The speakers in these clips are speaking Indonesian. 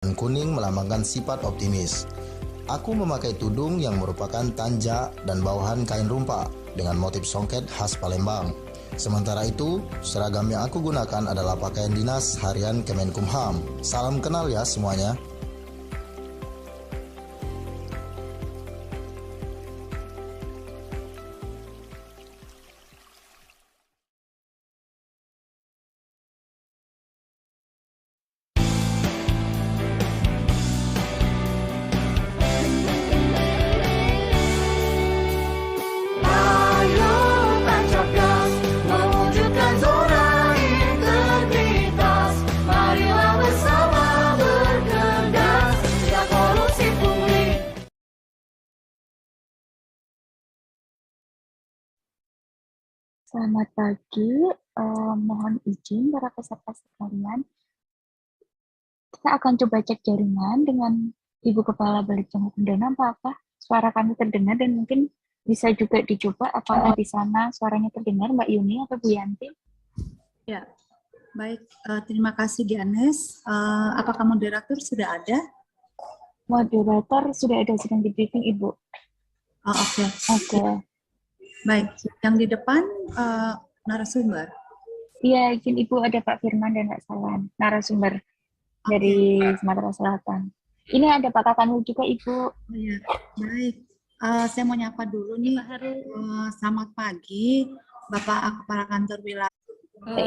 Dan kuning melambangkan sifat optimis. Aku memakai tudung yang merupakan tanja dan bawahan kain rumpa dengan motif songket khas Palembang. Sementara itu, seragam yang aku gunakan adalah pakaian dinas harian Kemenkumham. Salam kenal ya semuanya. Selamat pagi, mohon izin para peserta sekalian. Kita akan coba cek jaringan dengan Ibu Kepala Balitbang Hukum dan HAM. Apakah suara kami terdengar, dan mungkin bisa juga dicoba apakah di sana suaranya terdengar, Mbak Yuni atau Bu Yanti? Ya, baik. Terima kasih Dianes. Apakah moderator sudah ada? Moderator sudah ada, sedang di briefing Ibu. Oh, oke. Oke. Baik, yang di depan narasumber. Iya, izin Ibu, ada Pak Firman dan Pak Sawan, narasumber dari Sumatera Selatan. Ini ada Pak Kakanul juga, Ibu. Oh, ya. Baik, saya mau nyapa dulu nih. Selamat pagi, Bapak Kepala Kantor Wilayah.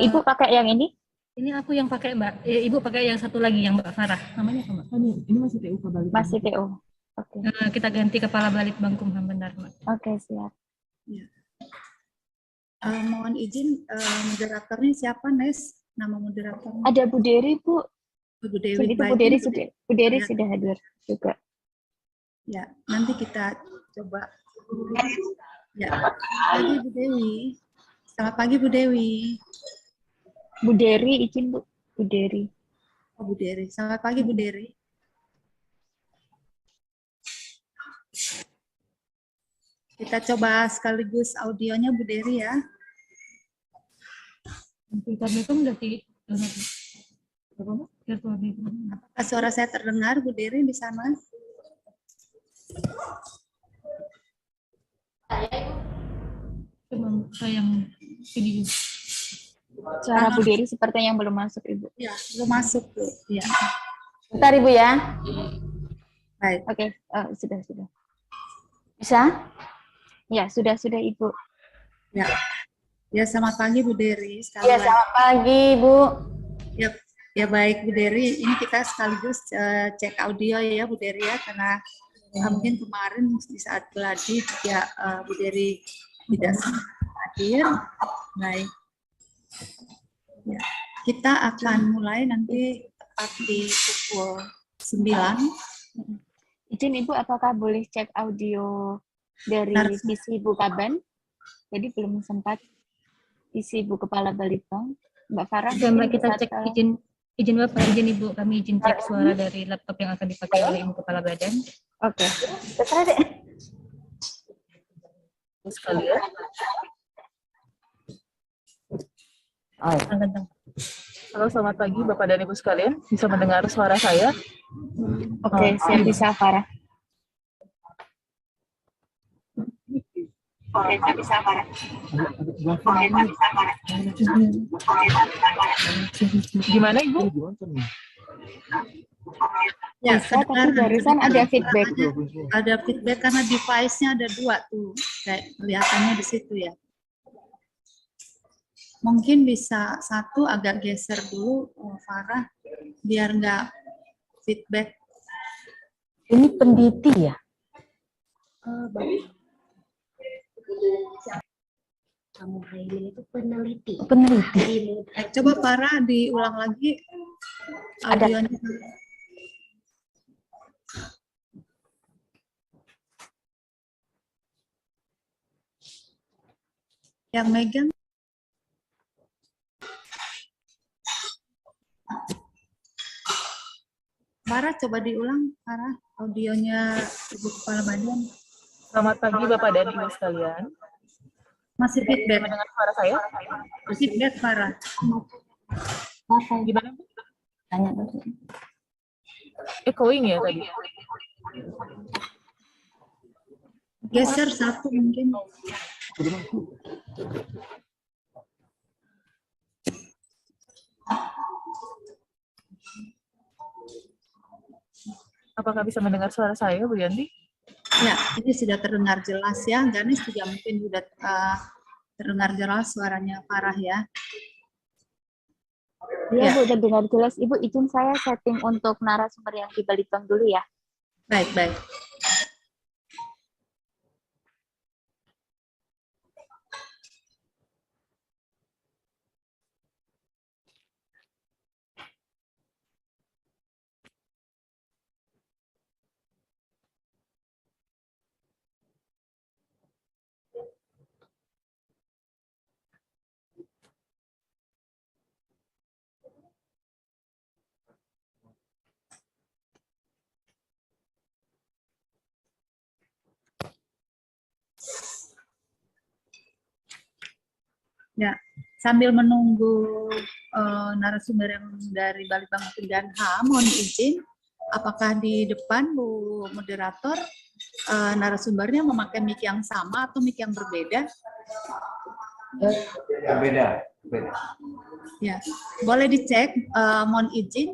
Ibu pakai yang ini? Ini aku yang pakai Mbak. Ibu pakai yang satu lagi yang Mbak Farah. Namanya apa Mbak? Ini masih TU Balitbang. Masih TO. Oke. Kita ganti Kepala Balitbang Kumham, benar Mbak. Oke, siap. Ya. Mohon izin, moderatornya siapa, Nes? Nama moderatornya? Ada Bu Dery, Bu. Bu Dewi. Itu Bu Dery sudah hadir juga. Ya, nanti kita coba. Ya, pagi Bu Dewi. Selamat pagi Bu Dewi. Bu Dery, izin Bu. Bu Dery. Oh, Bu Dery. Selamat pagi Bu Dery. Kita coba sekaligus audionya Bu Dery ya. Virtual meeting udah di virtual meeting. Apakah suara saya terdengar Bu Dery di sana? Coba saya yang video. Suara Bu Dery sepertinya yang belum masuk, Ibu. Ya, belum masuk Bu. Ya. Bentar Ibu ya. Baik. Oke, sudah. Bisa? Ya, sudah Ibu. Ya. Ya, selamat pagi Bu Dery. Iya, selamat pagi Bu. Ya baik Bu Dery, ini kita sekaligus cek audio ya Bu Dery ya, karena mungkin kemarin di saat geladi ya Bu Dery tidak sempat hadir. Baik. Ya. Kita akan mulai nanti tepat di pukul 9. Izin Ibu, apakah boleh cek audio dari PC Ibu Kaban? Jadi belum sempat isi Ibu Kepala Balitbang. Mbak Farah. Oke, Mbak, kita cek izin Bapak, izin Ibu, kami izin cek suara dari laptop yang akan dipakai oleh Ibu Kepala Badan. Oke. Terserah deh. Sekalian. Halo, selamat pagi Bapak dan Ibu sekalian. Bisa mendengar suara saya? Oke, saya bisa Farah. Gimana Ibu? Ya, Tapi barusan ada feedback. Ada feedback karena device-nya ada 2 tuh, kayak kelihatannya di situ ya. Mungkin bisa satu agak geser dulu, Farah, biar nggak feedback. Ini penditi ya? Kamu Hailin itu peneliti. Peneliti. Coba Farah diulang lagi audionya. Yang megang. Farah, coba diulang, Farah, audionya Ibu Kepala Badan. Selamat pagi Bapak dan Ibu sekalian. Masih feedback. Mendengar suara saya? Feedback, Farah. Gimana Bu? Tanya dulu. echoing ya tadi. Geser satu mungkin. Apakah bisa mendengar suara saya, Bu Yanti? Ya, ini sudah terdengar jelas ya. Ganis juga mungkin sudah terdengar jelas suaranya Farah ya. Iya, Ya. Bu, udah dengar jelas. Ibu, izin saya setting untuk narasumber yang di Balitbang dulu ya. Baik, baik. Ya, sambil menunggu narasumber yang dari Balitbang dan H, mohon izin, apakah di depan Bu Moderator narasumbernya memakai mic yang sama atau mic yang berbeda? Berbeda. Ya, boleh dicek, mohon izin.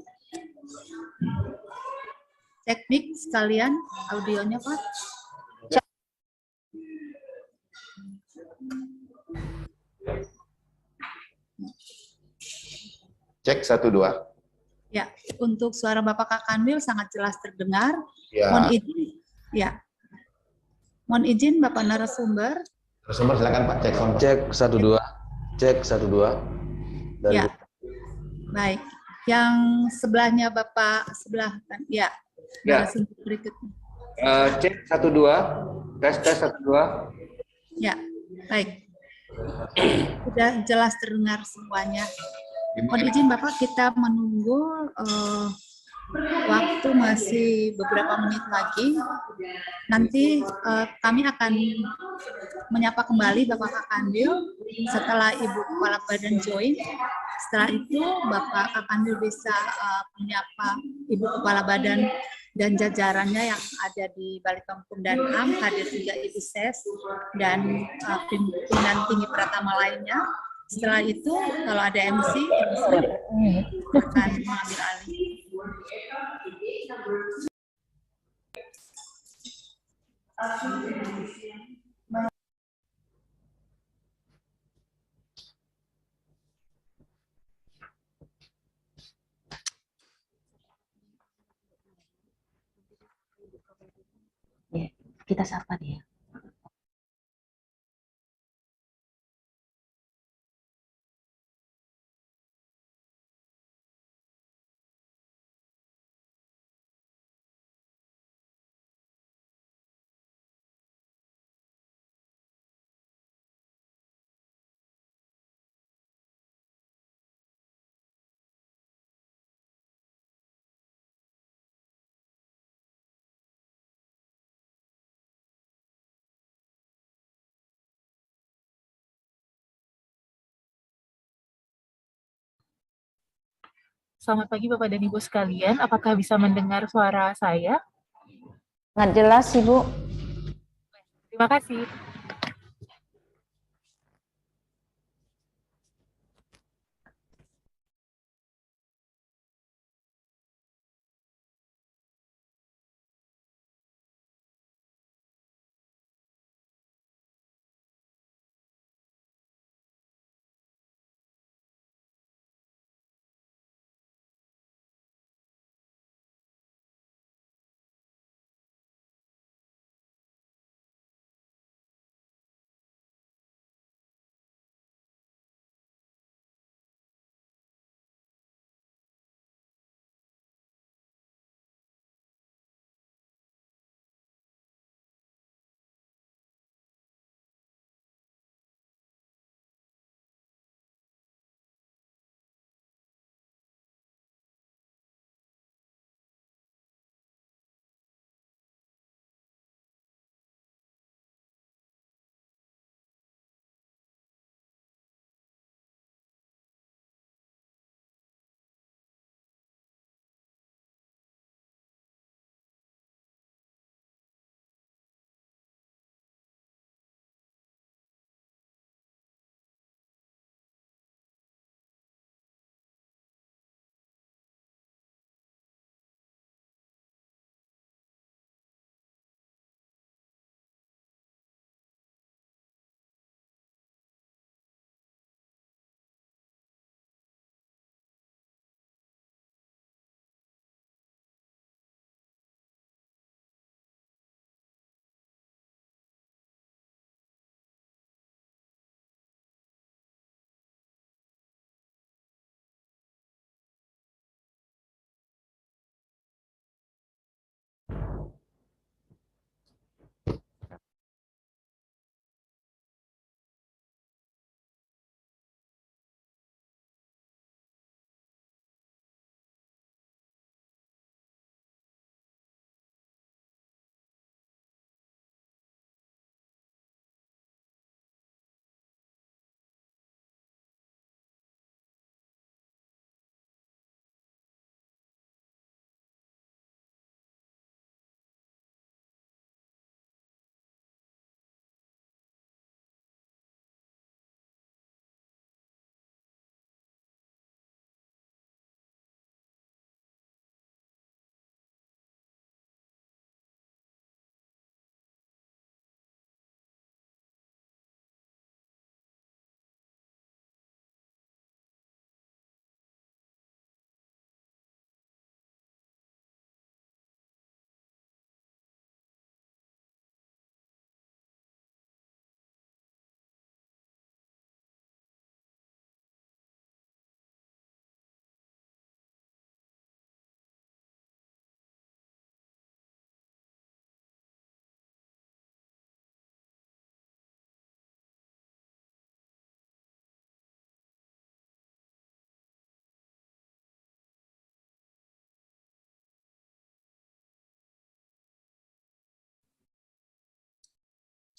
Cek mic sekalian audionya, Pak. Cek 1 2. Ya, untuk suara Bapak Kakanwil sangat jelas terdengar. Ya. Mohon izin. Ya. Mohon izin Bapak narasumber. Narasumber silakan Pak, cek sound. Cek 1 2. Cek 1 2. Dari Ya. Baik. Yang sebelahnya Bapak sebelah kan. Ya. Ya. Narasumber berikutnya. Cek 1 2. Tes 1 2. Ya. Baik. Sudah jelas terdengar semuanya. Mohon izin Bapak, kita menunggu waktu masih beberapa menit lagi. Nanti kami akan menyapa kembali Bapak Kakanwil setelah Ibu Kepala Badan join. Setelah itu Bapak Kakanwil bisa menyapa Ibu Kepala Badan dan jajarannya yang ada di Balitbang dan HAM, hadir juga Ibu Ses dan pimpinan tinggi Pratama lainnya. Setelah itu kalau ada MC akan mengambil alih. Ya, kita sapa dia. Selamat pagi Bapak dan Ibu sekalian, apakah bisa mendengar suara saya? Sangat jelas, Ibu. Terima kasih.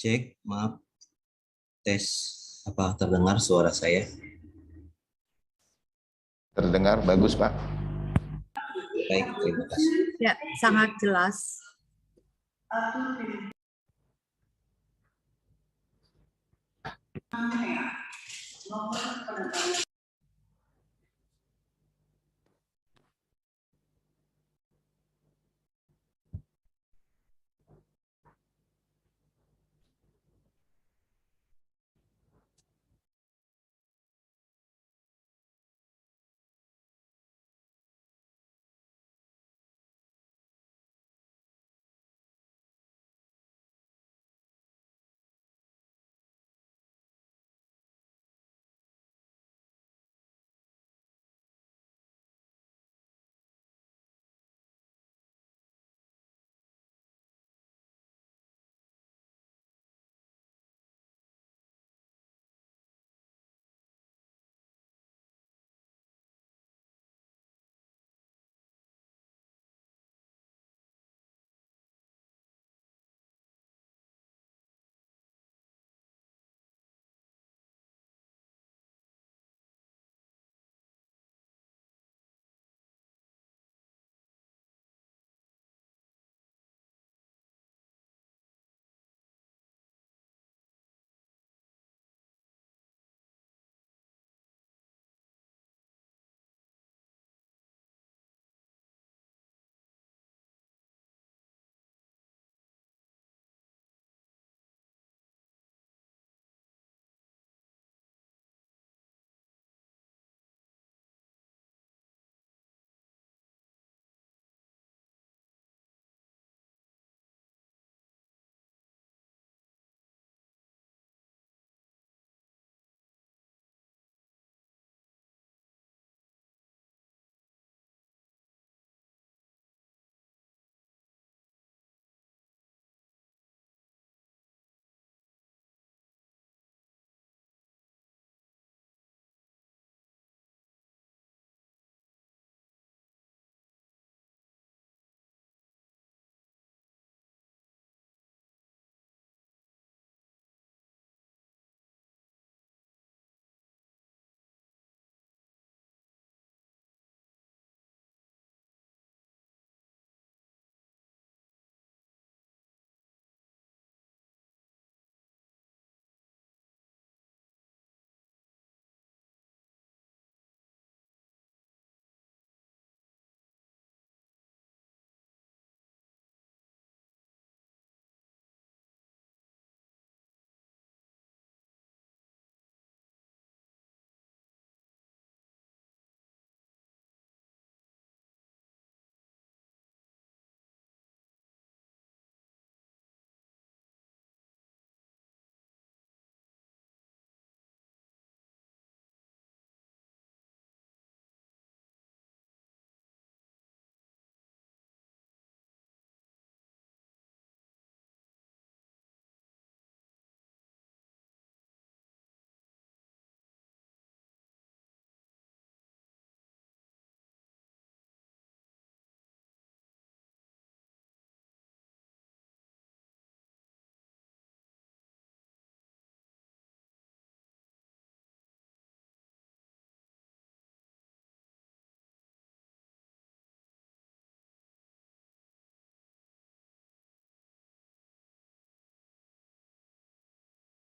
Cek, maaf. Tes, apa terdengar suara saya? Terdengar bagus, Pak. Baik, terima kasih. Ya, sangat jelas.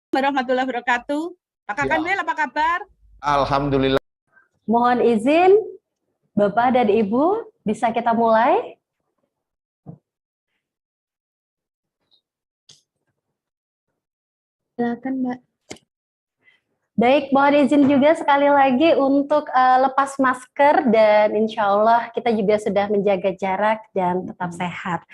Warahmatullahi wabarakatuh. Pak Kanwil, apa kabar? Alhamdulillah. Mohon izin, Bapak dan Ibu, bisa kita mulai? Silakan, Mbak. Baik, mohon izin juga sekali lagi untuk lepas masker dan insya Allah kita juga sudah menjaga jarak dan tetap sehat.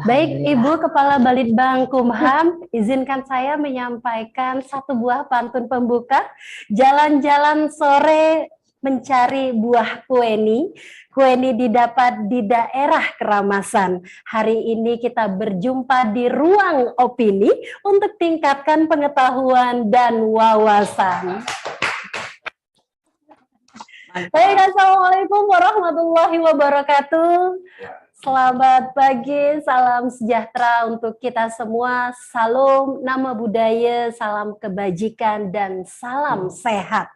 Baik, Ibu Kepala Balitbang Kumham, izinkan saya menyampaikan satu buah pantun pembuka, jalan-jalan sore mencari buah kueni. Kueni didapat di daerah Keramasan. Hari ini kita berjumpa di ruang opini untuk tingkatkan pengetahuan dan wawasan. Baik, assalamualaikum warahmatullahi wabarakatuh. Selamat pagi, salam sejahtera untuk kita semua. Salam nama budaya, salam kebajikan, dan salam sehat.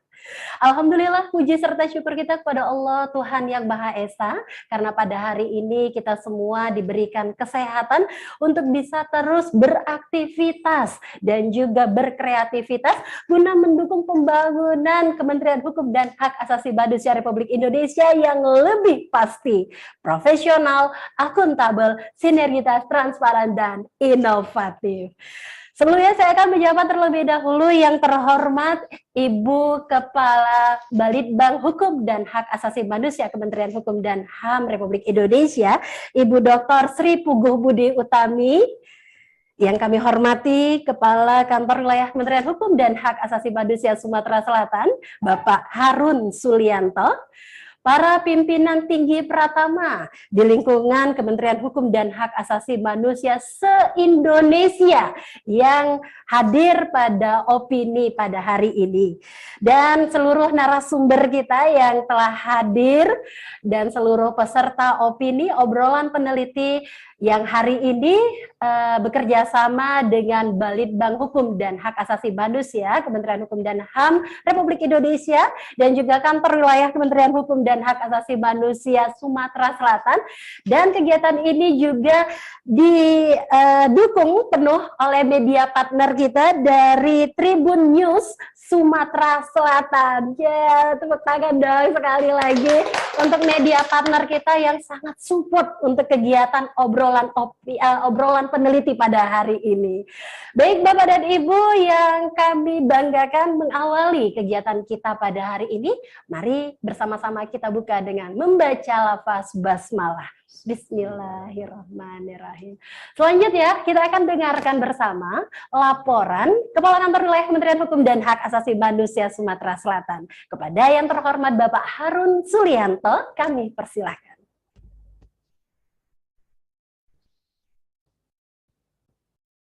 Alhamdulillah, puji serta syukur kita kepada Allah Tuhan yang Maha Esa, karena pada hari ini kita semua diberikan kesehatan untuk bisa terus beraktivitas dan juga berkreativitas guna mendukung pembangunan Kementerian Hukum dan Hak Asasi Manusia Republik Indonesia yang lebih pasti, profesional, akuntabel, sinergitas, transparan, dan inovatif. Sebelumnya saya akan menjawab terlebih dahulu yang terhormat Ibu Kepala Balitbang Hukum dan Hak Asasi Manusia Kementerian Hukum dan HAM Republik Indonesia, Ibu Dr. Sri Puguh Budi Utami. Yang kami hormati Kepala Kantor Wilayah Kementerian Hukum dan Hak Asasi Manusia Sumatera Selatan, Bapak Harun Sulianto. Para pimpinan tinggi Pratama di lingkungan Kementerian Hukum dan Hak Asasi Manusia se-Indonesia yang hadir pada opini pada hari ini. Dan seluruh narasumber kita yang telah hadir dan seluruh peserta opini obrolan peneliti yang hari ini bekerja sama dengan Balitbang Hukum dan Hak Asasi Manusia Kementerian Hukum dan HAM Republik Indonesia dan juga Kantor Wilayah Kementerian Hukum dan Hak Asasi Manusia Sumatera Selatan. Dan kegiatan ini juga didukung penuh oleh media partner kita dari Tribun News Sumatera Selatan. Ya, tepuk tangan dong sekali lagi untuk media partner kita yang sangat support untuk kegiatan obrolan peneliti pada hari ini. Baik Bapak dan Ibu yang kami banggakan mengawali kegiatan kita pada hari ini, mari bersama-sama kita buka dengan membaca lafaz basmalah. Bismillahirrahmanirrahim. Selanjutnya kita akan dengarkan bersama laporan Kepala Kantor Wilayah Kementerian Hukum dan Hak Asasi Manusia Sumatera Selatan. Kepada yang terhormat Bapak Harun Sulianto, kami persilahkan.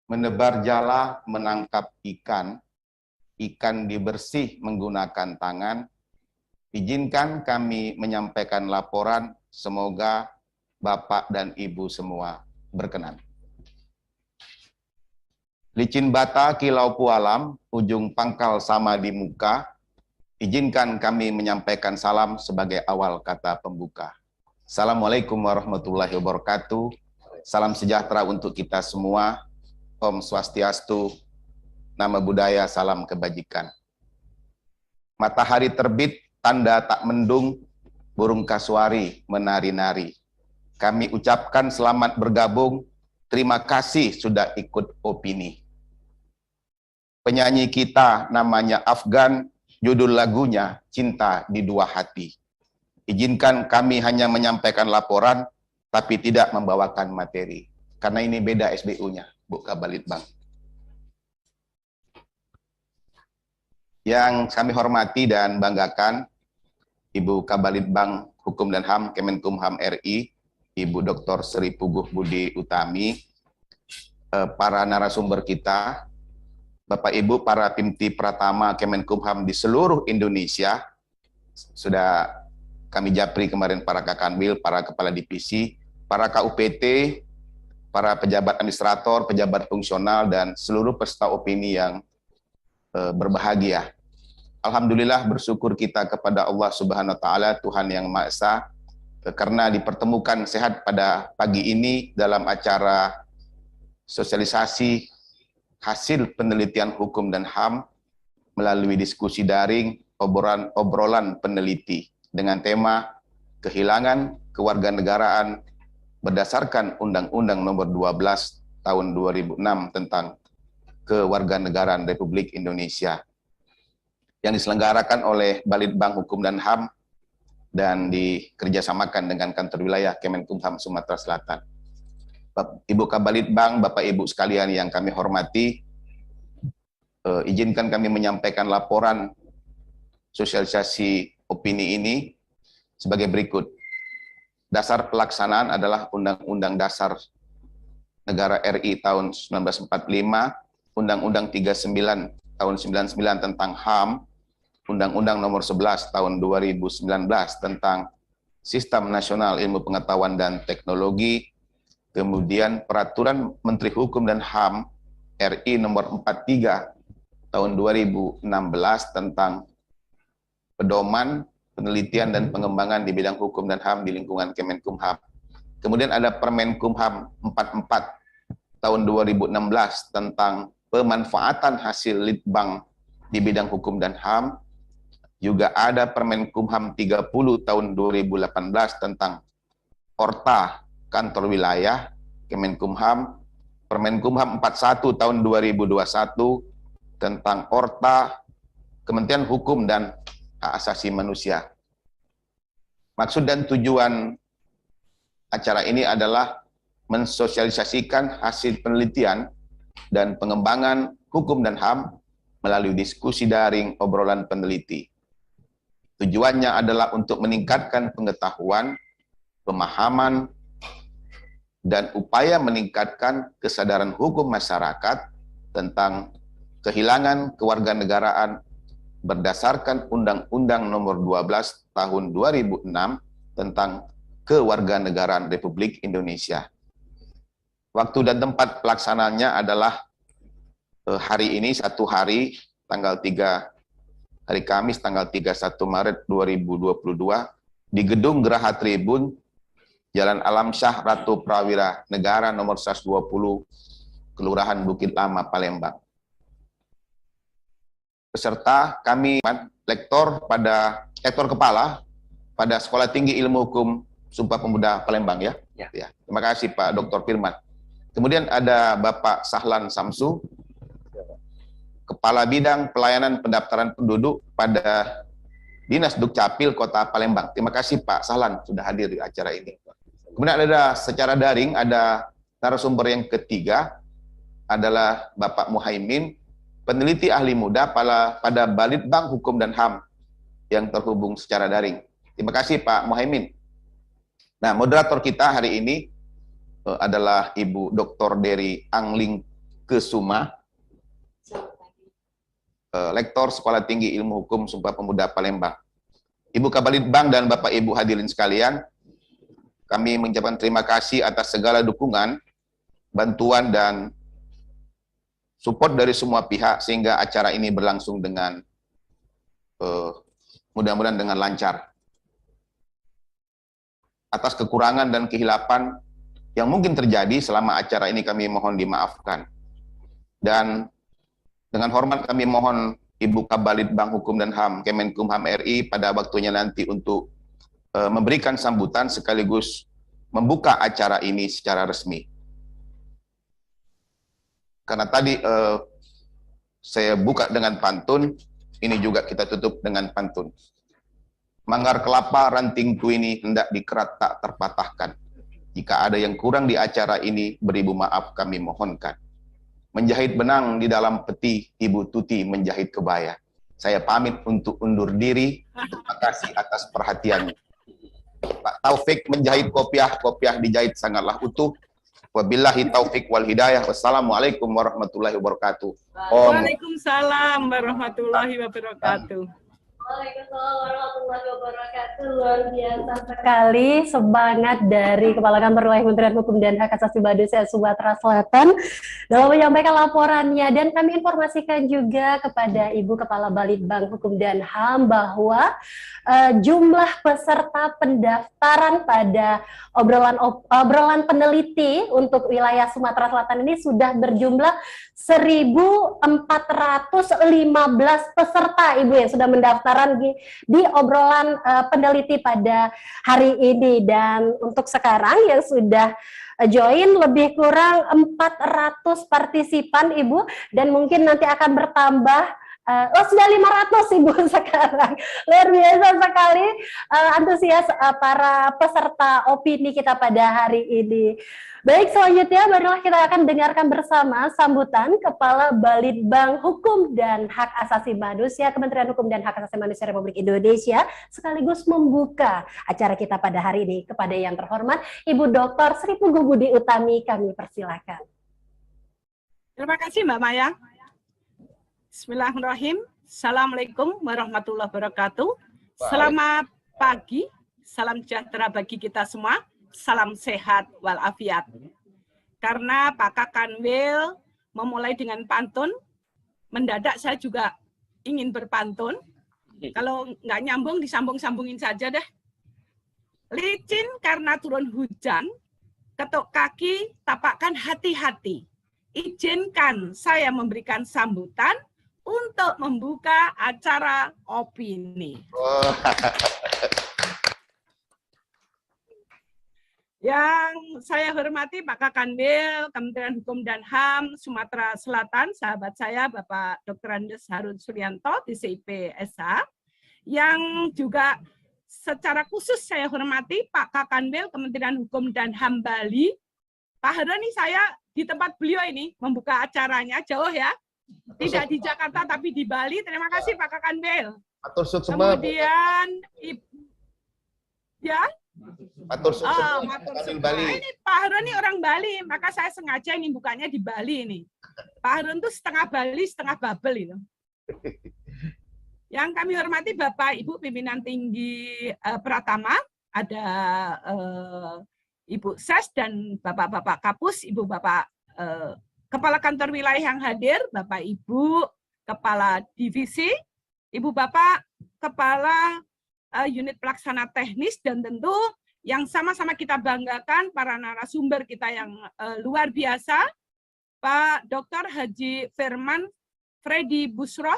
Menebar jala menangkap ikan, ikan dibersih menggunakan tangan. Izinkan kami menyampaikan laporan, semoga Bapak dan Ibu semua berkenan. Licin bata kilau pualam, ujung pangkal sama di muka. Izinkan kami menyampaikan salam sebagai awal kata pembuka. Assalamualaikum warahmatullahi wabarakatuh. Salam sejahtera untuk kita semua. Om Swastiastu, nama budaya, salam kebajikan. Matahari terbit, tanda tak mendung, burung kasuari menari-nari. Kami ucapkan selamat bergabung, terima kasih sudah ikut opini. Penyanyi kita namanya Afgan, judul lagunya Cinta di Dua Hati. Izinkan kami hanya menyampaikan laporan, tapi tidak membawakan materi. Karena ini beda SBU-nya, Bu Kabalitbang. Yang kami hormati dan banggakan, Ibu Kabalitbang Hukum dan HAM Kemenkumham RI, Ibu Dr. Sri Puguh Budi Utami, para narasumber kita, Bapak Ibu para Pimti Pratama Kemenkumham di seluruh Indonesia, sudah kami japri kemarin para Kakanwil, para Kepala Divisi, para KUPT, para pejabat administrator, pejabat fungsional, dan seluruh peserta opini yang berbahagia. Alhamdulillah bersyukur kita kepada Allah Subhanahu wa Ta'ala, Tuhan yang Maha Esa, karena dipertemukan sehat pada pagi ini dalam acara sosialisasi hasil penelitian hukum dan HAM melalui diskusi daring obrolan peneliti dengan tema kehilangan kewarganegaraan berdasarkan Undang-Undang Nomor 12 Tahun 2006 tentang Kewarganegaraan Republik Indonesia yang diselenggarakan oleh Balitbang Hukum dan HAM dan dikerjasamakan dengan Kantor Wilayah Kemenkumham Sumatera Selatan. Ibu Kabalitbang, Bapak Ibu sekalian yang kami hormati, izinkan kami menyampaikan laporan sosialisasi opini ini sebagai berikut. Dasar pelaksanaan adalah Undang-Undang Dasar Negara RI tahun 1945, Undang-Undang 39 tahun 99 tentang HAM, Undang-Undang Nomor 11 tahun 2019 tentang Sistem Nasional Ilmu Pengetahuan dan Teknologi, kemudian Peraturan Menteri Hukum dan HAM RI nomor 43 tahun 2016 tentang pedoman, penelitian dan pengembangan di bidang hukum dan HAM di lingkungan Kemenkumham. Kemudian ada Permenkumham 44 tahun 2016 tentang pemanfaatan hasil litbang di bidang hukum dan HAM. Juga ada Permenkumham 30 tahun 2018 tentang Orta Kantor Wilayah Kemenkumham, Permenkumham 41 tahun 2021 tentang Orta Kementerian Hukum dan Hak Asasi Manusia. Maksud dan tujuan acara ini adalah mensosialisasikan hasil penelitian dan pengembangan hukum dan HAM melalui diskusi daring obrolan peneliti. Tujuannya adalah untuk meningkatkan pengetahuan, pemahaman, dan upaya meningkatkan kesadaran hukum masyarakat tentang kehilangan kewarganegaraan berdasarkan Undang-Undang Nomor 12 Tahun 2006 tentang Kewarganegaraan Republik Indonesia. Waktu dan tempat pelaksanaannya adalah hari ini, satu hari, tanggal 3, hari Kamis tanggal 31 Maret 2022 di Gedung Geraha Tribun, Jalan Alam Syah Ratu Prawira Negara nomor 120, Kelurahan Bukit Lama, Palembang. Peserta kami lektor kepala pada Sekolah Tinggi Ilmu Hukum Sumpah Pemuda Palembang ya. Ya. Terima kasih Pak Dr. Firman. Kemudian ada Bapak Sahlan Samsu, Kepala Bidang Pelayanan Pendaftaran Penduduk pada Dinas Dukcapil Kota Palembang. Terima kasih Pak Sahlan sudah hadir di acara ini. Kemudian ada secara daring, ada narasumber yang ketiga adalah Bapak Muhaimin, peneliti ahli muda pada Balitbang Hukum dan HAM yang terhubung secara daring. Terima kasih Pak Muhaimin. Nah, moderator kita hari ini adalah Ibu Dr. Dery Angling Kesuma, Lektor Sekolah Tinggi Ilmu Hukum Sumpah Pemuda Palembang. Ibu Kabalitbang dan Bapak Ibu hadirin sekalian, kami mengucapkan terima kasih atas segala dukungan, bantuan dan support dari semua pihak sehingga acara ini berlangsung dengan mudah-mudahan dengan lancar. Atas kekurangan dan kehilapan yang mungkin terjadi selama acara ini kami mohon dimaafkan. Dan dengan hormat kami mohon Ibu Kabalitbang Hukum dan HAM Kemenkumham RI pada waktunya nanti untuk memberikan sambutan sekaligus membuka acara ini secara resmi. Karena tadi saya buka dengan pantun, ini juga kita tutup dengan pantun. Manggar kelapa rantingku ini hendak dikerat tak terpatahkan. Jika ada yang kurang di acara ini, beribu maaf kami mohonkan. Menjahit benang di dalam peti, Ibu Tuti menjahit kebaya. Saya pamit untuk undur diri. Terima kasih atas perhatiannya. Pak Taufik menjahit kopiah dijahit sangatlah utuh. Wabillahi taufik wal hidayah. Wassalamualaikum warahmatullahi wabarakatuh. Waalaikumsalam warahmatullahi wabarakatuh. Waalaikumsalam warahmatullahi wabarakatuh. Luar biasa sekali semangat dari Kepala Kantor Wilayah Kementerian Hukum dan Hak Asasi Manusia Sumatera Selatan dalam menyampaikan laporannya, dan kami informasikan juga kepada Ibu Kepala Balitbang Hukum dan HAM bahwa jumlah peserta pendaftaran pada obrolan peneliti untuk wilayah Sumatera Selatan ini sudah berjumlah 1.415 peserta Ibu yang sudah mendaftaran di obrolan peneliti pada hari ini. Dan untuk sekarang yang sudah join lebih kurang 400 partisipan Ibu, dan mungkin nanti akan bertambah. Sudah 500 Ibu sekarang. Luar biasa sekali antusias para peserta opini kita pada hari ini. Baik, selanjutnya barulah kita akan dengarkan bersama sambutan Kepala Balitbang Hukum dan Hak Asasi Manusia Kementerian Hukum dan Hak Asasi Manusia Republik Indonesia, sekaligus membuka acara kita pada hari ini. Kepada yang terhormat Ibu Dr. Sri Puguh Budi Utami, kami persilakan. Terima kasih Mbak Maya. Bismillahirrahmanirrahim. Assalamualaikum warahmatullahi wabarakatuh. Selamat pagi, salam sejahtera bagi kita semua, salam sehat walafiat. Karena Pak Kakanwil memulai dengan pantun, mendadak saya juga ingin berpantun. Kalau nggak nyambung, disambung-sambungin saja deh. Licin karena turun hujan, ketuk kaki, tapakkan hati-hati. Izinkan saya memberikan sambutan untuk membuka acara opini. Yang saya hormati Pak Kakanwil, Kementerian Hukum dan HAM Sumatera Selatan, sahabat saya Bapak Dr. Andes Harun Suryanto, DCIP SH, yang juga secara khusus saya hormati Pak Kakanwil, Kementerian Hukum dan HAM Bali. Pak Harun, ini saya di tempat beliau ini membuka acaranya, jauh ya, tidak di Jakarta tapi di Bali. Terima kasih Pak Kakanwil. Kemudian, ya, Matur suksema. Ini Pak Harun ini orang Bali, maka saya sengaja ini bukanya di Bali ini. Pak Harun tuh setengah Bali, setengah Babel itu. Yang kami hormati Bapak Ibu pimpinan tinggi Pratama, ada Ibu Ses dan Bapak-Bapak Kapus, Ibu Bapak Kepala Kantor Wilayah yang hadir, Bapak Ibu Kepala Divisi, Ibu Bapak Kepala Unit Pelaksana Teknis, dan tentu yang sama-sama kita banggakan para narasumber kita yang luar biasa, Pak Dr. Haji Firman Freddy Busroh.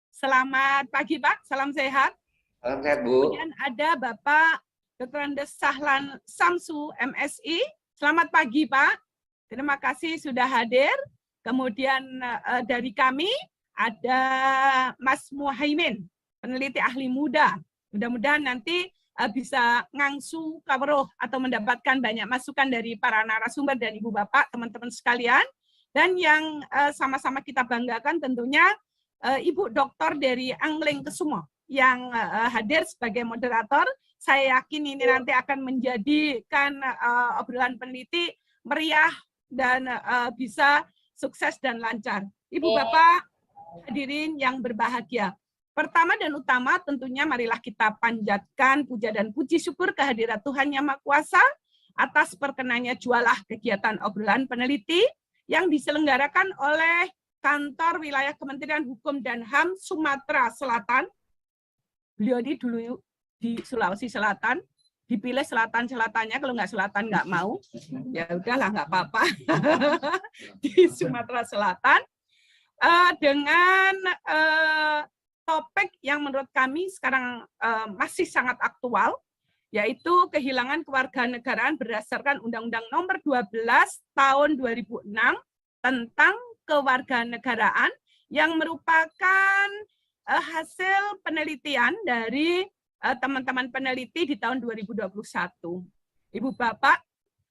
Selamat pagi Pak, salam sehat. Salam sehat Bu. Kemudian ada Bapak Dr. Andes Sahlan Samsu, MSI. Selamat pagi Pak, terima kasih sudah hadir. Kemudian dari kami ada Mas Muhaimin, peneliti ahli muda. Mudah-mudahan nanti bisa ngangsu kaweruh atau mendapatkan banyak masukan dari para narasumber dan Ibu Bapak, teman-teman sekalian. Dan yang sama-sama kita banggakan tentunya Ibu Doktor dari Angling Kesumo yang hadir sebagai moderator. Saya yakin ini nanti akan menjadikan obrolan peneliti meriah dan bisa sukses dan lancar. Ibu Bapak hadirin yang berbahagia. Pertama dan utama tentunya marilah kita panjatkan puja dan puji syukur kehadirat Tuhan Yang Maha Kuasa atas perkenannya jualah kegiatan obrolan peneliti yang diselenggarakan oleh Kantor Wilayah Kementerian Hukum dan HAM Sumatera Selatan. Beliau ini dulu di Sulawesi Selatan, dipilih selatan-selatannya, kalau nggak selatan nggak mau, ya udahlah nggak apa-apa. Di Sumatera Selatan, dengan topik yang menurut kami sekarang masih sangat aktual, yaitu kehilangan kewarganegaraan berdasarkan Undang-Undang Nomor 12 Tahun 2006 tentang kewarganegaraan yang merupakan hasil penelitian dari teman-teman peneliti di tahun 2021. Ibu Bapak,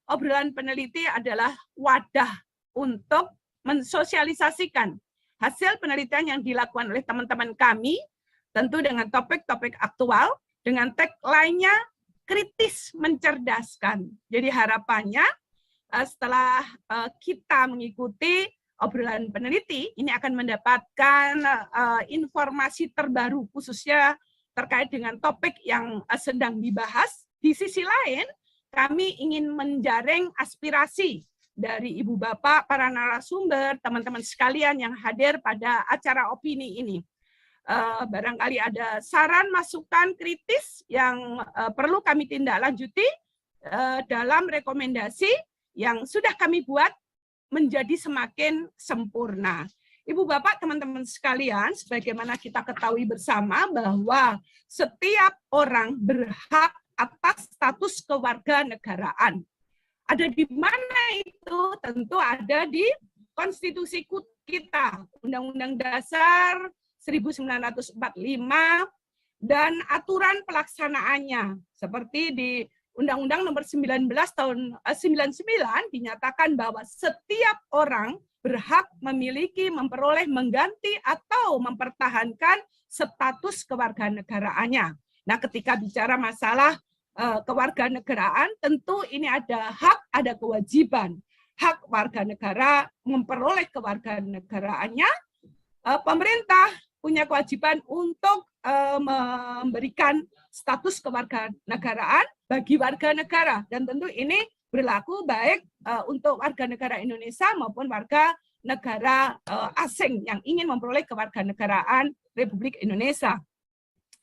obrolan peneliti adalah wadah untuk mensosialisasikan hasil penelitian yang dilakukan oleh teman-teman kami, tentu dengan topik-topik aktual, dengan tagline-nya kritis mencerdaskan. Jadi harapannya setelah kita mengikuti obrolan peneliti, ini akan mendapatkan informasi terbaru khususnya terkait dengan topik yang sedang dibahas. Di sisi lain, kami ingin menjaring aspirasi dari Ibu Bapak, para narasumber, teman-teman sekalian yang hadir pada acara opini ini. Barangkali ada saran, masukan, kritis yang perlu kami tindak lanjuti dalam rekomendasi yang sudah kami buat menjadi semakin sempurna. Ibu Bapak, teman-teman sekalian, sebagaimana kita ketahui bersama bahwa setiap orang berhak atas status kewarganegaraan. Ada di mana itu? Tentu ada di konstitusi kita, Undang-Undang Dasar 1945 dan aturan pelaksanaannya seperti di Undang-Undang Nomor 19 Tahun 99 dinyatakan bahwa setiap orang berhak memiliki, memperoleh, mengganti atau mempertahankan status kewarganegaraannya. Nah, ketika bicara masalah kewarganegaraan, tentu ini ada hak, ada kewajiban. Hak warga negara memperoleh kewarganegaraannya, pemerintah punya kewajiban untuk memberikan status kewarganegaraan bagi warga negara, dan tentu ini berlaku baik untuk warga negara Indonesia maupun warga negara asing yang ingin memperoleh kewarganegaraan Republik Indonesia.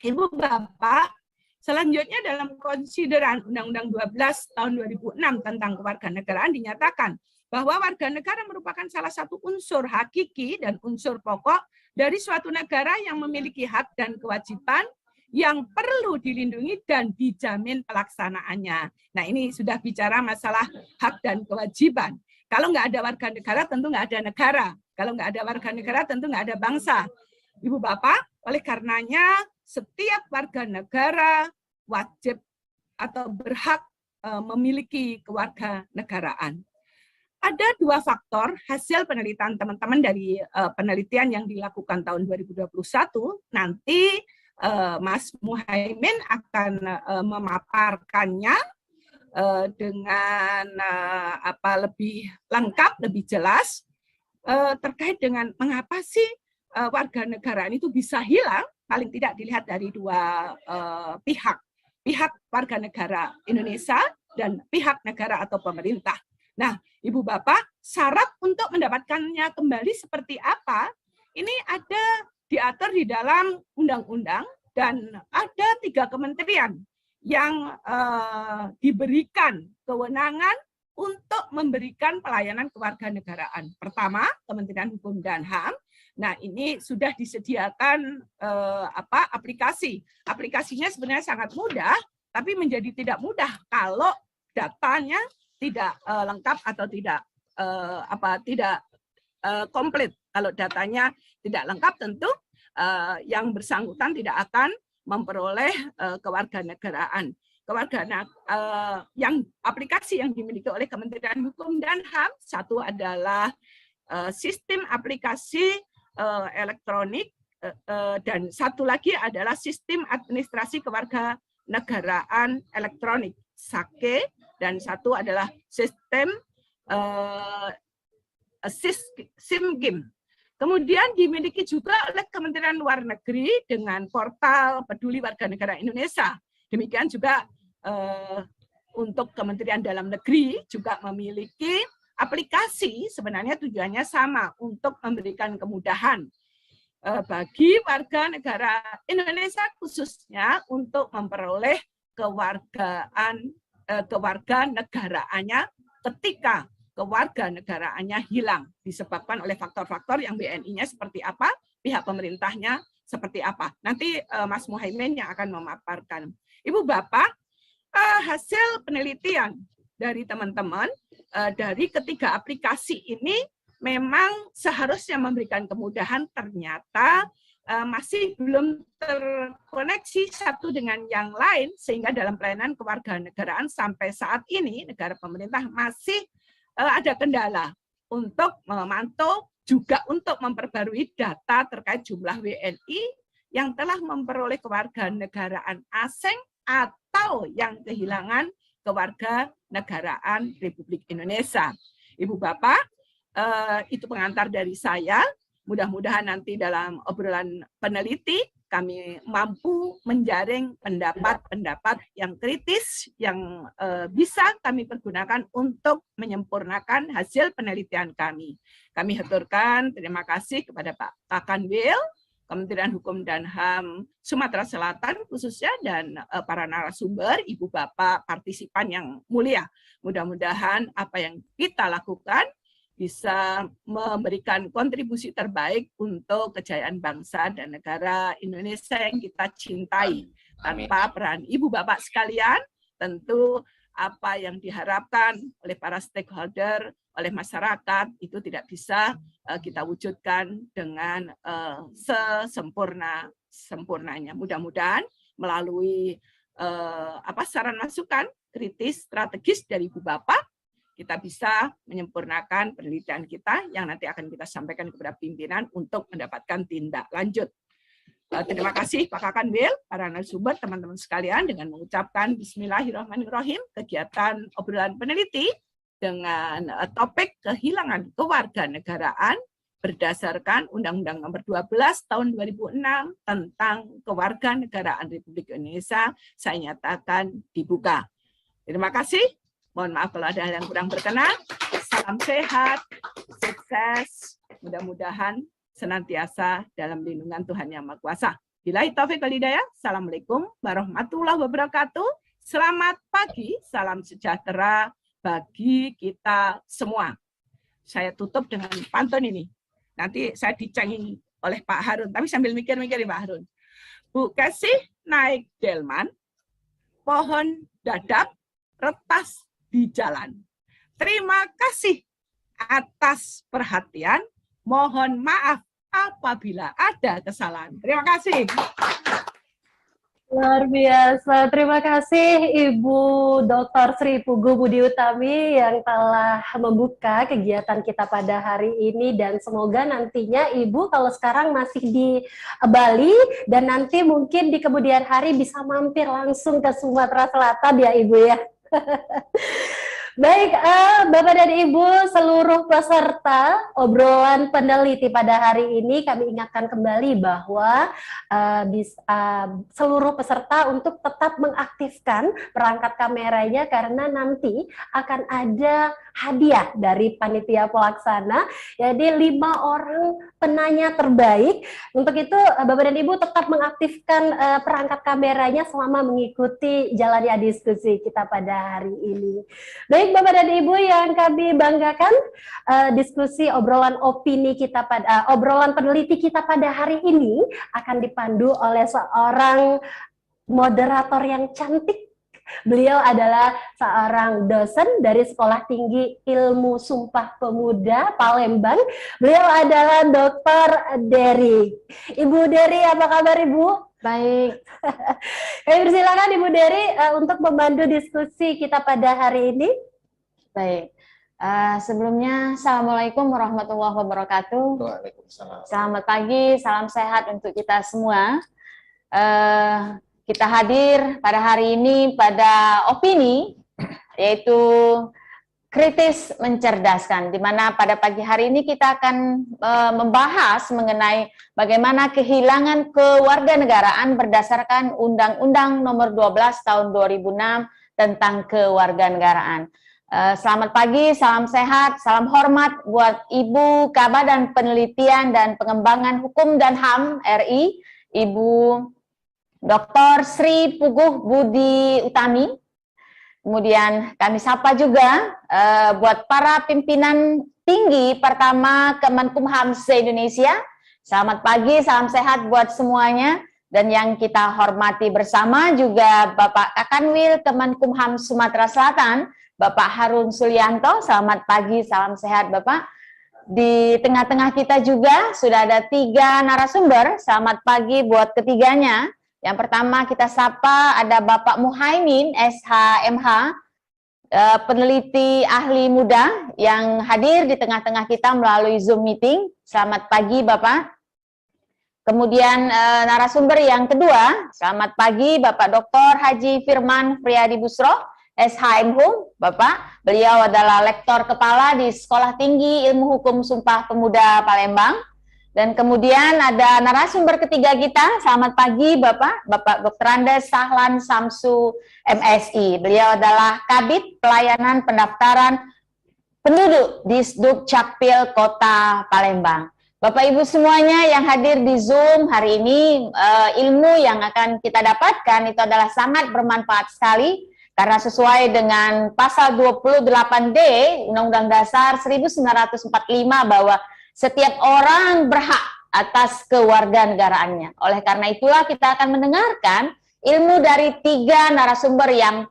Ibu Bapak, selanjutnya dalam konsideran Undang-Undang 12 tahun 2006 tentang kewarganegaraan dinyatakan bahwa warga negara merupakan salah satu unsur hakiki dan unsur pokok dari suatu negara yang memiliki hak dan kewajiban yang perlu dilindungi dan dijamin pelaksanaannya. Nah, ini sudah bicara masalah hak dan kewajiban. Kalau nggak ada warga negara, tentu nggak ada negara. Kalau nggak ada warga negara, tentu nggak ada bangsa. Ibu Bapak, oleh karenanya setiap warga negara wajib atau berhak memiliki kewarganegaraan. Ada dua faktor hasil penelitian teman-teman dari penelitian yang dilakukan tahun 2021. Nanti Mas Muhaimin akan memaparkannya dengan lebih lengkap, lebih jelas terkait dengan mengapa sih warga negaraan itu bisa hilang. Paling tidak dilihat dari dua pihak warga negara Indonesia dan pihak negara atau pemerintah. Nah, Ibu Bapak, syarat untuk mendapatkannya kembali seperti apa? Ini ada diatur di dalam undang-undang dan ada 3 kementerian yang diberikan kewenangan untuk memberikan pelayanan kewarganegaraan. Pertama, Kementerian Hukum dan HAM. Nah, ini sudah disediakan aplikasi. Aplikasinya sebenarnya sangat mudah, tapi menjadi tidak mudah kalau datanya tidak lengkap atau tidak komplit. Kalau datanya tidak lengkap, tentu yang bersangkutan tidak akan memperoleh kewarganegaraan. Yang aplikasi yang dimiliki oleh Kementerian Hukum dan HAM, satu adalah sistem aplikasi elektronik dan satu lagi adalah sistem administrasi kewarganegaraan elektronik (SAKE), dan satu adalah sistem SIMGIM. Kemudian dimiliki juga oleh Kementerian Luar Negeri dengan portal Peduli Warga Negara Indonesia. Demikian juga untuk Kementerian Dalam Negeri juga memiliki aplikasi, sebenarnya tujuannya sama, untuk memberikan kemudahan bagi warga negara Indonesia khususnya untuk memperoleh kewarganegaraannya ketika kewarganegaraannya hilang disebabkan oleh faktor-faktor yang BNI-nya seperti apa, pihak pemerintahnya seperti apa. Nanti Mas Muhaimin yang akan memaparkan. Ibu Bapak, hasil penelitian dari teman-teman dari ketiga aplikasi ini memang seharusnya memberikan kemudahan, ternyata masih belum terkoneksi satu dengan yang lain, sehingga dalam pelayanan kewarganegaraan sampai saat ini negara pemerintah masih ada kendala untuk memantau, juga untuk memperbarui data terkait jumlah WNI yang telah memperoleh kewarganegaraan asing atau yang kehilangan kewarganegaraan Republik Indonesia. Ibu Bapak, itu pengantar dari saya. Mudah-mudahan nanti dalam obrolan peneliti kami mampu menjaring pendapat-pendapat yang kritis yang bisa kami pergunakan untuk menyempurnakan hasil penelitian kami. Kami haturkan terima kasih kepada Pak Kakanwil, Kementerian Hukum dan HAM Sumatera Selatan khususnya, dan para narasumber, Ibu Bapak partisipan yang mulia. Mudah-mudahan apa yang kita lakukan bisa memberikan kontribusi terbaik untuk kejayaan bangsa dan negara Indonesia yang kita cintai. Tanpa peran Ibu Bapak sekalian, tentu apa yang diharapkan oleh para stakeholder, oleh masyarakat, itu tidak bisa kita wujudkan dengan sesempurnanya. Mudah-mudahan melalui saran masukan kritis strategis dari Ibu Bapak, kita bisa menyempurnakan penelitian kita yang nanti akan kita sampaikan kepada pimpinan untuk mendapatkan tindak lanjut. Terima kasih Pak Kakanwil, para narasumber, teman-teman sekalian, dengan mengucapkan Bismillahirrahmanirrahim, kegiatan obrolan peneliti dengan topik kehilangan kewarganegaraan berdasarkan Undang-Undang Nomor 12 Tahun 2006 tentang Kewarganegaraan Republik Indonesia, saya nyatakan dibuka. Terima kasih. Mohon maaf kalau ada hal yang kurang berkenan. Salam sehat, sukses, mudah-mudahan senantiasa dalam lindungan Tuhan Yang Maha Kuasa. Billahi taufiq wal hidayah. Assalamualaikum warahmatullahi wabarakatuh. Selamat pagi, salam sejahtera bagi kita semua. Saya tutup dengan pantun ini. Nanti saya dicengin oleh Pak Harun, tapi sambil mikir-mikir Pak Harun. Bu Kasih naik delman, pohon dadap, retas di jalan. Terima kasih atas perhatian. Mohon maaf apabila ada kesalahan. Terima kasih. Luar biasa. Terima kasih Ibu Dr. Sri Puguh Budi Utami yang telah membuka kegiatan kita pada hari ini, dan semoga nantinya Ibu kalau sekarang masih di Bali dan nanti mungkin di kemudian hari bisa mampir langsung ke Sumatera Selatan ya Ibu ya. Baik, Bapak dan Ibu seluruh peserta obrolan peneliti pada hari ini, kami ingatkan kembali bahwa seluruh peserta untuk tetap mengaktifkan perangkat kameranya karena nanti akan ada hadiah dari panitia pelaksana, jadi 5 orang penanya terbaik. Untuk itu Bapak dan Ibu tetap mengaktifkan perangkat kameranya selama mengikuti jalannya diskusi kita pada hari ini. Baik Bapak dan Ibu yang kami banggakan, diskusi obrolan opini kita pada obrolan peneliti kita pada hari ini akan dipandu oleh seorang moderator yang cantik. Beliau adalah seorang dosen dari Sekolah Tinggi Ilmu Sumpah Pemuda Palembang. Beliau adalah Dr. Dery. Ibu Dery, apa kabar Ibu? Baik. Kami persilakan Ibu Dery untuk memandu diskusi kita pada hari ini. Baik. Sebelumnya, Assalamualaikum warahmatullahi wabarakatuh. Waalaikumsalam. Selamat pagi, salam sehat untuk kita semua. Kita hadir pada hari ini pada opini, yaitu kritis mencerdaskan, di mana pada pagi hari ini kita akan membahas mengenai bagaimana kehilangan kewarganegaraan berdasarkan Undang-Undang Nomor 12 Tahun 2006 tentang kewarganegaraan. Selamat pagi, salam sehat, salam hormat buat Ibu Kaba dan Penelitian dan Pengembangan Hukum dan HAM RI, Ibu Dr. Sri Puguh Budi Utami. Kemudian kami sapa juga buat para pimpinan tinggi pertama Kemenkumham se-Indonesia. Selamat pagi, salam sehat buat semuanya. Dan yang kita hormati bersama juga Bapak Kakanwil Kemenkumham Sumatera Selatan, Bapak Harun Sulianto. Selamat pagi, salam sehat Bapak. Di tengah-tengah kita juga sudah ada 3 narasumber. Selamat pagi buat ketiganya. Yang pertama kita sapa ada Bapak Muhaimin, SHMH, peneliti ahli muda yang hadir di tengah-tengah kita melalui Zoom meeting. Selamat pagi Bapak. Kemudian narasumber yang kedua, selamat pagi Bapak Dr. Haji Firman Priyadi Busro, SHMHUM, Bapak. Beliau adalah lektor kepala di Sekolah Tinggi Ilmu Hukum Sumpah Pemuda Palembang. Dan kemudian ada narasumber ketiga kita, selamat pagi Bapak, Bapak Dr. Andes Sahlan Samsu MSI. Beliau adalah Kabid Pelayanan Pendaftaran Penduduk di Dukcapil Kota Palembang. Bapak Ibu semuanya yang hadir di Zoom hari ini, ilmu yang akan kita dapatkan itu adalah sangat bermanfaat sekali, karena sesuai dengan pasal 28D Undang-Undang Dasar 1945 bahwa setiap orang berhak atas kewarganegaraannya. Oleh karena itulah kita akan mendengarkan ilmu dari 3 narasumber yang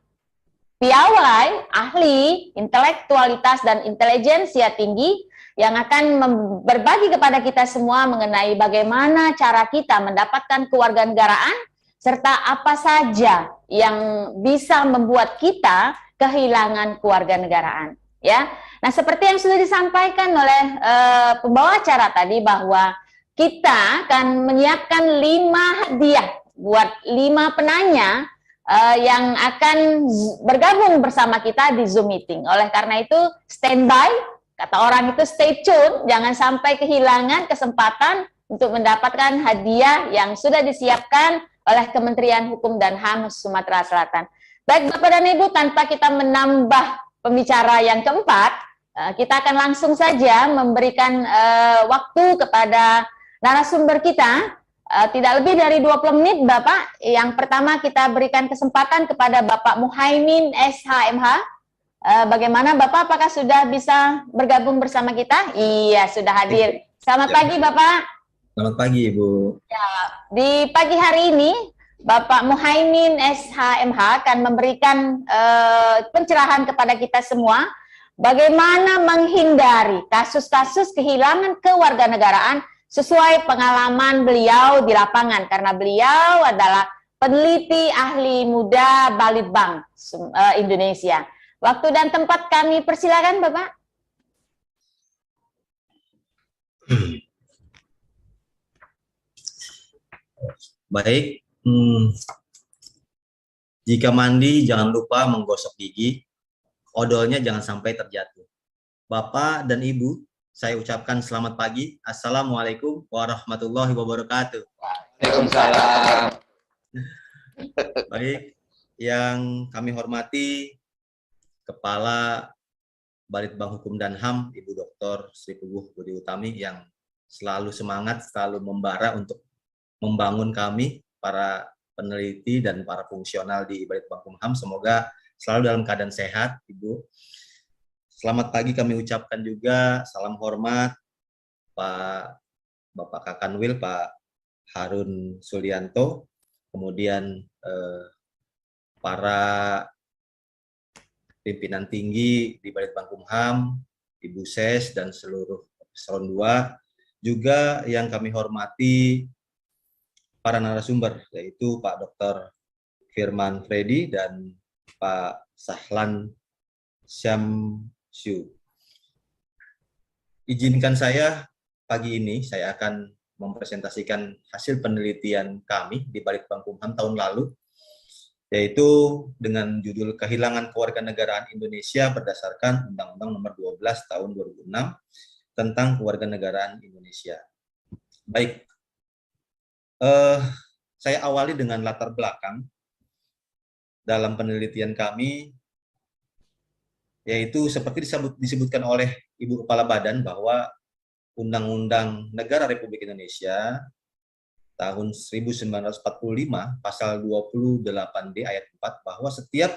piawai, ahli, intelektualitas, dan intelijensia tinggi yang akan berbagi kepada kita semua mengenai bagaimana cara kita mendapatkan kewarganegaraan serta apa saja yang bisa membuat kita kehilangan kewarganegaraan. Ya, nah seperti yang sudah disampaikan oleh pembawa acara tadi bahwa kita akan menyiapkan 5 hadiah buat 5 penanya yang akan bergabung bersama kita di Zoom meeting. Oleh karena itu standby Kata orang itu stay tune, jangan sampai kehilangan kesempatan untuk mendapatkan hadiah yang sudah disiapkan oleh Kementerian Hukum dan HAM Sumatera Selatan. Baik Bapak dan Ibu, tanpa kita menambah pembicara yang keempat, kita akan langsung saja memberikan waktu kepada narasumber kita, tidak lebih dari 20 menit Bapak. Yang pertama kita berikan kesempatan kepada Bapak Muhaimin SHMH. Bagaimana Bapak, apakah sudah bisa bergabung bersama kita? Iya, sudah hadir. Selamat pagi Bapak. Selamat pagi Ibu. Ya, di pagi hari ini Bapak Muhaimin SHMH akan memberikan pencerahan kepada kita semua bagaimana menghindari kasus-kasus kehilangan kewarganegaraan sesuai pengalaman beliau di lapangan, karena beliau adalah peneliti ahli muda Balitbang Indonesia. Waktu dan tempat kami persilakan Bapak. Baik, jika mandi jangan lupa menggosok gigi, odolnya jangan sampai terjatuh. Bapak dan Ibu, saya ucapkan selamat pagi. Assalamualaikum warahmatullahi wabarakatuh. Waalaikumsalam. Baik, yang kami hormati Kepala Balitbang Hukum dan HAM, Ibu Dr. Sri Puguh Budi Utami, yang selalu semangat, selalu membara untuk membangun kami, para peneliti dan para fungsional di Balitbang Hukum HAM. Semoga selalu dalam keadaan sehat, Ibu. Selamat pagi kami ucapkan juga, salam hormat Bapak Kakanwil, Pak Harun Sulianto, kemudian para pimpinan tinggi di Balitbang Kumham, Ibu Ses, dan seluruh eselon 2, juga yang kami hormati para narasumber, yaitu Pak Dr. Firman Freddy dan Pak Sahlan Syamsyu. Izinkan saya pagi ini, saya akan mempresentasikan hasil penelitian kami di Balitbang Kumham tahun lalu, yaitu dengan judul Kehilangan Kewarganegaraan Indonesia berdasarkan Undang-Undang Nomor 12 Tahun 2006 tentang Kewarganegaraan Indonesia. Baik, saya awali dengan latar belakang dalam penelitian kami, yaitu seperti disebutkan oleh Ibu Kepala Badan bahwa Undang-Undang Negara Republik Indonesia tahun 1945 pasal 28D ayat 4 bahwa setiap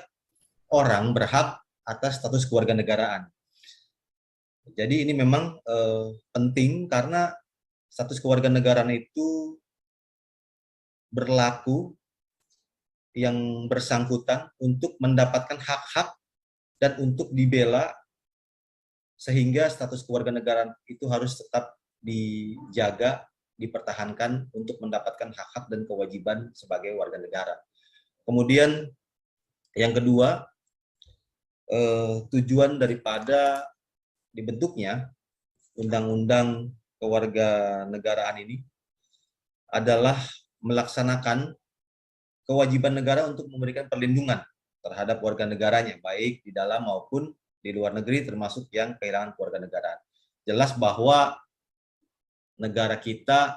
orang berhak atas status kewarganegaraan. Jadi ini memang penting karena status kewarganegaraan itu berlaku yang bersangkutan untuk mendapatkan hak-hak dan untuk dibela, sehingga status kewarganegaraan itu harus tetap dijaga, dipertahankan untuk mendapatkan hak-hak dan kewajiban sebagai warga negara. Kemudian yang kedua, tujuan daripada dibentuknya Undang-Undang Kewarganegaraan ini adalah melaksanakan kewajiban negara untuk memberikan perlindungan terhadap warga negaranya, baik di dalam maupun di luar negeri, termasuk yang kehilangan kewarganegaraan. Jelas bahwa negara kita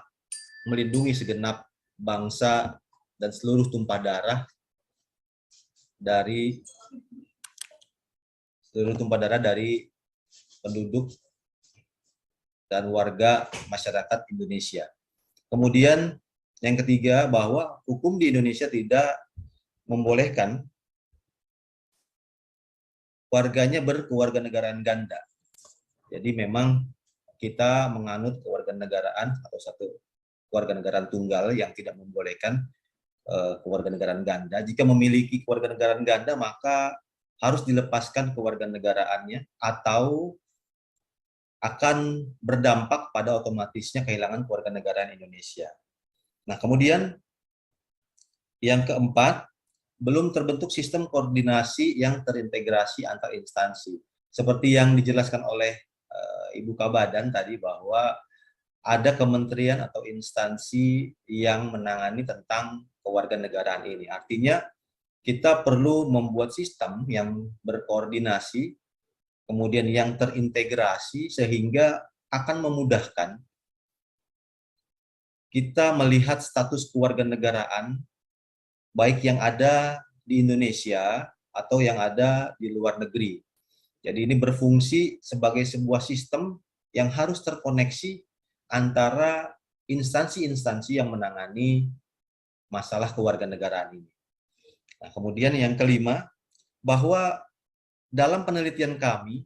melindungi segenap bangsa dan seluruh tumpah darah dari penduduk dan warga masyarakat Indonesia. Kemudian yang ketiga, bahwa hukum di Indonesia tidak membolehkan warganya berkewarganegaraan ganda. Jadi memang kita menganut kewarganegaraan atau satu kewarganegaraan tunggal yang tidak membolehkan kewarganegaraan ganda. Jika memiliki kewarganegaraan ganda, maka harus dilepaskan kewarganegaraannya atau akan berdampak pada otomatisnya kehilangan kewarganegaraan Indonesia. Nah, kemudian yang keempat, belum terbentuk sistem koordinasi yang terintegrasi antar instansi. Seperti yang dijelaskan oleh Ibu Kabadan tadi, bahwa ada kementerian atau instansi yang menangani tentang kewarganegaraan ini. Artinya kita perlu membuat sistem yang berkoordinasi, kemudian yang terintegrasi sehingga akan memudahkan kita melihat status kewarganegaraan baik yang ada di Indonesia atau yang ada di luar negeri. Jadi ini berfungsi sebagai sebuah sistem yang harus terkoneksi antara instansi-instansi yang menangani masalah kewarganegaraan ini. Nah, kemudian yang kelima, bahwa dalam penelitian kami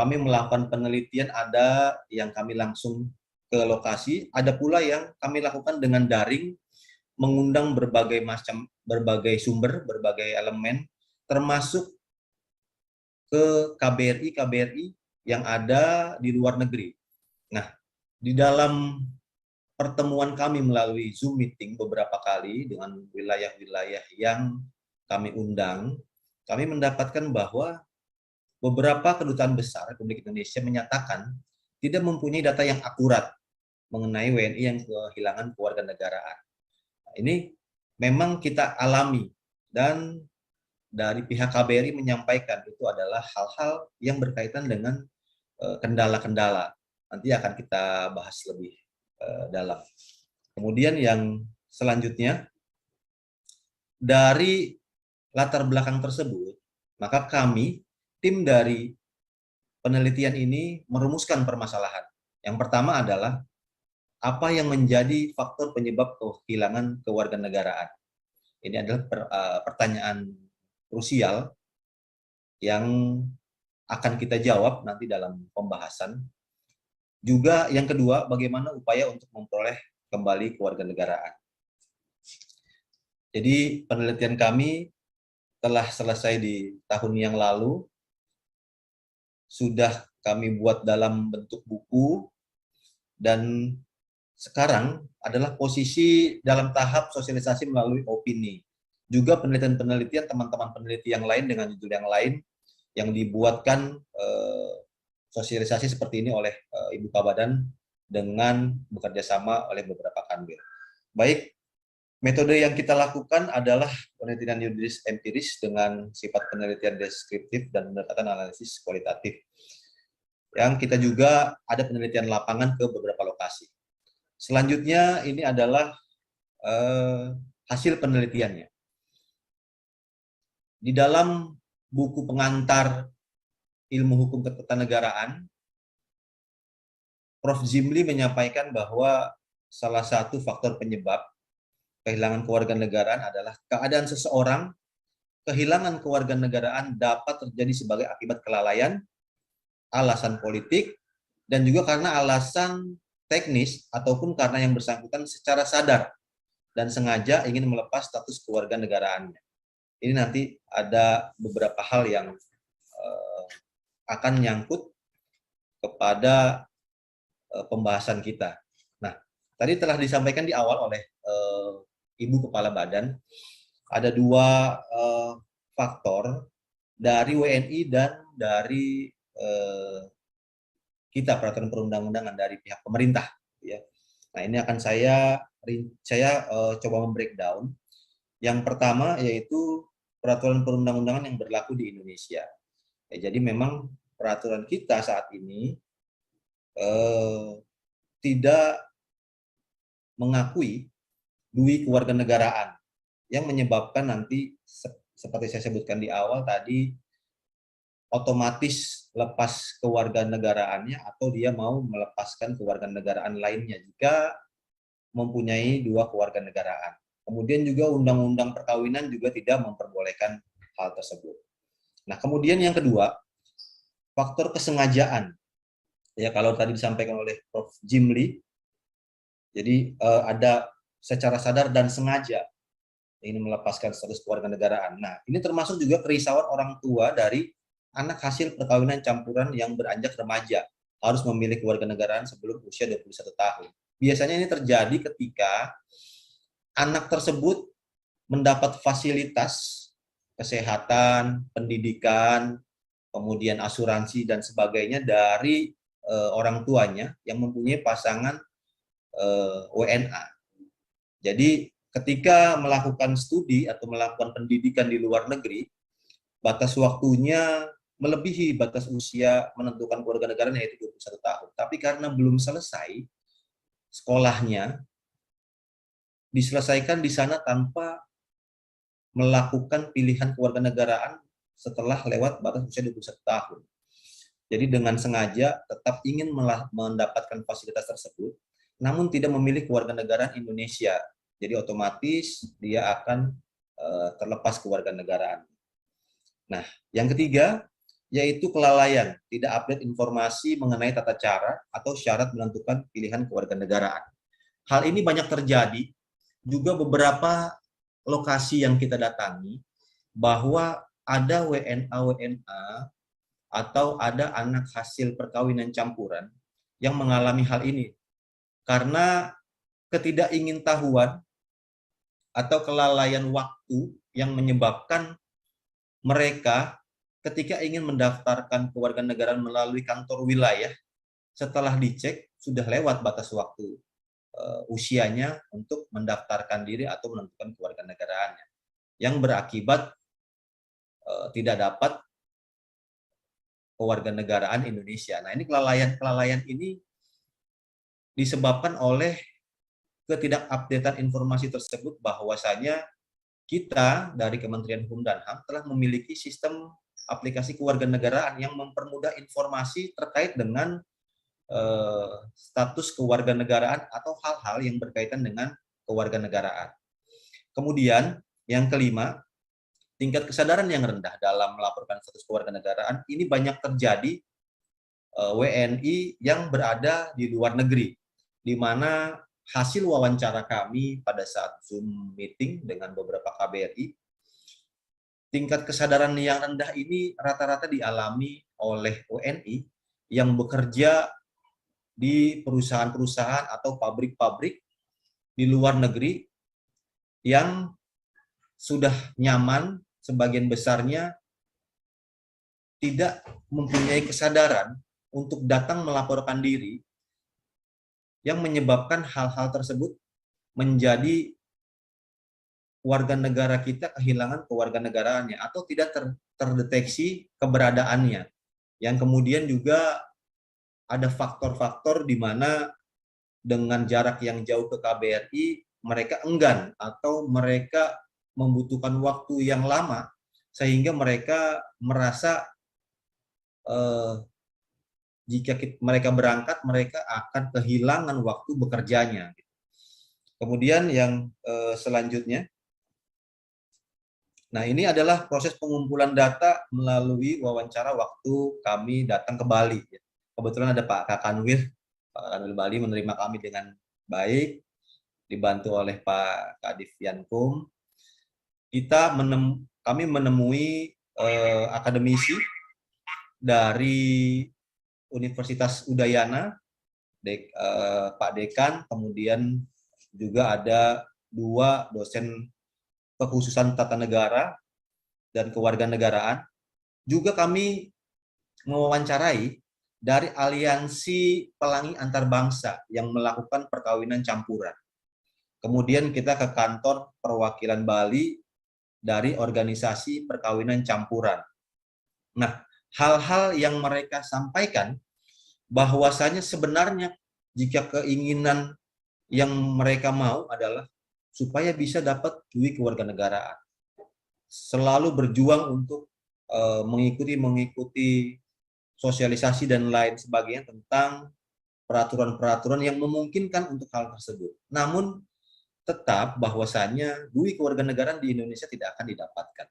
melakukan penelitian, ada yang kami langsung ke lokasi, ada pula yang kami lakukan dengan daring, mengundang berbagai sumber, berbagai elemen, termasuk ke KBRI yang ada di luar negeri. Nah, di dalam pertemuan kami melalui Zoom meeting beberapa kali dengan wilayah-wilayah yang kami undang, kami mendapatkan bahwa beberapa kedutaan besar Republik Indonesia menyatakan tidak mempunyai data yang akurat mengenai WNI yang kehilangan kewarganegaraan. Nah, ini memang kita alami, dan dari pihak KBRI menyampaikan itu adalah hal-hal yang berkaitan dengan kendala-kendala. Nanti akan kita bahas lebih dalam. Kemudian yang selanjutnya, dari latar belakang tersebut, maka kami, tim dari penelitian ini merumuskan permasalahan. Yang pertama adalah apa yang menjadi faktor penyebab kehilangan kewarganegaraan. Ini adalah pertanyaan krusial yang akan kita jawab nanti dalam pembahasan. Juga yang kedua, bagaimana upaya untuk memperoleh kembali kewarganegaraan. Jadi penelitian kami telah selesai di tahun yang lalu, sudah kami buat dalam bentuk buku, dan sekarang adalah posisi dalam tahap sosialisasi melalui opini. Juga penelitian-penelitian teman-teman peneliti yang lain dengan judul yang lain yang dibuatkan sosialisasi seperti ini oleh Ibu Kabadan dengan bekerja sama oleh beberapa kanwil. Baik, metode yang kita lakukan adalah penelitian yuridis empiris dengan sifat penelitian deskriptif dan pendekatan analisis kualitatif. Yang kita juga ada penelitian lapangan ke beberapa lokasi. Selanjutnya ini adalah hasil penelitiannya. Di dalam buku pengantar ilmu hukum ketatanegaraan, Prof. Zimli menyampaikan bahwa salah satu faktor penyebab kehilangan kewarganegaraan adalah keadaan seseorang kehilangan kewarganegaraan dapat terjadi sebagai akibat kelalaian, alasan politik, dan juga karena alasan teknis ataupun karena yang bersangkutan secara sadar dan sengaja ingin melepas status kewarganegaraannya. Ini nanti ada beberapa hal yang akan nyangkut kepada pembahasan kita. Nah, tadi telah disampaikan di awal oleh Ibu Kepala Badan, ada dua faktor dari WNI dan dari kita peraturan perundang-undangan dari pihak pemerintah. Ya. Nah, ini akan saya coba membreakdown. Yang pertama yaitu peraturan perundang-undangan yang berlaku di Indonesia. Ya, jadi memang peraturan kita saat ini tidak mengakui dui kewarganegaraan yang menyebabkan nanti seperti saya sebutkan di awal tadi, otomatis lepas kewarganegaraannya atau dia mau melepaskan kewarganegaraan lainnya jika mempunyai dua kewarganegaraan. Kemudian juga undang-undang perkawinan juga tidak memperbolehkan hal tersebut. Nah, kemudian yang kedua, faktor kesengajaan. Ya, kalau tadi disampaikan oleh Prof. Zimli, jadi ada secara sadar dan sengaja ingin melepaskan status kewarganegaraan. Nah, ini termasuk juga kerisauan orang tua dari anak hasil perkawinan campuran yang beranjak remaja harus memilih kewarganegaraan sebelum usia 21 tahun. Biasanya ini terjadi ketika anak tersebut mendapat fasilitas kesehatan, pendidikan, kemudian asuransi dan sebagainya dari orang tuanya yang mempunyai pasangan WNA. Jadi ketika melakukan studi atau melakukan pendidikan di luar negeri, batas waktunya melebihi batas usia menentukan kewarganegaraan yaitu 21 tahun. Tapi karena belum selesai sekolahnya, diselesaikan di sana tanpa melakukan pilihan kewarganegaraan setelah lewat batas usia 21 tahun. Jadi dengan sengaja tetap ingin mendapatkan fasilitas tersebut, namun tidak memilih kewarganegaraan Indonesia. Jadi otomatis dia akan terlepas kewarganegaraan. Nah, yang ketiga yaitu kelalaian, tidak update informasi mengenai tata cara atau syarat menentukan pilihan kewarganegaraan. Hal ini banyak terjadi, juga beberapa lokasi yang kita datangi, bahwa ada WNA atau ada anak hasil perkawinan campuran yang mengalami hal ini. Karena ketidakingintahuan atau kelalaian waktu yang menyebabkan mereka ketika ingin mendaftarkan kewarganegaraan melalui kantor wilayah, setelah dicek sudah lewat batas waktu usianya untuk mendaftarkan diri atau menentukan kewarganegaraannya, yang berakibat tidak dapat kewarganegaraan Indonesia. Nah, ini kelalaian ini disebabkan oleh ketidakupdatean informasi tersebut, bahwasanya kita dari Kementerian Hukum dan HAM telah memiliki sistem aplikasi kewarganegaraan yang mempermudah informasi terkait dengan status kewarganegaraan atau hal-hal yang berkaitan dengan kewarganegaraan. Kemudian yang kelima, tingkat kesadaran yang rendah dalam melaporkan status kewarganegaraan ini banyak terjadi WNI yang berada di luar negeri, di mana hasil wawancara kami pada saat Zoom meeting dengan beberapa KBRI, tingkat kesadaran yang rendah ini rata-rata dialami oleh WNI yang bekerja di perusahaan-perusahaan atau pabrik-pabrik di luar negeri yang sudah nyaman, sebagian besarnya tidak mempunyai kesadaran untuk datang melaporkan diri, yang menyebabkan hal-hal tersebut menjadi warga negara kita kehilangan kewarganegaraannya atau tidak terdeteksi keberadaannya, yang kemudian juga ada faktor-faktor di mana dengan jarak yang jauh ke KBRI mereka enggan atau mereka membutuhkan waktu yang lama sehingga mereka merasa jika mereka berangkat mereka akan kehilangan waktu bekerjanya. Kemudian yang selanjutnya, nah ini adalah proses pengumpulan data melalui wawancara waktu kami datang ke Bali. Kebetulan ada Pak Kakanwil Bali menerima kami dengan baik, dibantu oleh Pak Kadif Yankum. Kami menemui akademisi dari Universitas Udayana, Pak Dekan, kemudian juga ada 2 dosen kekhususan tata negara dan kewarganegaraan. Juga kami mewawancarai dari Aliansi Pelangi Antarbangsa yang melakukan perkawinan campuran. Kemudian kita ke kantor perwakilan Bali dari organisasi perkawinan campuran. Nah, hal-hal yang mereka sampaikan bahwasanya sebenarnya jika keinginan yang mereka mau adalah supaya bisa dapat duit kewarganegaraan. Selalu berjuang untuk mengikuti sosialisasi dan lain sebagainya tentang peraturan-peraturan yang memungkinkan untuk hal tersebut. Namun tetap bahwasanya duit kewarganegaraan di Indonesia tidak akan didapatkan.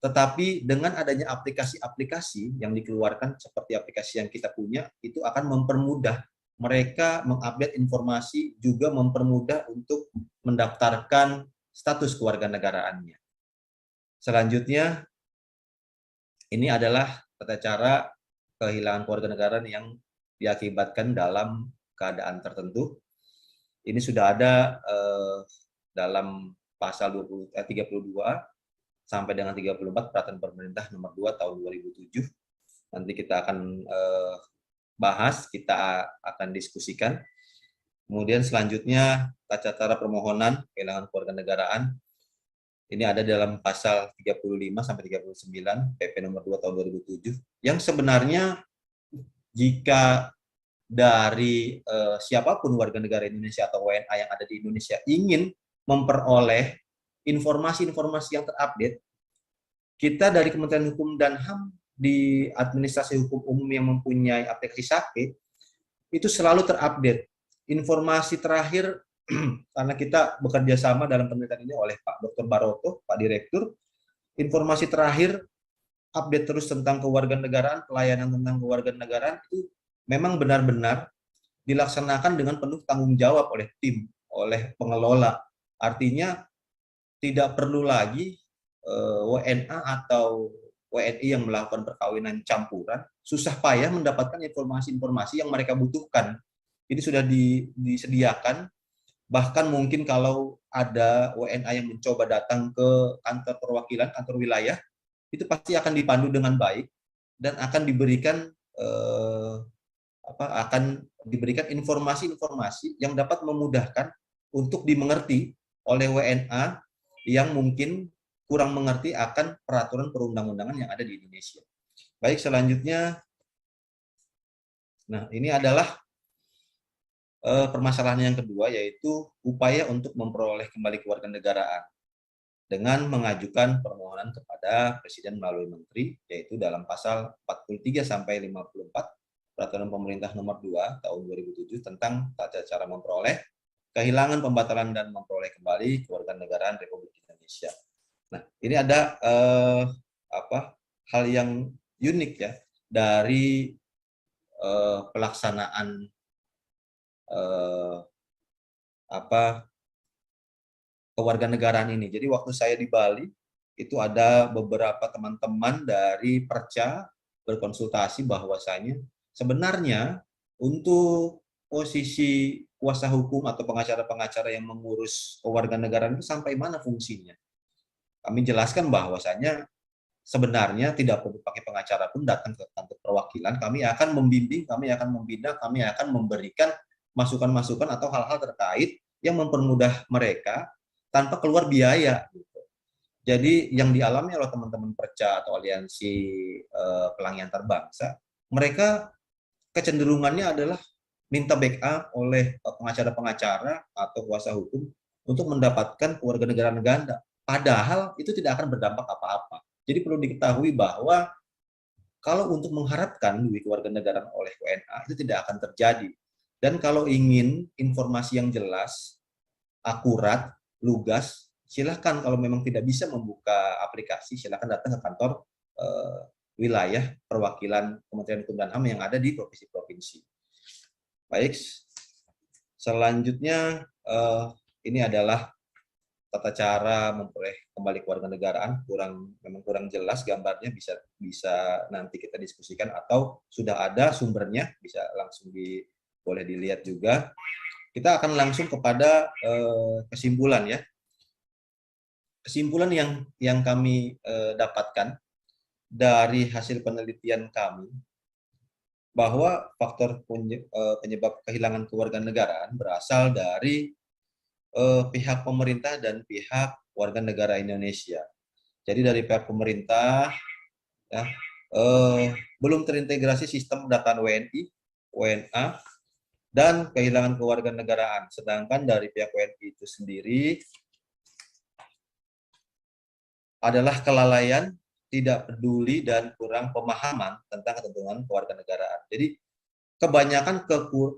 Tetapi dengan adanya aplikasi-aplikasi yang dikeluarkan seperti aplikasi yang kita punya, itu akan mempermudah mereka mengupdate informasi, juga mempermudah untuk mendaftarkan status kewarganegaraannya. Selanjutnya, ini adalah tata cara kehilangan kewarganegaraan yang diakibatkan dalam keadaan tertentu. Ini sudah ada dalam pasal 32 sampai dengan 34 Peraturan Pemerintah Nomor 2 Tahun 2007. Nanti kita akan bahas, kita akan diskusikan. Kemudian selanjutnya tata cara permohonan kehilangan kewarganegaraan. Ini ada dalam pasal 35 sampai 39 PP nomor 2 tahun 2007 yang sebenarnya jika dari siapapun warga negara Indonesia atau WNA yang ada di Indonesia ingin memperoleh informasi-informasi yang terupdate, kita dari Kementerian Hukum dan HAM di Administrasi Hukum Umum yang mempunyai aplikasi SAKE itu selalu terupdate. Informasi terakhir karena kita bekerja sama dalam penelitian ini oleh Pak Dr. Baroto, Pak Direktur, informasi terakhir update terus tentang kewarganegaraan, pelayanan tentang kewarganegaraan itu memang benar-benar dilaksanakan dengan penuh tanggung jawab oleh tim, oleh pengelola. Artinya tidak perlu lagi WNA atau WNI yang melakukan perkawinan campuran susah payah mendapatkan informasi-informasi yang mereka butuhkan. Ini sudah disediakan. Bahkan mungkin kalau ada WNA yang mencoba datang ke kantor perwakilan, kantor wilayah, itu pasti akan dipandu dengan baik dan akan diberikan informasi-informasi yang dapat memudahkan untuk dimengerti oleh WNA yang mungkin kurang mengerti akan peraturan perundang-undangan yang ada di Indonesia. Baik, selanjutnya, nah ini adalah permasalahan yang kedua, yaitu upaya untuk memperoleh kembali kewarganegaraan dengan mengajukan permohonan kepada Presiden melalui Menteri, yaitu dalam pasal 43 sampai 54 Peraturan Pemerintah Nomor 2 Tahun 2007 tentang tata cara memperoleh, kehilangan, pembatalan, dan memperoleh kembali kewarganegaraan Republik Indonesia. Nah, ini ada hal yang unik ya dari pelaksanaan kewarganegaraan ini. Jadi waktu saya di Bali itu ada beberapa teman-teman dari Perca berkonsultasi bahwasanya sebenarnya untuk posisi kuasa hukum atau pengacara-pengacara yang mengurus kewarganegaraan itu sampai mana fungsinya. Kami jelaskan bahwasanya sebenarnya tidak perlu pakai pengacara pun datang ke kantor perwakilan, kami akan membimbing, kami akan membina, kami akan memberikan masukan-masukan atau hal-hal terkait yang mempermudah mereka tanpa keluar biaya. Jadi yang dialami oleh teman-teman Perca atau aliansi pelangi antar bangsa, mereka kecenderungannya adalah minta backup oleh pengacara-pengacara atau kuasa hukum untuk mendapatkan kewarganegaraan ganda. Padahal itu tidak akan berdampak apa-apa. Jadi perlu diketahui bahwa kalau untuk mengharapkan kewarganegaraan oleh WNA itu tidak akan terjadi. Dan kalau ingin informasi yang jelas, akurat, lugas, silakan kalau memang tidak bisa membuka aplikasi, silakan datang ke kantor wilayah perwakilan Kementerian Hukum dan HAM yang ada di provinsi-provinsi. Baik, selanjutnya ini adalah tata cara memperoleh kembali kewarganegaraan, memang kurang jelas gambarnya, bisa nanti kita diskusikan atau sudah ada sumbernya, bisa langsung boleh dilihat juga. Kita akan langsung kepada kesimpulan ya. Kesimpulan yang kami dapatkan dari hasil penelitian kami bahwa faktor penyebab kehilangan kewarganegaraan berasal dari pihak pemerintah dan pihak warga negara Indonesia. Jadi dari pihak pemerintah ya, belum terintegrasi sistem pendataan WNI, WNA, dan kehilangan kewarganegaraan. Sedangkan dari pihak WNI itu sendiri adalah kelalaian, tidak peduli, dan kurang pemahaman tentang ketentuan kewarganegaraan. Jadi kebanyakan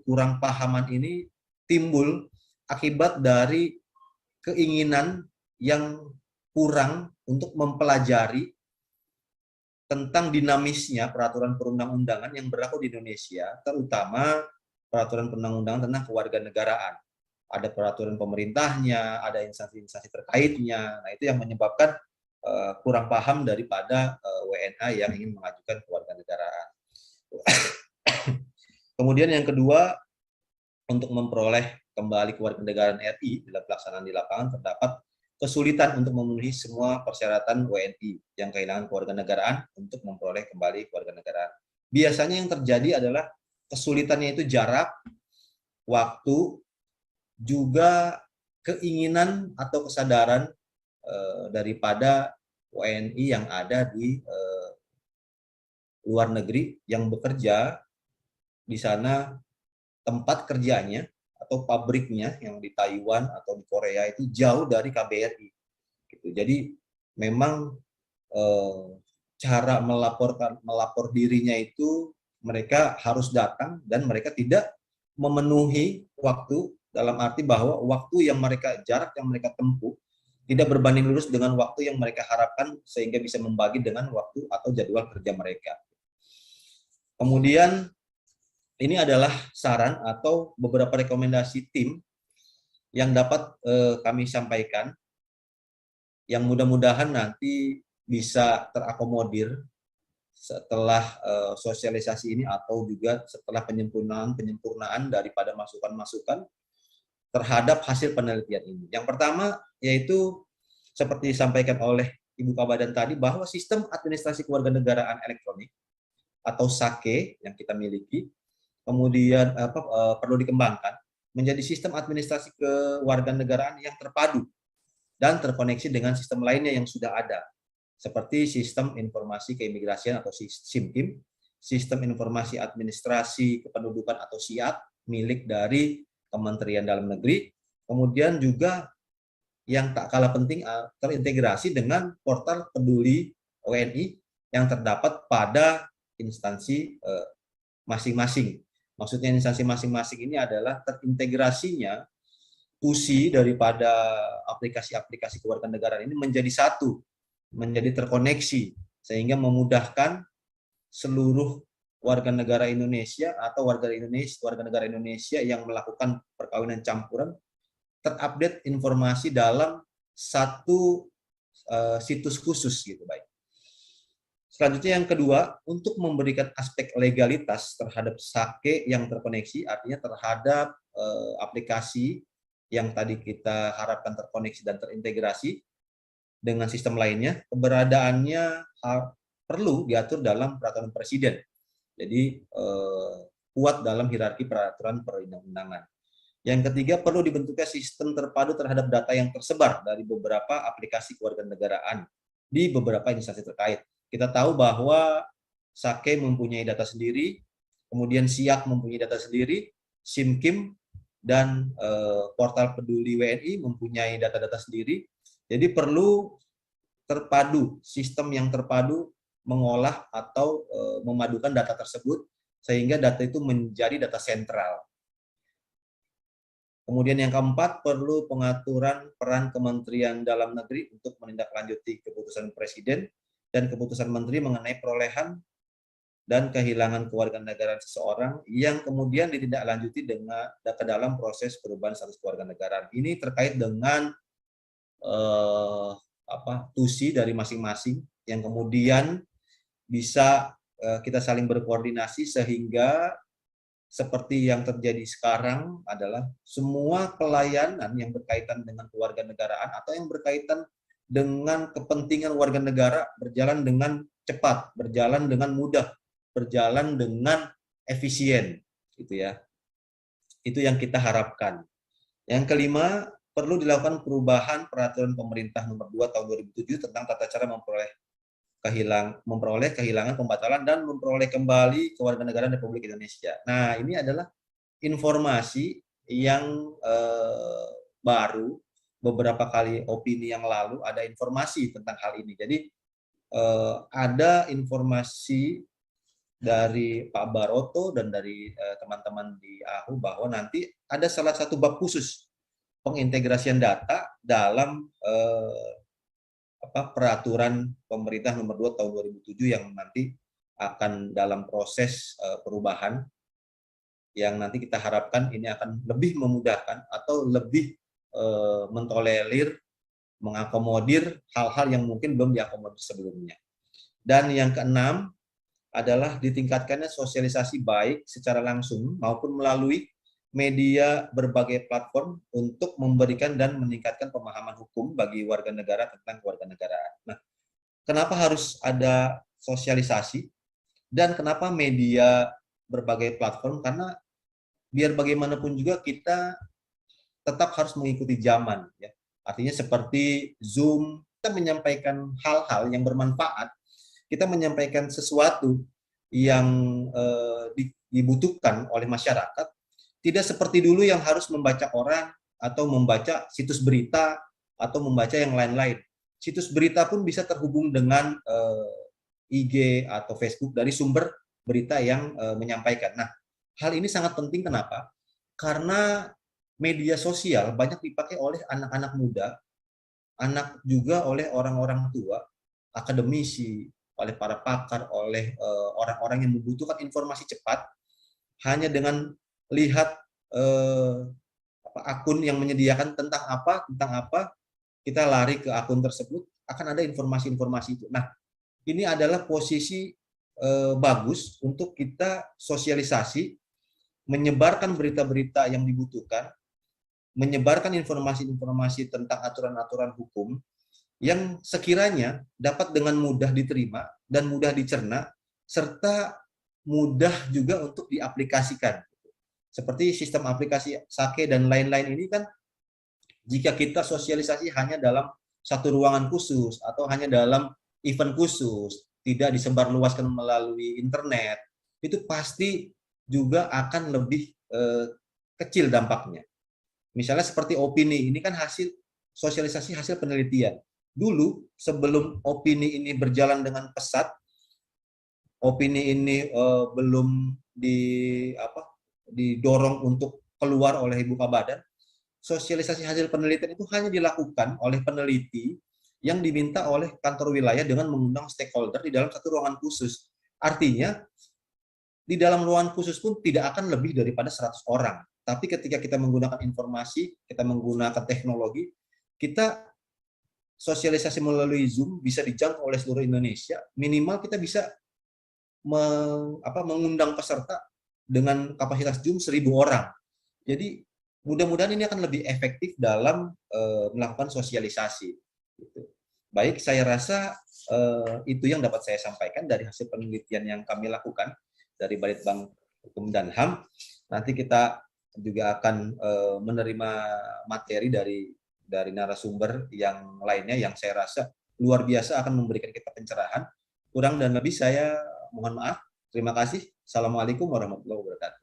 kurang pahaman ini timbul akibat dari keinginan yang kurang untuk mempelajari tentang dinamisnya peraturan perundang-undangan yang berlaku di Indonesia, terutama peraturan perundang-undangan tentang kewarganegaraan. Ada peraturan pemerintahnya, ada instansi-instansi terkaitnya. Nah, itu yang menyebabkan kurang paham daripada WNA yang ingin mengajukan kewarganegaraan. Kemudian yang kedua, untuk memperoleh kembali kewarganegaraan RI dalam pelaksanaan di lapangan terdapat kesulitan untuk memenuhi semua persyaratan WNI yang kehilangan kewarganegaraan untuk memperoleh kembali kewarganegaraan. Biasanya yang terjadi adalah kesulitannya itu jarak, waktu, juga keinginan atau kesadaran daripada WNI yang ada di luar negeri yang bekerja di sana, tempat kerjanya atau pabriknya yang di Taiwan atau di Korea itu jauh dari KBRI. Gitu. Jadi memang cara melapor dirinya itu mereka harus datang dan mereka tidak memenuhi waktu, dalam arti bahwa waktu yang jarak yang mereka tempuh tidak berbanding lurus dengan waktu yang mereka harapkan sehingga bisa membagi dengan waktu atau jadwal kerja mereka. Kemudian ini adalah saran atau beberapa rekomendasi tim yang dapat kami sampaikan, yang mudah-mudahan nanti bisa terakomodir setelah sosialisasi ini atau juga setelah penyempurnaan daripada masukan-masukan terhadap hasil penelitian ini. Yang pertama yaitu seperti disampaikan oleh Ibu Kabadan tadi, bahwa sistem administrasi kewarganegaraan elektronik atau SAKE yang kita miliki kemudian perlu dikembangkan menjadi sistem administrasi kewarganegaraan yang terpadu dan terkoneksi dengan sistem lainnya yang sudah ada, seperti sistem informasi keimigrasian atau SIMKIM, sistem informasi administrasi kependudukan atau SIAT milik dari Kementerian Dalam Negeri, kemudian juga yang tak kalah penting terintegrasi dengan portal peduli WNI yang terdapat pada instansi masing-masing. Maksudnya instansi masing-masing ini adalah terintegrasinya fungsi daripada aplikasi-aplikasi kewarganegaraan ini menjadi satu, menjadi terkoneksi, sehingga memudahkan seluruh warga negara Indonesia atau warga negara Indonesia yang melakukan perkawinan campuran terupdate informasi dalam satu situs khusus gitu, baik. Selanjutnya yang kedua, untuk memberikan aspek legalitas terhadap SAKE yang terkoneksi, artinya terhadap aplikasi yang tadi kita harapkan terkoneksi dan terintegrasi dengan sistem lainnya, keberadaannya perlu diatur dalam peraturan presiden. Jadi kuat dalam hierarki peraturan perundang-undangan. Yang ketiga, perlu dibentuknya sistem terpadu terhadap data yang tersebar dari beberapa aplikasi kewarganegaraan di beberapa instansi terkait. Kita tahu bahwa SAKE mempunyai data sendiri, kemudian SIAK mempunyai data sendiri, SIMKIM dan portal peduli WNI mempunyai data-data sendiri. Jadi perlu terpadu, sistem yang terpadu mengolah atau memadukan data tersebut sehingga data itu menjadi data sentral. Kemudian yang keempat, perlu pengaturan peran Kementerian Dalam Negeri untuk menindaklanjuti keputusan Presiden dan keputusan Menteri mengenai perolehan dan kehilangan kewarganegaraan seseorang yang kemudian ditindaklanjuti dengan ke dalam proses perubahan status kewarganegaraan. Ini terkait dengan tusi dari masing-masing yang kemudian bisa kita saling berkoordinasi sehingga seperti yang terjadi sekarang adalah semua pelayanan yang berkaitan dengan kewarganegaraan atau yang berkaitan dengan kepentingan warga negara berjalan dengan cepat, berjalan dengan mudah, berjalan dengan efisien, gitu ya. Itu yang kita harapkan. Yang kelima, perlu dilakukan perubahan peraturan pemerintah nomor 2 tahun 2007 tentang tata cara memperoleh kehilangan, pembatalan dan memperoleh kembali kewarganegaraan Republik Indonesia. Nah, ini adalah informasi yang baru. Beberapa kali opini yang lalu ada informasi tentang hal ini. Jadi ada informasi dari Pak Baroto dan dari teman-teman di AHU bahwa nanti ada salah satu bab khusus pengintegrasian data dalam peraturan pemerintah nomor 2 tahun 2007 yang nanti akan dalam proses perubahan yang nanti kita harapkan ini akan lebih memudahkan atau lebih mentolerir, mengakomodir hal-hal yang mungkin belum diakomodir sebelumnya. Dan yang keenam adalah ditingkatkannya sosialisasi baik secara langsung maupun melalui media berbagai platform untuk memberikan dan meningkatkan pemahaman hukum bagi warga negara tentang kewarganegaraan. Nah, kenapa harus ada sosialisasi dan kenapa media berbagai platform? Karena biar bagaimanapun juga kita tetap harus mengikuti zaman, ya. Artinya seperti Zoom, kita menyampaikan hal-hal yang bermanfaat, kita menyampaikan sesuatu yang dibutuhkan oleh masyarakat, tidak seperti dulu yang harus membaca koran atau membaca situs berita atau membaca yang lain-lain. Situs berita pun bisa terhubung dengan IG atau Facebook dari sumber berita yang menyampaikan. Nah, hal ini sangat penting. Kenapa? Karena media sosial banyak dipakai oleh anak-anak muda, anak juga oleh orang-orang tua, akademisi, oleh para pakar, oleh orang-orang yang membutuhkan informasi cepat. Hanya dengan lihat akun yang menyediakan tentang apa, kita lari ke akun tersebut, akan ada informasi-informasi itu. Nah, ini adalah posisi bagus untuk kita sosialisasi, menyebarkan berita-berita yang dibutuhkan, menyebarkan informasi-informasi tentang aturan-aturan hukum yang sekiranya dapat dengan mudah diterima dan mudah dicerna, serta mudah juga untuk diaplikasikan. Seperti sistem aplikasi Sake dan lain-lain ini kan, jika kita sosialisasi hanya dalam satu ruangan khusus atau hanya dalam event khusus, tidak disebarluaskan melalui internet, itu pasti juga akan lebih kecil dampaknya. Misalnya seperti opini, ini kan hasil sosialisasi hasil penelitian. Dulu sebelum opini ini berjalan dengan pesat, opini ini belum didorong untuk keluar oleh Ibu Kabadan, sosialisasi hasil penelitian itu hanya dilakukan oleh peneliti yang diminta oleh kantor wilayah dengan mengundang stakeholder di dalam satu ruangan khusus. Artinya, di dalam ruangan khusus pun tidak akan lebih daripada 100 orang. Tapi ketika kita menggunakan informasi, kita menggunakan teknologi, kita sosialisasi melalui Zoom bisa dijangkau oleh seluruh Indonesia. Minimal kita bisa mengundang peserta dengan kapasitas Zoom 1.000 orang. Jadi mudah-mudahan ini akan lebih efektif dalam melakukan sosialisasi. Gitu. Baik, saya rasa itu yang dapat saya sampaikan dari hasil penelitian yang kami lakukan dari Balitbang Hukum dan HAM. Nanti kita juga akan menerima materi dari narasumber yang lainnya yang saya rasa luar biasa akan memberikan kita pencerahan. Kurang dan lebih saya mohon maaf. Terima kasih. Assalamualaikum warahmatullahi wabarakatuh.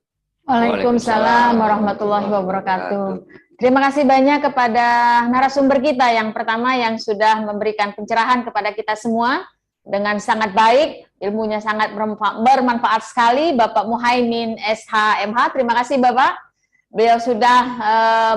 Waalaikumsalam warahmatullahi wabarakatuh. Terima kasih banyak kepada narasumber kita yang pertama yang sudah memberikan pencerahan kepada kita semua dengan sangat baik, ilmunya sangat bermanfaat sekali, Bapak Muhaimin SH.MH. Terima kasih Bapak. Beliau sudah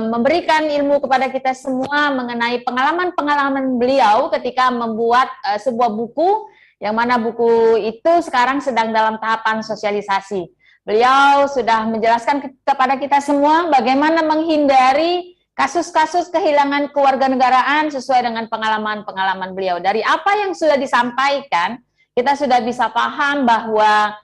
memberikan ilmu kepada kita semua mengenai pengalaman-pengalaman beliau ketika membuat sebuah buku, yang mana buku itu sekarang sedang dalam tahapan sosialisasi. Beliau sudah menjelaskan kepada kita semua bagaimana menghindari kasus-kasus kehilangan kewarganegaraan sesuai dengan pengalaman-pengalaman beliau. Dari apa yang sudah disampaikan, kita sudah bisa paham bahwa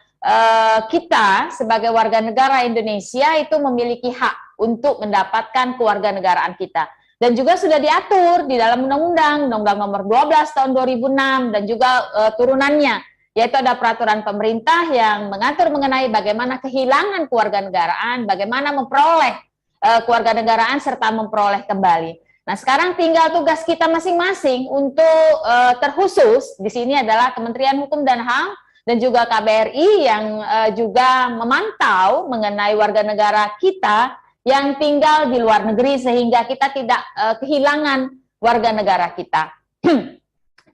kita sebagai warga negara Indonesia itu memiliki hak untuk mendapatkan kewarganegaraan kita. Dan juga sudah diatur di dalam Undang-Undang Nomor 12 Tahun 2006 dan juga turunannya, yaitu ada peraturan pemerintah yang mengatur mengenai bagaimana kehilangan kewarganegaraan, bagaimana memperoleh kewarganegaraan serta memperoleh kembali. Nah, sekarang tinggal tugas kita masing-masing untuk terkhusus di sini adalah Kementerian Hukum dan HAM dan juga KBRI yang juga memantau mengenai warga negara kita yang tinggal di luar negeri sehingga kita tidak kehilangan warga negara kita.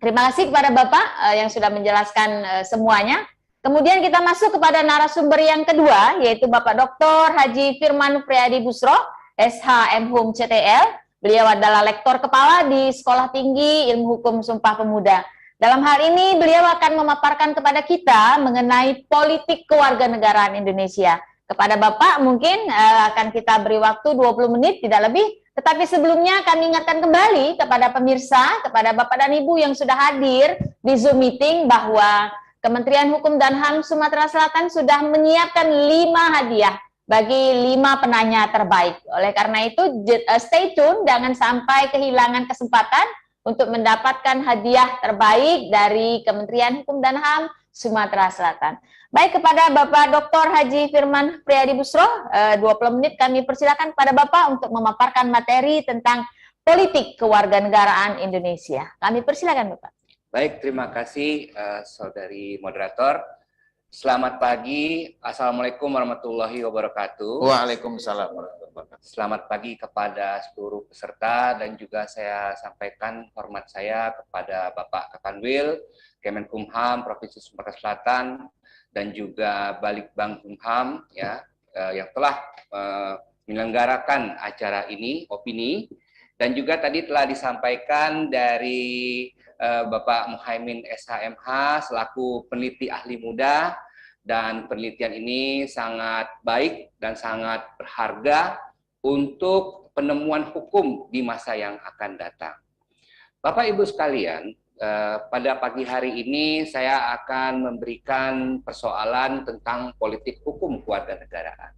Terima kasih kepada Bapak yang sudah menjelaskan semuanya. Kemudian kita masuk kepada narasumber yang kedua, yaitu Bapak Dr. Haji Firman Priadi Busro, SH.MHum CTL. Beliau adalah lektor kepala di Sekolah Tinggi Ilmu Hukum Sumpah Pemuda. Dalam hal ini beliau akan memaparkan kepada kita mengenai politik kewarganegaraan Indonesia. Kepada Bapak mungkin akan kita beri waktu 20 menit, tidak lebih. Tetapi sebelumnya kami ingatkan kembali kepada pemirsa, kepada Bapak dan Ibu yang sudah hadir di Zoom meeting bahwa Kementerian Hukum dan HAM Sumatera Selatan sudah menyiapkan 5 hadiah bagi 5 penanya terbaik. Oleh karena itu stay tune, jangan sampai kehilangan kesempatan untuk mendapatkan hadiah terbaik dari Kementerian Hukum dan HAM Sumatera Selatan. Baik, kepada Bapak Dr. Haji Firman Priadi Busro, 20 menit kami persilakan kepada Bapak untuk memaparkan materi tentang politik kewarganegaraan Indonesia. Kami persilakan Bapak. Baik, terima kasih Saudari Moderator. Selamat pagi, Assalamualaikum warahmatullahi wabarakatuh. Waalaikumsalam warahmatullahi wabarakatuh. Selamat pagi kepada seluruh peserta dan juga saya sampaikan hormat saya kepada Bapak Kakanwil, Kemenkumham Provinsi Sumatera Selatan dan juga Balitbang Kumham ya yang telah menyelenggarakan acara ini, opini, dan juga tadi telah disampaikan dari Bapak Muhaimin SHMH selaku peneliti ahli muda, dan penelitian ini sangat baik dan sangat berharga untuk penemuan hukum di masa yang akan datang. Bapak Ibu sekalian, pada pagi hari ini saya akan memberikan persoalan tentang politik hukum kewarganegaraan.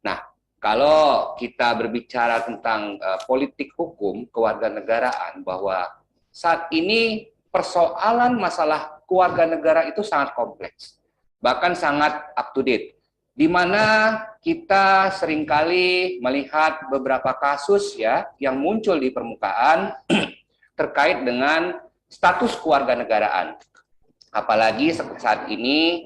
Nah, kalau kita berbicara tentang politik hukum kewarganegaraan, bahwa saat ini persoalan masalah keluarga negara itu sangat kompleks, bahkan sangat up to date, di mana kita seringkali melihat beberapa kasus ya yang muncul di permukaan terkait dengan status kewarganegaraan. Apalagi saat ini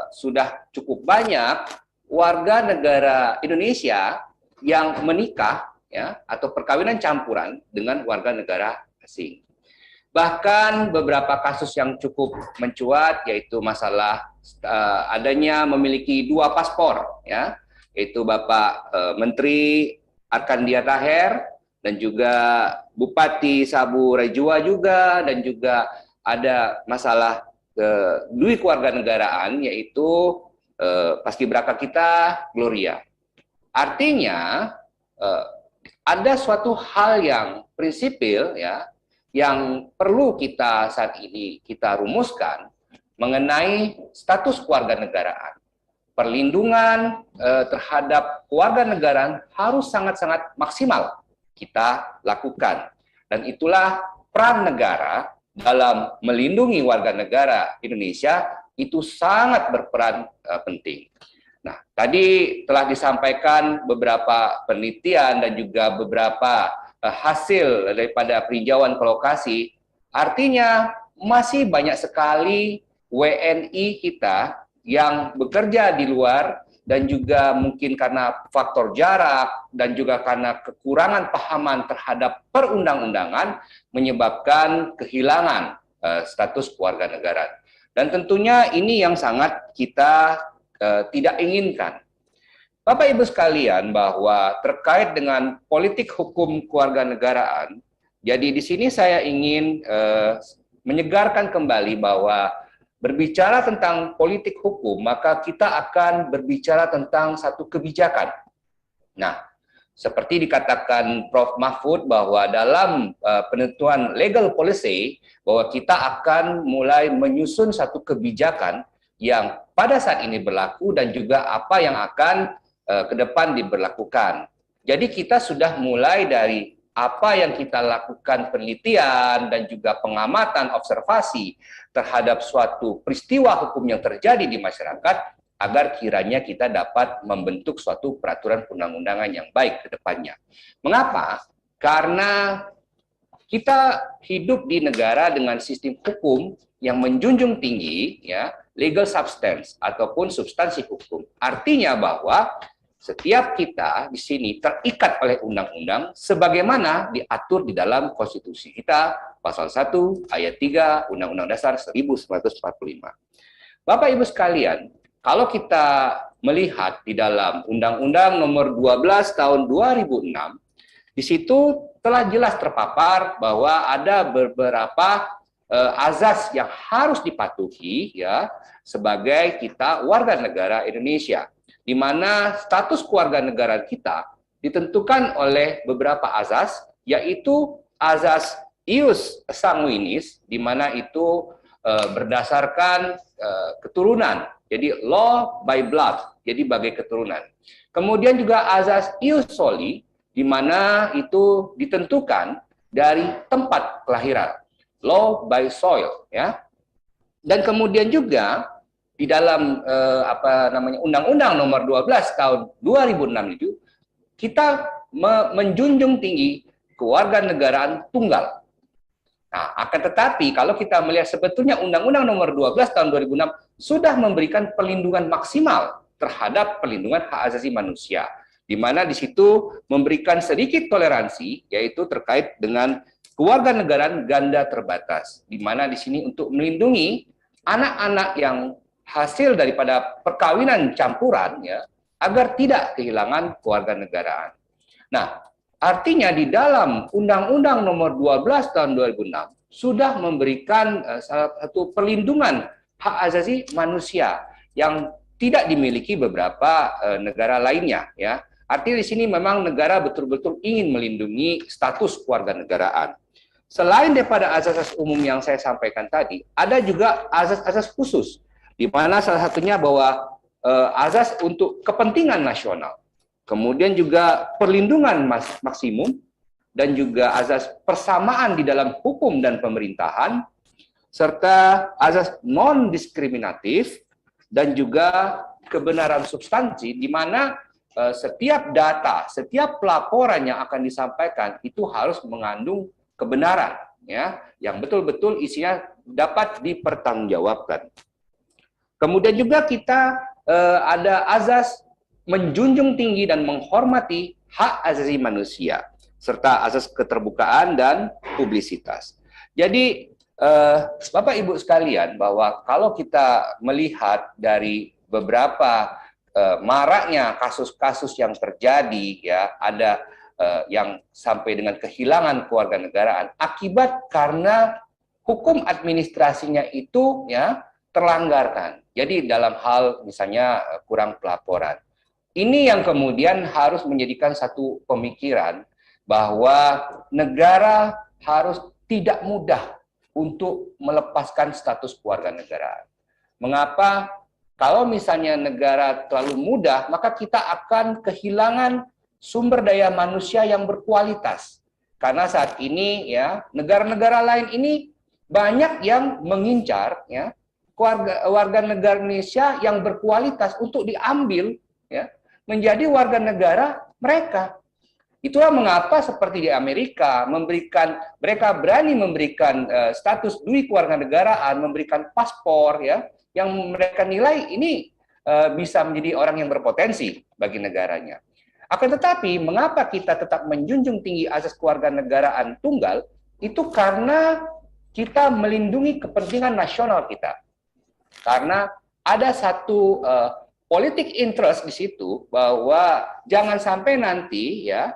sudah cukup banyak warga negara Indonesia yang menikah ya atau perkawinan campuran dengan warga negara asing. Bahkan beberapa kasus yang cukup mencuat yaitu masalah adanya memiliki dua paspor ya, yaitu Bapak Menteri Arkandia Taher dan juga Bupati Sabu Rejua juga, dan juga ada masalah dui kewarganegaraan yaitu paskibraka kita Gloria. Artinya ada suatu hal yang prinsipil ya yang perlu kita saat ini kita rumuskan mengenai status kewarganegaraan. Perlindungan terhadap kewarganegaraan harus sangat-sangat maksimal kita lakukan, dan itulah peran negara dalam melindungi warga negara Indonesia itu sangat berperan penting. Nah, tadi telah disampaikan beberapa penelitian dan juga beberapa hasil daripada peninjauan ke lokasi, artinya masih banyak sekali WNI kita yang bekerja di luar, dan juga mungkin karena faktor jarak dan juga karena kekurangan pahaman terhadap perundang-undangan menyebabkan kehilangan status kewarganegaraan. Dan tentunya ini yang sangat kita tidak inginkan. Bapak Ibu sekalian, bahwa terkait dengan politik hukum kewarganegaraan, jadi di sini saya ingin menyegarkan kembali bahwa berbicara tentang politik hukum, maka kita akan berbicara tentang satu kebijakan. Nah, seperti dikatakan Prof. Mahfud bahwa dalam penentuan legal policy, bahwa kita akan mulai menyusun satu kebijakan yang pada saat ini berlaku dan juga apa yang akan ke depan diberlakukan. Jadi kita sudah mulai dari apa yang kita lakukan penelitian dan juga pengamatan observasi terhadap suatu peristiwa hukum yang terjadi di masyarakat agar kiranya kita dapat membentuk suatu peraturan perundang-undangan yang baik ke depannya. Mengapa? Karena kita hidup di negara dengan sistem hukum yang menjunjung tinggi ya legal substance ataupun substansi hukum. Artinya bahwa setiap kita di sini terikat oleh undang-undang sebagaimana diatur di dalam konstitusi kita, pasal 1 ayat 3 Undang-Undang Dasar 1945. Bapak Ibu sekalian, kalau kita melihat di dalam Undang-Undang Nomor 12 Tahun 2006, di situ telah jelas terpapar bahwa ada beberapa azas yang harus dipatuhi ya sebagai kita warga negara Indonesia, di mana status kewarganegaraan kita ditentukan oleh beberapa azas, yaitu azas ius sanguinis, di mana itu berdasarkan keturunan, jadi law by blood, jadi bagai keturunan. Kemudian juga azas ius soli, di mana itu ditentukan dari tempat kelahiran, law by soil, ya. Dan kemudian juga di dalam Undang-Undang Nomor 12 Tahun 2006 itu kita menjunjung tinggi kewarganegaraan tunggal. Nah, akan tetapi kalau kita melihat sebetulnya Undang-Undang Nomor 12 tahun 2006 sudah memberikan perlindungan maksimal terhadap perlindungan hak asasi manusia, di mana di situ memberikan sedikit toleransi, yaitu terkait dengan kewarganegaraan ganda terbatas, di mana di sini untuk melindungi anak-anak yang hasil daripada perkawinan campuran, ya, agar tidak kehilangan kewarganegaraan. Nah, artinya di dalam Undang-Undang Nomor 12 tahun 2006 sudah memberikan salah satu perlindungan hak asasi manusia yang tidak dimiliki beberapa negara lainnya, ya. Artinya di sini memang negara betul-betul ingin melindungi status kewarganegaraan. Selain daripada asas-asas umum yang saya sampaikan tadi, ada juga asas-asas khusus, di mana salah satunya bahwa asas untuk kepentingan nasional, kemudian juga perlindungan maksimum, dan juga asas persamaan di dalam hukum dan pemerintahan, serta asas non-diskriminatif, dan juga kebenaran substansi, di mana setiap data, setiap pelaporan yang akan disampaikan itu harus mengandung kebenaran, ya, yang betul-betul isinya dapat dipertanggungjawabkan. Kemudian juga kita ada azas menjunjung tinggi dan menghormati hak asasi manusia, serta asas keterbukaan dan publisitas. Jadi, Bapak Ibu sekalian, bahwa kalau kita melihat dari beberapa maraknya kasus-kasus yang terjadi, ya, ada yang sampai dengan kehilangan kewarganegaraan akibat karena hukum administrasinya itu, ya, terlanggarkan. Jadi dalam hal misalnya kurang pelaporan. Ini yang kemudian harus menjadikan satu pemikiran bahwa negara harus tidak mudah untuk melepaskan status kewarganegaraan. Mengapa? Kalau misalnya negara terlalu mudah, maka kita akan kehilangan sumber daya manusia yang berkualitas. Karena saat ini, ya, negara-negara lain ini banyak yang mengincar, ya, warga negara Indonesia yang berkualitas untuk diambil, ya, menjadi warga negara mereka. Itulah mengapa seperti di Amerika mereka berani memberikan status dui kewarganegaraan, memberikan paspor, ya, yang mereka nilai ini bisa menjadi orang yang berpotensi bagi negaranya. Akan tetapi mengapa kita tetap menjunjung tinggi asas kewarganegaraan tunggal? Itu karena kita melindungi kepentingan nasional kita. Karena ada satu politik interest di situ bahwa jangan sampai nanti, ya,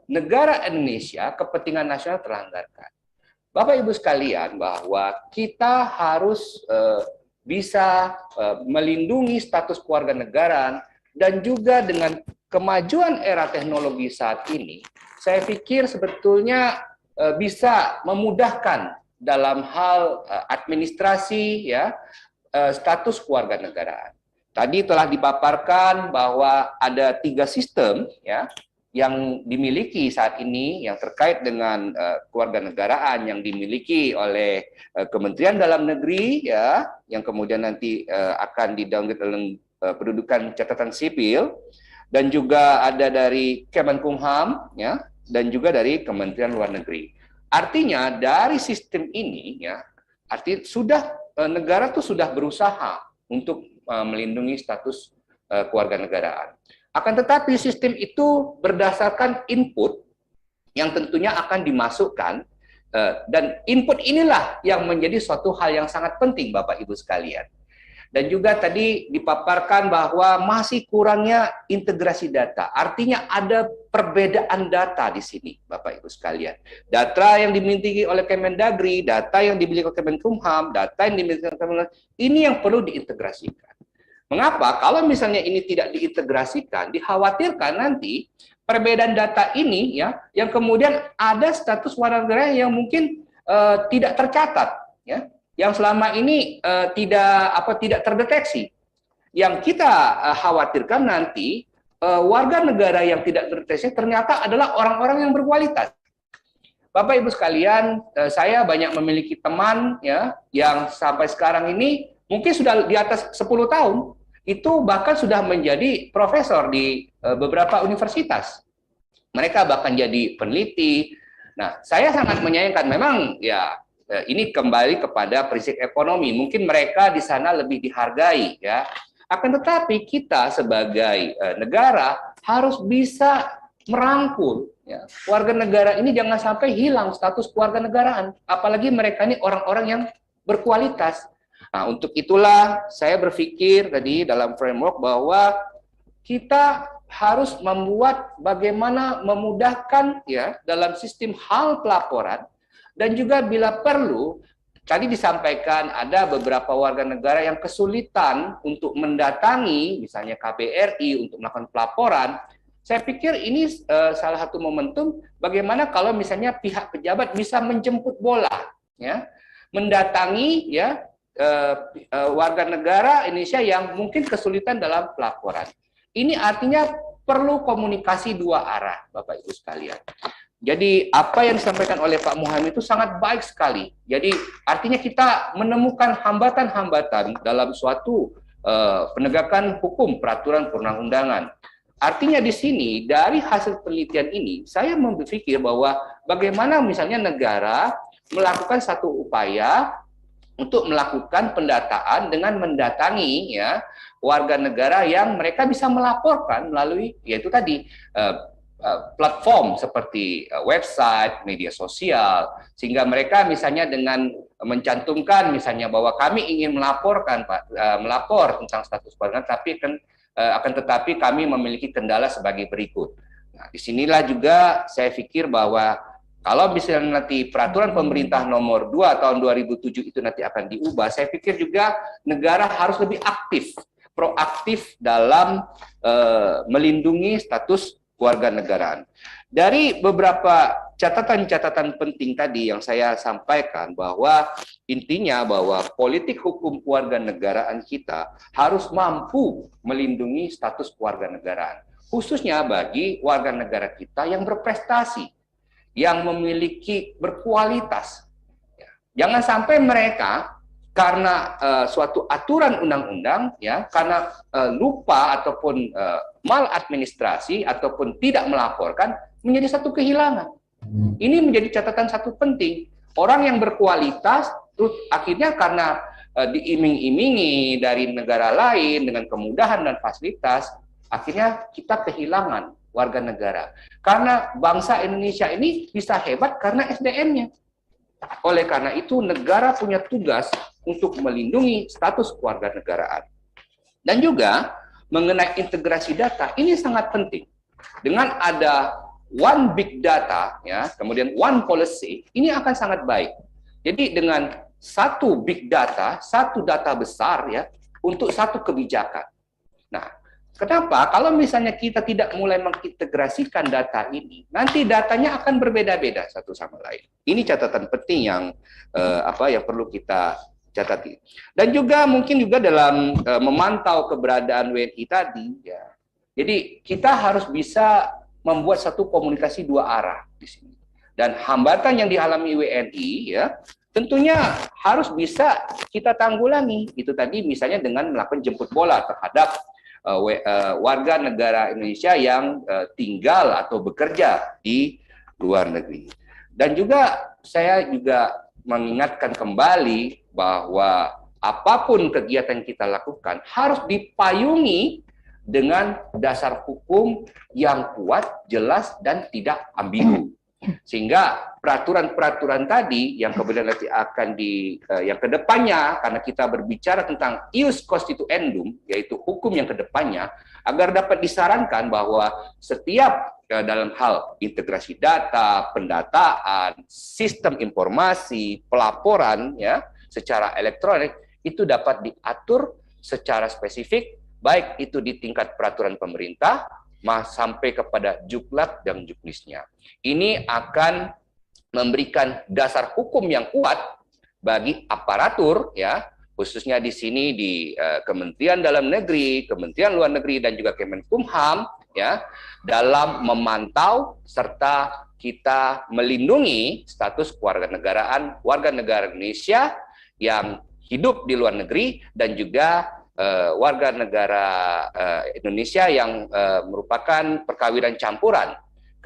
negara Indonesia kepentingan nasional terlanggarkan. Bapak Ibu sekalian, bahwa kita harus bisa melindungi status kewarganegaraan, dan juga dengan kemajuan era teknologi saat ini, saya pikir sebetulnya bisa memudahkan dalam hal administrasi, ya, status kewarganegaraan. Tadi telah dipaparkan bahwa ada 3 sistem, ya, yang dimiliki saat ini yang terkait dengan kewarganegaraan yang dimiliki oleh Kementerian Dalam Negeri, ya, yang kemudian nanti akan di-downgrade dalam pendudukan catatan sipil, dan juga ada dari Kemenkumham, ya, dan juga dari Kementerian Luar Negeri. Artinya dari sistem ini, ya, negara tuh sudah berusaha untuk melindungi status kewarganegaraan. Akan tetapi sistem itu berdasarkan input yang tentunya akan dimasukkan, dan input inilah yang menjadi suatu hal yang sangat penting, Bapak Ibu sekalian. Dan juga tadi dipaparkan bahwa masih kurangnya integrasi data. Artinya ada perbedaan data di sini, Bapak Ibu sekalian. Data yang dimiliki oleh Kemendagri, data yang dimiliki oleh Kemenkumham, data yang dimiliki oleh Kemenkumham, ini yang perlu diintegrasikan. Mengapa? Kalau misalnya ini tidak diintegrasikan, dikhawatirkan nanti perbedaan data ini, ya, yang kemudian ada status warga negara yang mungkin tidak tercatat, ya, yang selama ini tidak terdeteksi. Yang kita khawatirkan nanti warga negara yang tidak terdeteksi ternyata adalah orang-orang yang berkualitas. Bapak Ibu sekalian, saya banyak memiliki teman, ya, yang sampai sekarang ini mungkin sudah di atas 10 tahun, itu bahkan sudah menjadi profesor di beberapa universitas. mereka bahkan jadi peneliti. Nah, saya sangat menyayangkan memang ya ini kembali kepada prinsip ekonomi. Mungkin mereka di sana lebih dihargai ya. Akan tetapi kita sebagai negara harus bisa merangkul ya, warga negara ini jangan sampai hilang status kewarganegaraan. Apalagi mereka ini orang-orang yang berkualitas. Nah, untuk itulah saya berpikir tadi dalam framework bahwa kita harus membuat bagaimana memudahkan ya dalam sistem hal pelaporan, dan juga bila perlu tadi disampaikan ada beberapa warga negara yang kesulitan untuk mendatangi misalnya KBRI untuk melakukan pelaporan. Saya pikir ini salah satu momentum bagaimana kalau misalnya pihak pejabat bisa menjemput bola ya, mendatangi ya warga negara Indonesia yang mungkin kesulitan dalam pelaporan. Ini artinya perlu komunikasi dua arah, Bapak Ibu sekalian. Jadi apa yang disampaikan oleh Pak Muhammad itu sangat baik sekali. Jadi artinya kita menemukan hambatan-hambatan dalam suatu penegakan hukum peraturan perundang-undangan. Artinya di sini dari hasil penelitian ini saya berpikir bahwa bagaimana misalnya negara melakukan satu upaya untuk melakukan pendataan dengan mendatangi ya warga negara yang mereka bisa melaporkan melalui yaitu tadi platform seperti website, media sosial, sehingga mereka misalnya dengan mencantumkan misalnya bahwa kami ingin melaporkan Pak, melapor tentang status keluarga, tapi akan tetapi kami memiliki kendala sebagai berikut. Nah, disinilah juga saya pikir bahwa kalau misalnya nanti peraturan pemerintah nomor 2 tahun 2007 itu nanti akan diubah, saya pikir juga negara harus lebih aktif, proaktif dalam melindungi status kewarganegaraan. Dari beberapa catatan-catatan penting tadi yang saya sampaikan bahwa intinya bahwa politik hukum kewarganegaraan kita harus mampu melindungi status kewarganegaraan, khususnya bagi warga negara kita yang berprestasi, yang memiliki berkualitas. Jangan sampai mereka karena suatu aturan undang-undang ya, karena lupa ataupun maladministrasi ataupun tidak melaporkan menjadi satu kehilangan. Ini menjadi catatan satu penting. Orang yang berkualitas terus akhirnya karena diiming-imingi dari negara lain dengan kemudahan dan fasilitas, akhirnya kita kehilangan warga negara. Karena bangsa Indonesia ini bisa hebat karena SDM-nya. Oleh karena itu negara punya tugas untuk melindungi status kewarganegaraan. Dan juga mengenai integrasi data, ini sangat penting. Dengan ada one big data ya, kemudian one policy, ini akan sangat baik. Jadi dengan satu big data, satu data besar ya untuk satu kebijakan. Nah, kenapa? Kalau misalnya kita tidak mulai mengintegrasikan data ini, nanti datanya akan berbeda-beda satu sama lain. Ini catatan penting yang yang perlu kita catati. Dan juga mungkin juga dalam memantau keberadaan WNI tadi, ya. Jadi kita harus bisa membuat satu komunikasi dua arah di sini. Dan hambatan yang dialami WNI, ya, tentunya harus bisa kita tanggulangi. Itu tadi misalnya dengan melakukan jemput bola terhadap warga negara Indonesia yang tinggal atau bekerja di luar negeri. Dan juga saya juga mengingatkan kembali bahwa apapun kegiatan kita lakukan harus dipayungi dengan dasar hukum yang kuat, jelas, dan tidak ambigu. Sehingga peraturan-peraturan tadi yang kemudian nanti akan yang kedepannya, karena kita berbicara tentang ius constituendum, yaitu hukum yang kedepannya, agar dapat disarankan bahwa setiap dalam hal integrasi data, pendataan, sistem informasi, pelaporan ya secara elektronik itu dapat diatur secara spesifik, baik itu di tingkat peraturan pemerintah sampai kepada juklak dan juknisnya. Ini akan memberikan dasar hukum yang kuat bagi aparatur ya, khususnya di sini di Kementerian Dalam Negeri, Kementerian Luar Negeri, dan juga Kemenkumham ya, dalam memantau serta kita melindungi status kewarganegaraan warga negara Indonesia yang hidup di luar negeri dan juga warga negara Indonesia yang merupakan perkawinan campuran.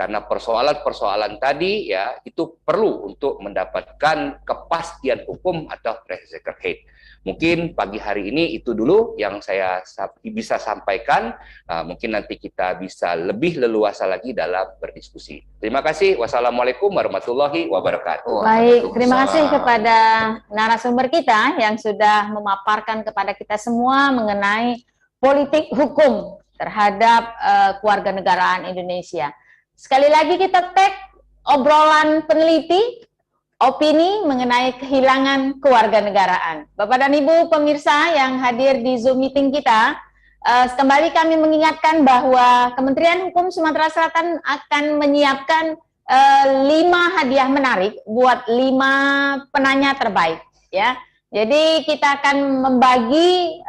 karena persoalan-persoalan tadi ya itu perlu untuk mendapatkan kepastian hukum atau presisi terkait. Mungkin pagi hari ini itu dulu yang saya bisa sampaikan. Mungkin nanti kita bisa lebih leluasa lagi dalam berdiskusi. Terima kasih. Wassalamualaikum warahmatullahi wabarakatuh. Baik, terima kasih kepada narasumber kita yang sudah memaparkan kepada kita semua mengenai politik hukum terhadap kewarganegaraan Indonesia. Sekali lagi kita tag obrolan peneliti, opini mengenai kehilangan kewarganegaraan. Bapak dan Ibu pemirsa yang hadir di Zoom meeting kita, kembali kami mengingatkan bahwa Kementerian Hukum Sumatera Selatan akan menyiapkan 5 hadiah menarik buat 5 penanya terbaik. Ya, jadi kita akan membagi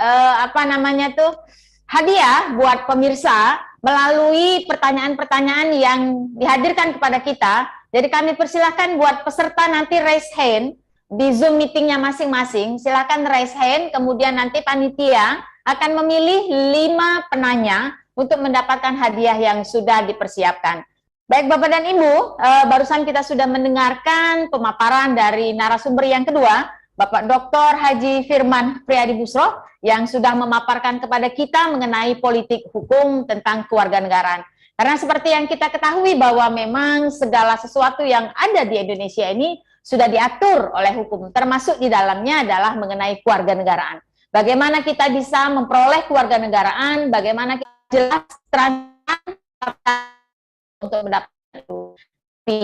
hadiah buat pemirsa melalui pertanyaan-pertanyaan yang dihadirkan kepada kita. Jadi kami persilahkan buat peserta nanti raise hand di Zoom meetingnya masing-masing. Silakan raise hand, kemudian nanti panitia akan memilih 5 penanya untuk mendapatkan hadiah yang sudah dipersiapkan. Baik Bapak dan Ibu, barusan kita sudah mendengarkan pemaparan dari narasumber yang kedua, Bapak Dr. Haji Firman Priadi Busro, yang sudah memaparkan kepada kita mengenai politik hukum tentang kewarganegaraan. Karena seperti yang kita ketahui bahwa memang segala sesuatu yang ada di Indonesia ini sudah diatur oleh hukum, termasuk di dalamnya adalah mengenai kewarganegaraan. Bagaimana kita bisa memperoleh kewarganegaraan, bagaimana kita jelas transparan untuk mendapatkan itu. Tapi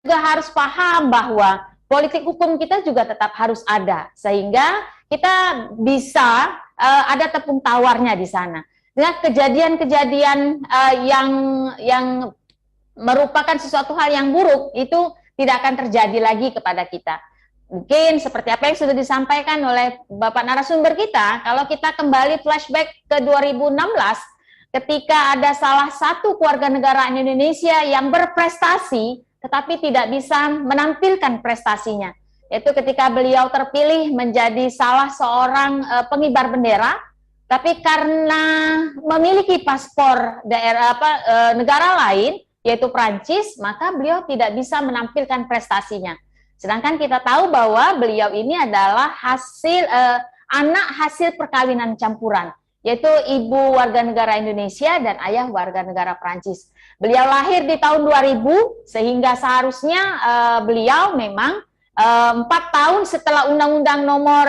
juga harus paham bahwa politik hukum kita juga tetap harus ada, sehingga kita bisa ada tepung tawarnya di sana. Dengan kejadian-kejadian yang merupakan sesuatu hal yang buruk itu tidak akan terjadi lagi kepada kita. Mungkin seperti apa yang sudah disampaikan oleh Bapak narasumber kita, kalau kita kembali flashback ke 2016, ketika ada salah satu kewarganegaraan Indonesia yang berprestasi, tetapi tidak bisa menampilkan prestasinya, yaitu ketika beliau terpilih menjadi salah seorang pengibar bendera, tapi karena memiliki paspor negara lain, yaitu Prancis, maka beliau tidak bisa menampilkan prestasinya. Sedangkan kita tahu bahwa beliau ini adalah anak hasil perkawinan campuran, yaitu ibu warga negara Indonesia dan ayah warga negara Prancis. Beliau lahir di tahun 2000, sehingga seharusnya beliau memang 4 tahun setelah Undang-Undang Nomor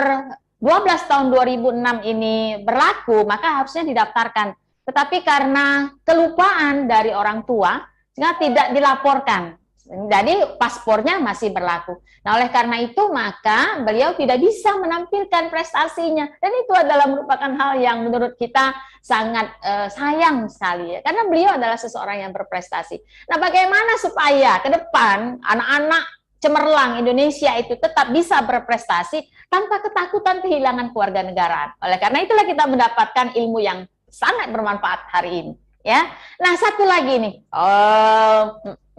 12 tahun 2006 ini berlaku, maka harusnya didaftarkan. Tetapi karena kelupaan dari orang tua, sehingga tidak dilaporkan. Jadi paspornya masih berlaku. Nah, oleh karena itu maka beliau tidak bisa menampilkan prestasinya. Dan itu adalah merupakan hal yang menurut kita sangat sayang sekali ya. Karena beliau adalah seseorang yang berprestasi. Nah, bagaimana supaya ke depan anak-anak cemerlang Indonesia itu tetap bisa berprestasi tanpa ketakutan kehilangan kewarganegaraan. Oleh karena itulah kita mendapatkan ilmu yang sangat bermanfaat hari ini. Ya, nah satu lagi nih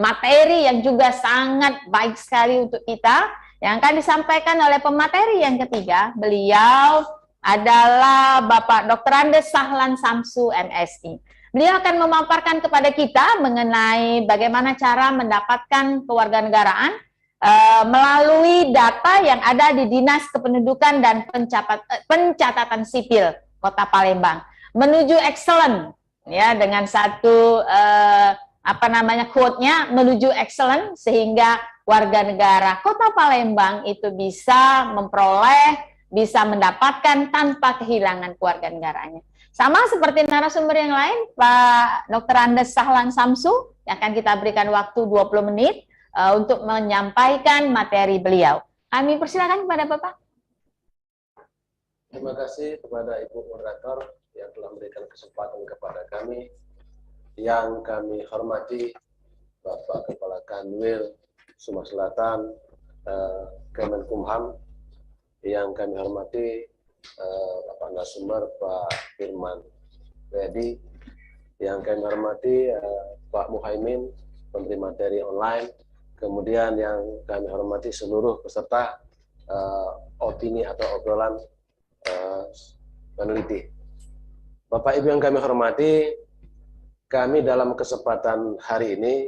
materi yang juga sangat baik sekali untuk kita yang akan disampaikan oleh pemateri yang ketiga. Beliau adalah Bapak Dr. Andes Sahlan Samsu MSI. Beliau akan memaparkan kepada kita mengenai bagaimana cara mendapatkan kewarganegaraan melalui data yang ada di Dinas Kependudukan dan Pencatatan Sipil Kota Palembang menuju excellent. Ya, dengan satu quote-nya menuju excellent, sehingga warga negara Kota Palembang itu bisa memperoleh, bisa mendapatkan tanpa kehilangan kewarganegaraannya. Sama seperti narasumber yang lain, Pak Dr. Andes Sahlan Samsu, yang akan kita berikan waktu 20 menit untuk menyampaikan materi beliau. Kami persilakan kepada Bapak. Terima kasih kepada Ibu Moderator yang telah memberikan kesempatan kepada kami. Yang kami hormati Bapak Kepala Kanwil Sumatera Selatan, Kemenkumham. Yang kami hormati Bapak narasumber Pak Firman Priadi. Yang kami hormati Pak Muhaimin, Menteri Materi Online. Kemudian yang kami hormati seluruh peserta opini atau obrolan peneliti. Bapak Ibu yang kami hormati, kami dalam kesempatan hari ini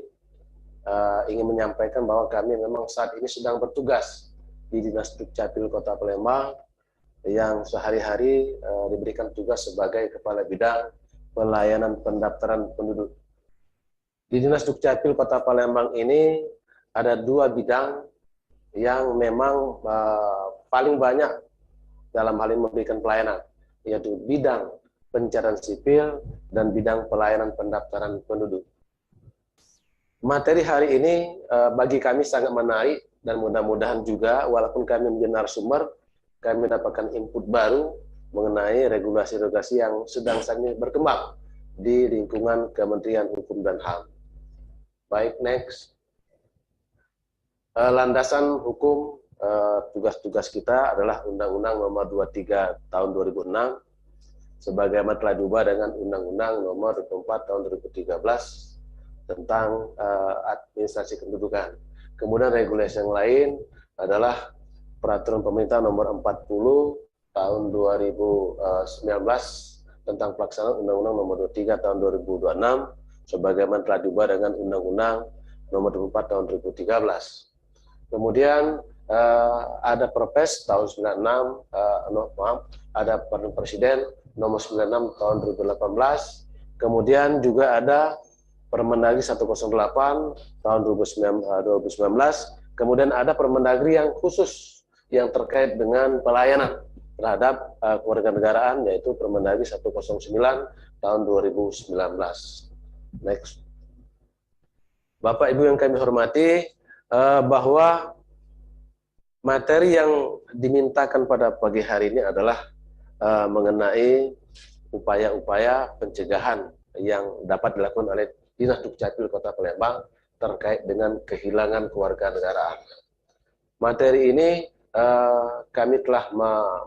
ingin menyampaikan bahwa kami memang saat ini sedang bertugas di Dinas Dukcapil Kota Palembang yang sehari-hari diberikan tugas sebagai Kepala Bidang Pelayanan Pendaftaran Penduduk. Di Dinas Dukcapil Kota Palembang ini ada 2 bidang yang memang paling banyak dalam hal ini memberikan pelayanan, yaitu bidang pencarian sipil dan bidang pelayanan pendaftaran penduduk. Materi hari ini bagi kami sangat menarik dan mudah-mudahan juga walaupun kami menjadi narasumber, kami mendapatkan input baru mengenai regulasi-regulasi yang sedang saat ini berkembang di lingkungan Kementerian Hukum dan HAM. Baik, next. Landasan hukum tugas-tugas kita adalah Undang-Undang Nomor 23 Tahun 2006, sebagaimana telah diubah dengan Undang-Undang Nomor 24 Tahun 2013 tentang administrasi kependudukan. Kemudian regulasi yang lain adalah Peraturan Pemerintah Nomor 40 Tahun 2019 tentang pelaksanaan Undang-Undang Nomor 23 Tahun 2026, sebagaimana telah diubah dengan Undang-Undang Nomor 24 Tahun 2013. Kemudian ada Perpres tahun 96, ada Peraturan Presiden nomor 96 tahun 2018. Kemudian juga ada Permendagri 108 tahun 2019. Kemudian ada Permendagri yang khusus yang terkait dengan pelayanan terhadap kewarganegaraan, yaitu Permendagri 109 tahun 2019. Next. Bapak Ibu yang kami hormati, bahwa materi yang dimintakan pada pagi hari ini adalah mengenai upaya-upaya pencegahan yang dapat dilakukan oleh Dinas Dukcapil Kota Palembang terkait dengan kehilangan kewarganegaraan. Materi ini kami telah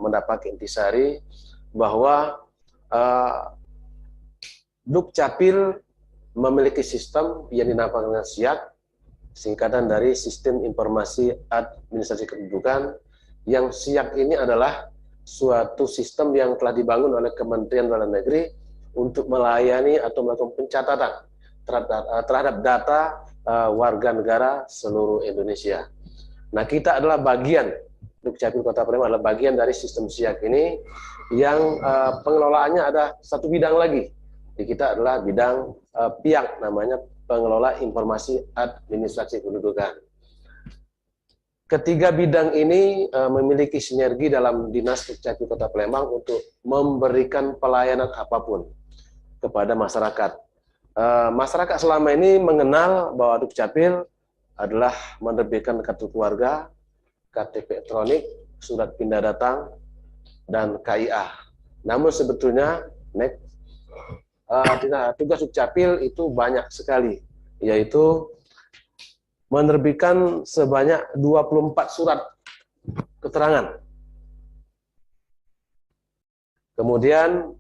mendapat intisari bahwa Dukcapil memiliki sistem yang dinamakan dengan SIAK, singkatan dari Sistem Informasi Administrasi Kependudukan, yang SIAK ini adalah suatu sistem yang telah dibangun oleh Kementerian Dalam Negeri untuk melayani atau melakukan pencatatan terhadap data warga negara seluruh Indonesia. Nah, kita adalah bagian, Dukcapil Kota Palembang adalah bagian dari sistem SIAK ini yang pengelolaannya ada satu bidang lagi. Di kita adalah bidang PIAK, namanya Pengelola Informasi Administrasi Kependudukan. Ketiga bidang ini memiliki sinergi dalam Dinas Dukcapil Kota Palembang untuk memberikan pelayanan apapun kepada masyarakat. Masyarakat selama ini mengenal bahwa Dukcapil adalah menerbitkan kartu keluarga, KTP elektronik, surat pindah datang, dan KIA. Namun sebetulnya tugas Dukcapil itu banyak sekali, yaitu menerbitkan sebanyak 24 surat keterangan. Kemudian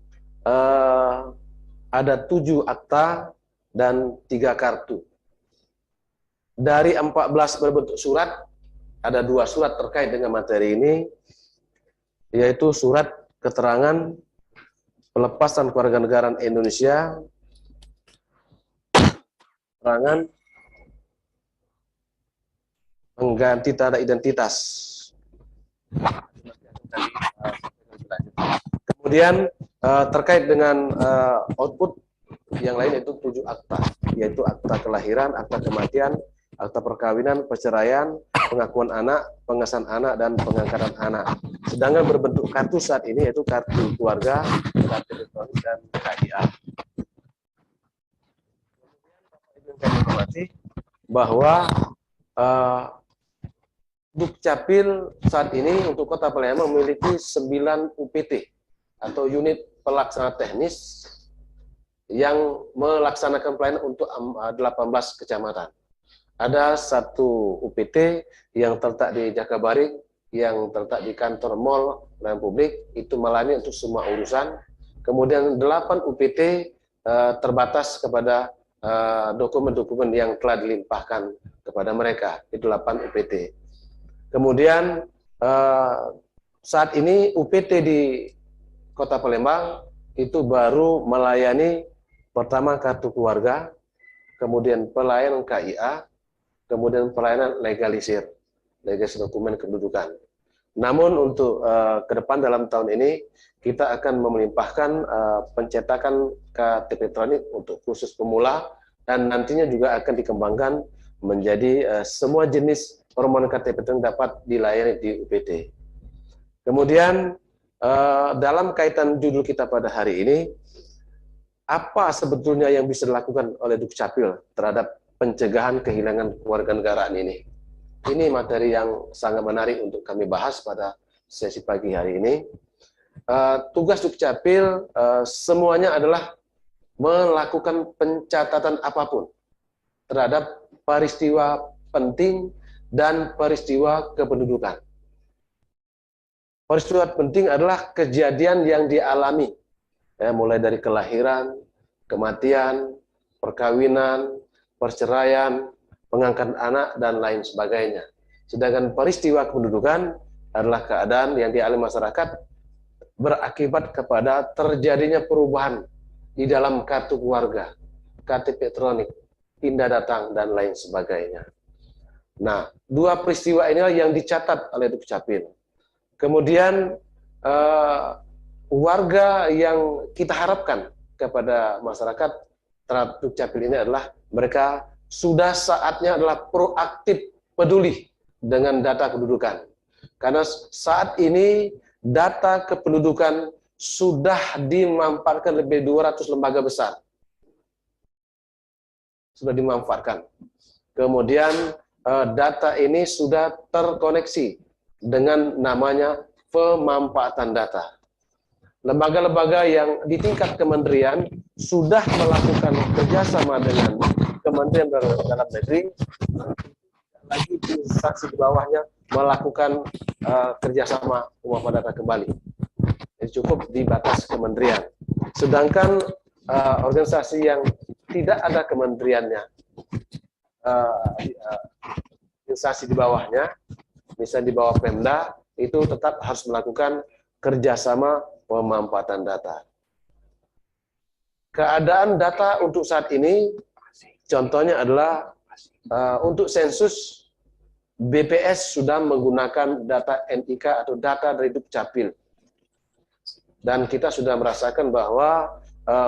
ada 7 akta dan 3 kartu. Dari 14 berbentuk surat, ada 2 surat terkait dengan materi ini, yaitu surat keterangan pelepasan kewarganegaraan Indonesia, keterangan mengganti tanda identitas. Kemudian terkait dengan output yang lain yaitu 7 akta, yaitu akta kelahiran, akta kematian, akta perkawinan, perceraian, pengakuan anak, pengesahan anak, dan pengangkatan anak. Sedangkan berbentuk kartu saat ini yaitu kartu keluarga, kartu elektronik, dan KIA. Kami hormati bahwa Dukcapil saat ini untuk Kota Palembang memiliki 9 UPT atau unit pelaksana teknis yang melaksanakan pelayanan untuk 18 kecamatan. Ada 1 UPT yang terletak di Jakabaring, yang terletak di kantor Mall Pelayanan Publik, itu melayani untuk semua urusan. Kemudian 8 UPT terbatas kepada dokumen-dokumen yang telah dilimpahkan kepada mereka, itu 8 UPT. Kemudian saat ini UPT di Kota Palembang itu baru melayani pertama kartu keluarga, kemudian pelayanan KIA, kemudian pelayanan legalisir dokumen kependudukan. Namun untuk ke depan dalam tahun ini kita akan melimpahkan pencetakan KTP elektronik untuk khusus pemula dan nantinya juga akan dikembangkan menjadi semua jenis permohonan KTP elektronik dapat dilayani di UPT. Kemudian dalam kaitan judul kita pada hari ini, apa sebetulnya yang bisa dilakukan oleh Dukcapil terhadap pencegahan kehilangan kewarganegaraan ini? Ini materi yang sangat menarik untuk kami bahas pada sesi pagi hari ini. Tugas Dukcapil semuanya adalah melakukan pencatatan apapun terhadap peristiwa penting dan peristiwa kependudukan. Peristiwa penting adalah kejadian yang dialami, mulai dari kelahiran, kematian, perkawinan, perceraian, pengangkatan anak, dan lain sebagainya. Sedangkan peristiwa kependudukan adalah keadaan yang dialami masyarakat berakibat kepada terjadinya perubahan di dalam kartu keluarga, KTP elektronik, pindah datang, dan lain sebagainya. Nah, dua peristiwa inilah yang dicatat oleh Dukcapil. Kemudian warga yang kita harapkan kepada masyarakat terhadap Dukcapil ini adalah mereka sudah saatnya adalah proaktif peduli dengan data kependudukan. Karena saat ini data kependudukan sudah dimanfaatkan lebih 200 lembaga besar. Sudah dimanfaatkan. Kemudian data ini sudah terkoneksi dengan namanya pemanfaatan data. Lembaga-lembaga yang di tingkat kementerian sudah melakukan kerjasama dengan Kementerian Dalam Negeri, lagi instansi di bawahnya melakukan kerjasama pemanfaatan data kembali. Jadi cukup di batas kementerian. Sedangkan organisasi yang tidak ada kementeriannya, instansi di bawahnya, misalnya di bawah Pemda, itu tetap harus melakukan kerjasama pemanfaatan data. Keadaan data untuk saat ini, contohnya adalah untuk sensus, BPS sudah menggunakan data NIK atau data dari Dukcapil. Dan kita sudah merasakan bahwa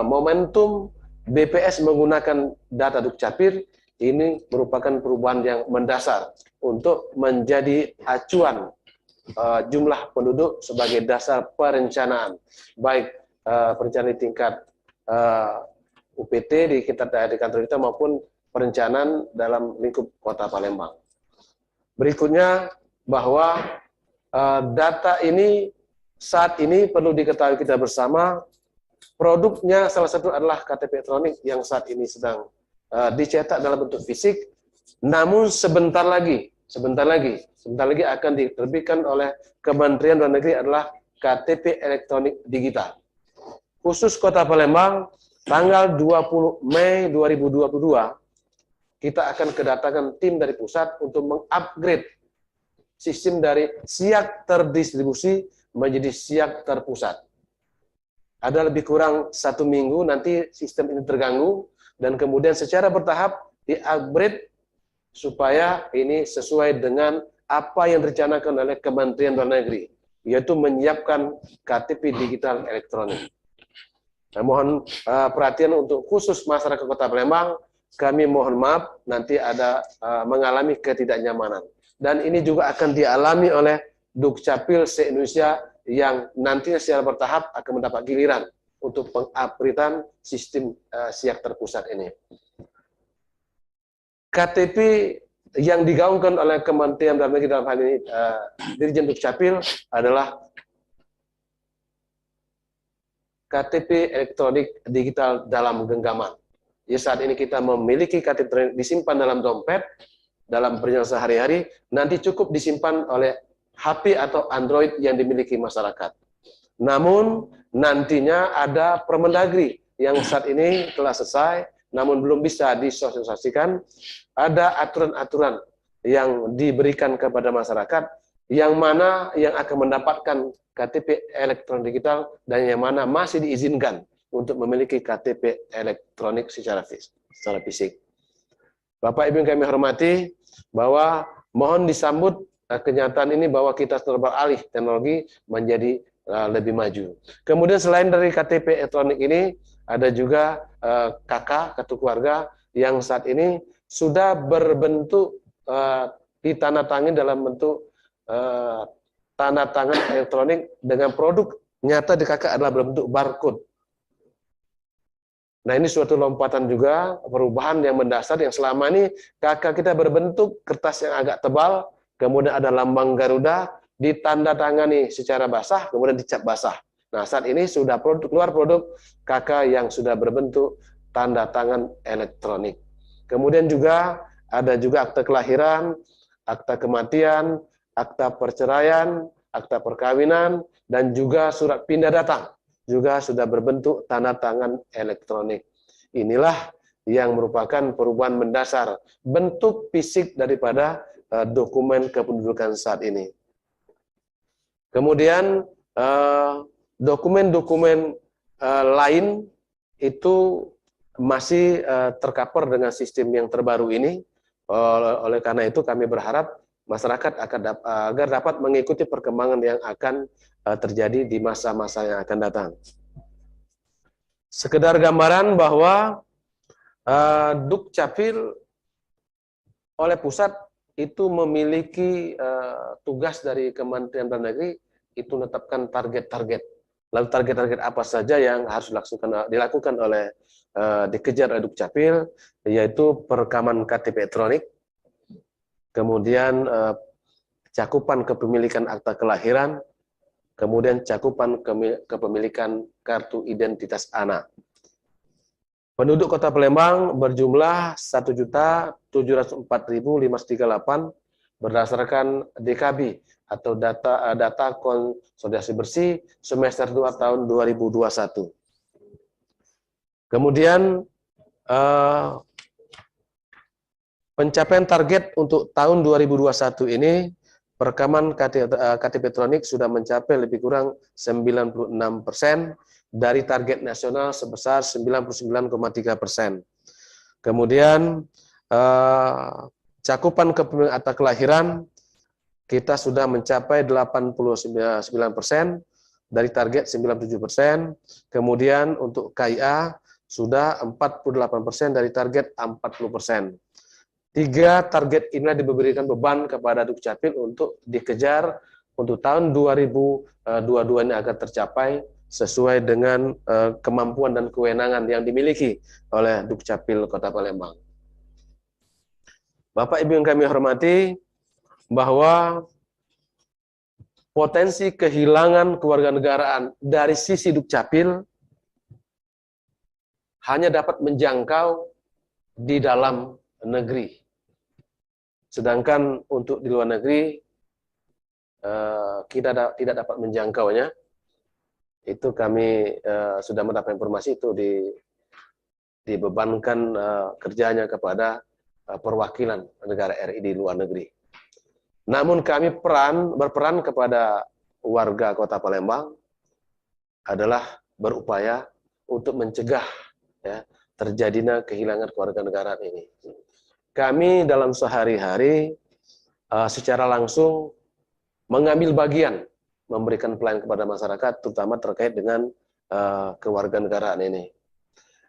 momentum BPS menggunakan data Dukcapil ini merupakan perubahan yang mendasar untuk menjadi acuan jumlah penduduk sebagai dasar perencanaan, baik perencanaan di tingkat UPT di kantor kita maupun perencanaan dalam lingkup Kota Palembang. Berikutnya bahwa data ini saat ini perlu diketahui kita bersama, produknya salah satu adalah KTP elektronik yang saat ini sedang dicetak dalam bentuk fisik, namun sebentar lagi akan diterbitkan oleh Kementerian Dalam Negeri adalah KTP elektronik digital. Khusus Kota Palembang, tanggal 20 Mei 2022, kita akan kedatangan tim dari pusat untuk mengupgrade sistem dari siap terdistribusi menjadi siap terpusat. Ada lebih kurang 1 minggu nanti sistem ini terganggu, dan kemudian secara bertahap di-upgrade supaya ini sesuai dengan apa yang direncanakan oleh Kementerian Dalam Negeri, yaitu menyiapkan KTP digital elektronik. Nah, mohon perhatian untuk khusus masyarakat Kota Palembang, kami mohon maaf nanti ada mengalami ketidaknyamanan. Dan ini juga akan dialami oleh Dukcapil se-Indonesia yang nantinya secara bertahap akan mendapat giliran untuk pengupgradean sistem siap terpusat ini. KTP yang digaungkan oleh Kementerian Dalam Negeri dalam hal ini Dirjen Dukcapil adalah KTP elektronik digital dalam genggaman. Ya, saat ini kita memiliki KTP disimpan dalam dompet, dalam perjalanan sehari-hari, nanti cukup disimpan oleh HP atau Android yang dimiliki masyarakat. Namun nantinya ada Permendagri yang saat ini telah selesai, namun belum bisa disosialisasikan. Ada aturan-aturan yang diberikan kepada masyarakat, yang mana yang akan mendapatkan KTP elektronik digital dan yang mana masih diizinkan untuk memiliki KTP elektronik secara fisik. Bapak Ibu yang kami hormati, bahwa mohon disambut kenyataan ini bahwa kita beralih teknologi menjadi lebih maju. Kemudian selain dari KTP elektronik ini, ada juga kartu keluarga yang saat ini sudah berbentuk ditandatangani dalam bentuk tanda tangan elektronik dengan produk nyata di KK adalah berbentuk barcode. Nah, ini suatu lompatan juga, perubahan yang mendasar yang selama ini KK kita berbentuk kertas yang agak tebal, kemudian ada lambang Garuda, ditandatangani secara basah, kemudian dicap basah. Nah, saat ini sudah keluar produk KK yang sudah berbentuk tanda tangan elektronik. Kemudian juga ada juga akta kelahiran, akta kematian, akta perceraian, akta perkawinan, dan juga surat pindah datang juga sudah berbentuk tanda tangan elektronik. Inilah yang merupakan perubahan mendasar bentuk fisik daripada dokumen kependudukan saat ini. Kemudian dokumen-dokumen lain itu masih tercover dengan sistem yang terbaru ini. Oleh karena itu kami berharap masyarakat agar dapat mengikuti perkembangan yang akan terjadi di masa-masa yang akan datang. Sekedar gambaran bahwa Dukcapil oleh pusat itu memiliki tugas dari Kementerian Dalam Negeri itu menetapkan target-target. Lalu target-target apa saja yang harus dilakukan oleh dikejar oleh Dukcapil, yaitu perekaman KTP elektronik, kemudian cakupan kepemilikan akta kelahiran, kemudian cakupan kepemilikan kartu identitas anak. Penduduk Kota Palembang berjumlah 1.704.538 berdasarkan DKB atau data konsolidasi bersih semester 2 tahun 2021. Kemudian pencapaian target untuk tahun 2021 ini perekaman KTP elektronik sudah mencapai lebih kurang 96% dari target nasional sebesar 99,3%. Kemudian cakupan kepemilikan akta kelahiran kita sudah mencapai 89% dari target 97%. Kemudian untuk KIA sudah 48% dari target 40%. 3 target inilah diberikan beban kepada Dukcapil untuk dikejar untuk tahun 2022 ini agar tercapai sesuai dengan kemampuan dan kewenangan yang dimiliki oleh Dukcapil Kota Palembang. Bapak Ibu yang kami hormati, bahwa potensi kehilangan kewarganegaraan dari sisi Dukcapil hanya dapat menjangkau di dalam negeri. Sedangkan untuk di luar negeri kita tidak dapat menjangkaunya. Itu kami sudah mendapat informasi itu dibebankan kerjanya kepada perwakilan negara RI di luar negeri. Namun kami berperan kepada warga Kota Palembang adalah berupaya untuk mencegah terjadinya kehilangan kewarganegaraan ini. Kami dalam sehari-hari secara langsung mengambil bagian memberikan pelayanan kepada masyarakat, terutama terkait dengan kewarganegaraan ini.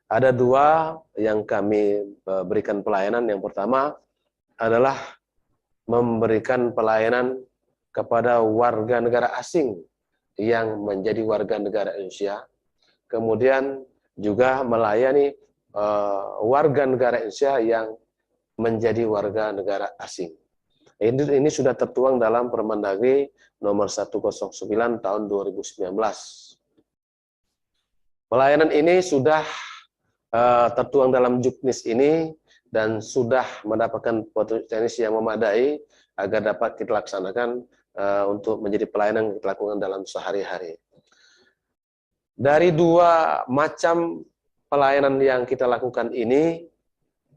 Ada 2 yang kami berikan pelayanan. Yang pertama adalah memberikan pelayanan kepada warga negara asing yang menjadi warga negara Indonesia. Kemudian juga melayani warga negara Indonesia yang menjadi warga negara asing. Ini sudah tertuang dalam Permendagri nomor 109 tahun 2019. Pelayanan ini sudah tertuang dalam Juknis ini dan sudah mendapatkan potensi yang memadai agar dapat kita laksanakan untuk menjadi pelayanan yang kita lakukan dalam sehari-hari. Dari 2 macam pelayanan yang kita lakukan ini,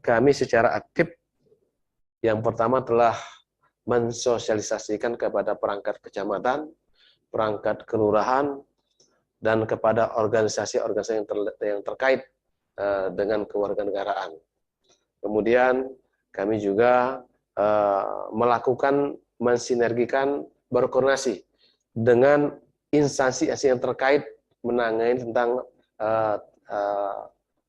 kami secara aktif yang pertama telah mensosialisasikan kepada perangkat kecamatan, perangkat kelurahan, dan kepada organisasi-organisasi yang terkait dengan kewarganegaraan. Kemudian kami juga melakukan mensinergikan berkoordinasi dengan instansi yang terkait menangani tentang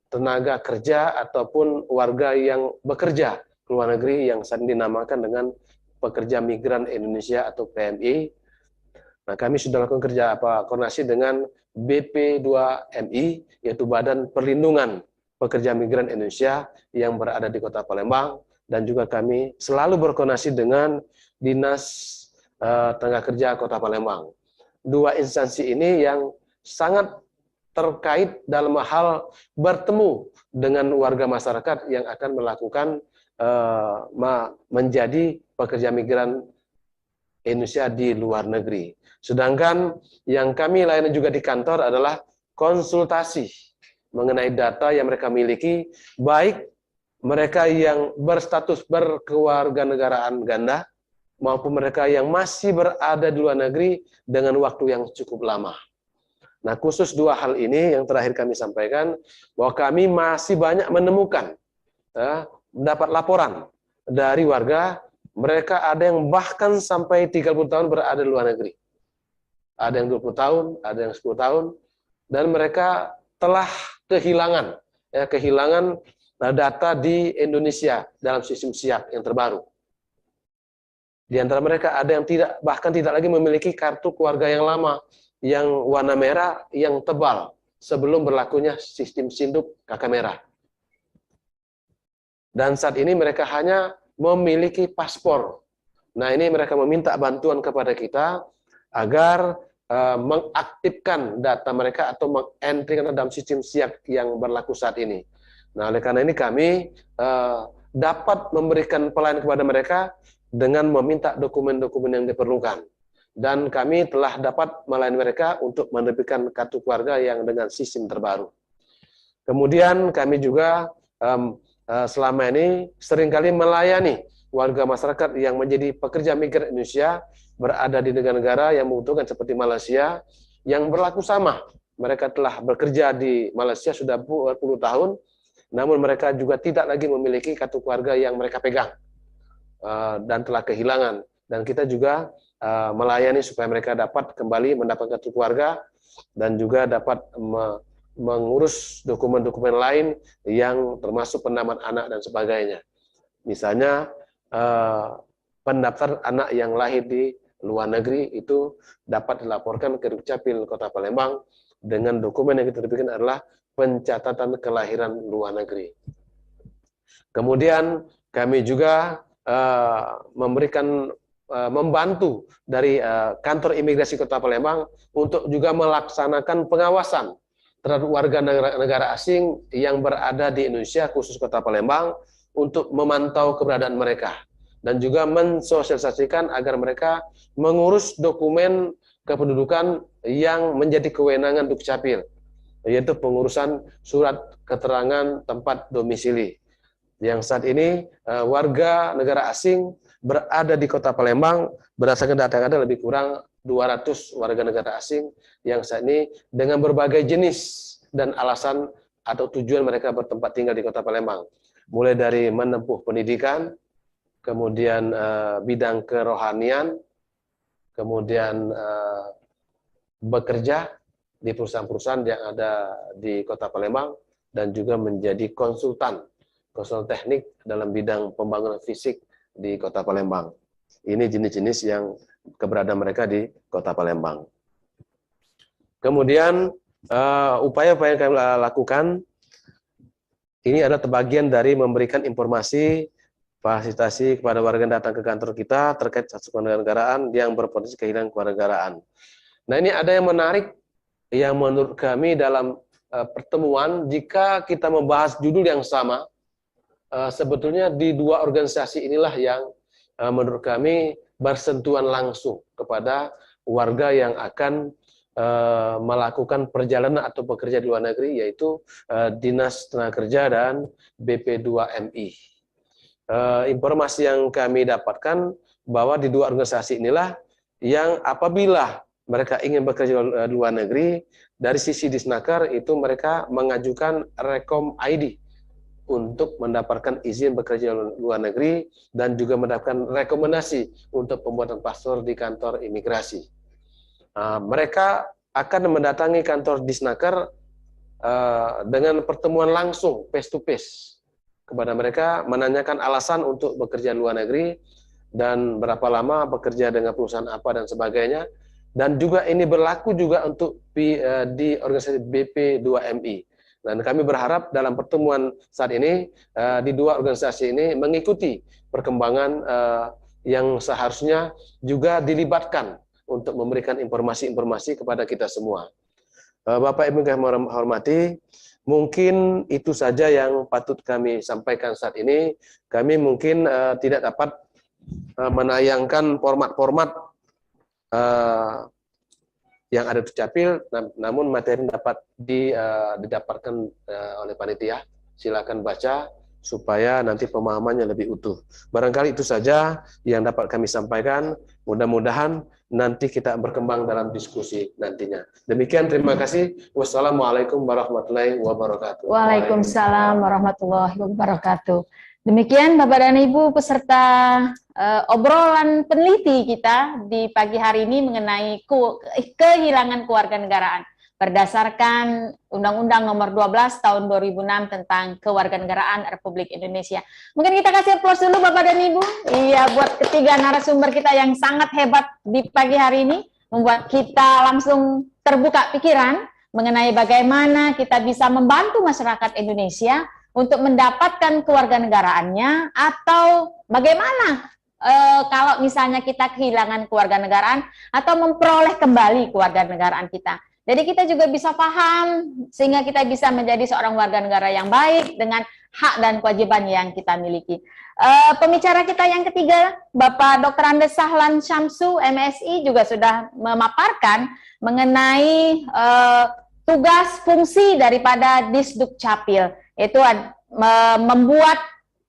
tenaga kerja ataupun warga yang bekerja ke luar negeri yang saat ini dinamakan dengan pekerja migran Indonesia atau PMI. Nah, kami sudah lakukan koordinasi dengan BP2MI, yaitu Badan Perlindungan Pekerja Migran Indonesia yang berada di Kota Palembang, dan juga kami selalu berkoordinasi dengan Dinas Tenaga Kerja Kota Palembang. Dua instansi ini yang sangat terkait dalam hal bertemu dengan warga masyarakat yang akan melakukan menjadi pekerja migran Indonesia di luar negeri. Sedangkan yang kami layani juga di kantor adalah konsultasi mengenai data yang mereka miliki, baik mereka yang berstatus berkewarganegaraan ganda maupun mereka yang masih berada di luar negeri dengan waktu yang cukup lama. Nah, khusus dua hal ini yang terakhir kami sampaikan, bahwa kami masih banyak menemukan, mendapat laporan dari warga, mereka ada yang bahkan sampai 30 tahun berada di luar negeri. Ada yang 20 tahun, ada yang 10 tahun, dan mereka telah kehilangan data di Indonesia dalam sistem SIAP yang terbaru. Di antara mereka ada yang bahkan tidak lagi memiliki kartu keluarga yang lama, yang warna merah, yang tebal, sebelum berlakunya sistem SINDUK KK merah. Dan saat ini mereka hanya memiliki paspor. Nah, ini mereka meminta bantuan kepada kita agar mengaktifkan data mereka atau mengentrykan dalam sistem SIAP yang berlaku saat ini. Nah, oleh karena ini kami dapat memberikan pelayanan kepada mereka dengan meminta dokumen-dokumen yang diperlukan. Dan kami telah dapat melayani mereka untuk menerbitkan kartu keluarga yang dengan sistem terbaru. Kemudian kami juga selama ini seringkali melayani warga masyarakat yang menjadi pekerja migran Indonesia berada di negara-negara yang membutuhkan seperti Malaysia, yang berlaku sama. Mereka telah bekerja di Malaysia sudah berpuluh tahun, namun mereka juga tidak lagi memiliki kartu keluarga yang mereka pegang dan telah kehilangan. Dan kita juga melayani supaya mereka dapat kembali mendapatkan kartu keluarga dan juga dapat mengurus dokumen-dokumen lain yang termasuk penambahan anak dan sebagainya. Misalnya pendaftaran anak yang lahir di luar negeri itu dapat dilaporkan ke Dukcapil Kota Palembang dengan dokumen yang kita terbitkan adalah pencatatan kelahiran luar negeri. Kemudian kami juga membantu dari kantor imigrasi Kota Palembang untuk juga melaksanakan pengawasan terhadap warga negara asing yang berada di Indonesia, khusus Kota Palembang, untuk memantau keberadaan mereka dan juga mensosialisasikan agar mereka mengurus dokumen kependudukan yang menjadi kewenangan Dukcapil, yaitu pengurusan surat keterangan tempat domisili. Yang saat ini warga negara asing berada di Kota Palembang, berdasarkan data yang ada lebih kurang 200 warga negara asing yang saat ini dengan berbagai jenis dan alasan atau tujuan mereka bertempat tinggal di Kota Palembang. Mulai dari menempuh pendidikan, kemudian bidang kerohanian, kemudian bekerja di perusahaan-perusahaan yang ada di Kota Palembang, dan juga menjadi konsultan teknik dalam bidang pembangunan fisik di Kota Palembang. Ini jenis-jenis yang keberadaan mereka di Kota Palembang. Kemudian upaya-upaya yang kami lakukan ini adalah terbagian dari memberikan informasi fasilitasi kepada warga yang datang ke kantor kita terkait status kewarganegaraan yang berpotensi kehilangan kewarganegaraan. Nah, ini ada yang menarik yang menurut kami dalam pertemuan, jika kita membahas judul yang sama, sebetulnya di dua organisasi inilah yang menurut kami bersentuhan langsung kepada warga yang akan melakukan perjalanan atau bekerja di luar negeri, yaitu Dinas Tenaga Kerja dan BP2MI. Informasi yang kami dapatkan bahwa di dua organisasi inilah yang apabila mereka ingin bekerja di luar negeri, dari sisi Disnaker itu mereka mengajukan Rekom ID untuk mendapatkan izin bekerja di luar negeri dan juga mendapatkan rekomendasi untuk pembuatan paspor di kantor imigrasi. Mereka akan mendatangi kantor Disnaker dengan pertemuan langsung face to face kepada mereka, menanyakan alasan untuk bekerja di luar negeri dan berapa lama bekerja dengan perusahaan apa dan sebagainya. Dan juga ini berlaku juga untuk di organisasi BP2MI. Dan kami berharap dalam pertemuan saat ini di dua organisasi ini mengikuti perkembangan yang seharusnya juga dilibatkan untuk memberikan informasi-informasi kepada kita semua. Bapak Ibu yang kami hormati, mungkin itu saja yang patut kami sampaikan saat ini. Kami mungkin tidak dapat menayangkan format-format yang ada di Capil, namun materi dapat didapatkan oleh panitia. Silakan baca supaya nanti pemahamannya lebih utuh. Barangkali itu saja yang dapat kami sampaikan. Mudah-mudahan nanti kita berkembang dalam diskusi nantinya. Demikian, terima kasih. Wassalamualaikum warahmatullahi wabarakatuh. Waalaikumsalam warahmatullahi wabarakatuh. Demikian Bapak dan Ibu peserta obrolan peneliti kita di pagi hari ini mengenai kehilangan kewarganegaraan berdasarkan Undang-Undang Nomor 12 Tahun 2006 tentang Kewarganegaraan Republik Indonesia. Mungkin kita kasih aplaus dulu Bapak dan Ibu. Iya, buat ketiga narasumber kita yang sangat hebat di pagi hari ini, membuat kita langsung terbuka pikiran mengenai bagaimana kita bisa membantu masyarakat Indonesia untuk mendapatkan kewarganegaraannya, atau bagaimana kalau misalnya kita kehilangan kewarganegaraan atau memperoleh kembali kewarganegaraan kita. Jadi kita juga bisa paham sehingga kita bisa menjadi seorang warga negara yang baik dengan hak dan kewajiban yang kita miliki. Pembicara kita yang ketiga, Bapak Dr. Andes Sahlan Syamsu, MSI, juga sudah memaparkan mengenai tugas fungsi daripada Disduk Capil. Itu membuat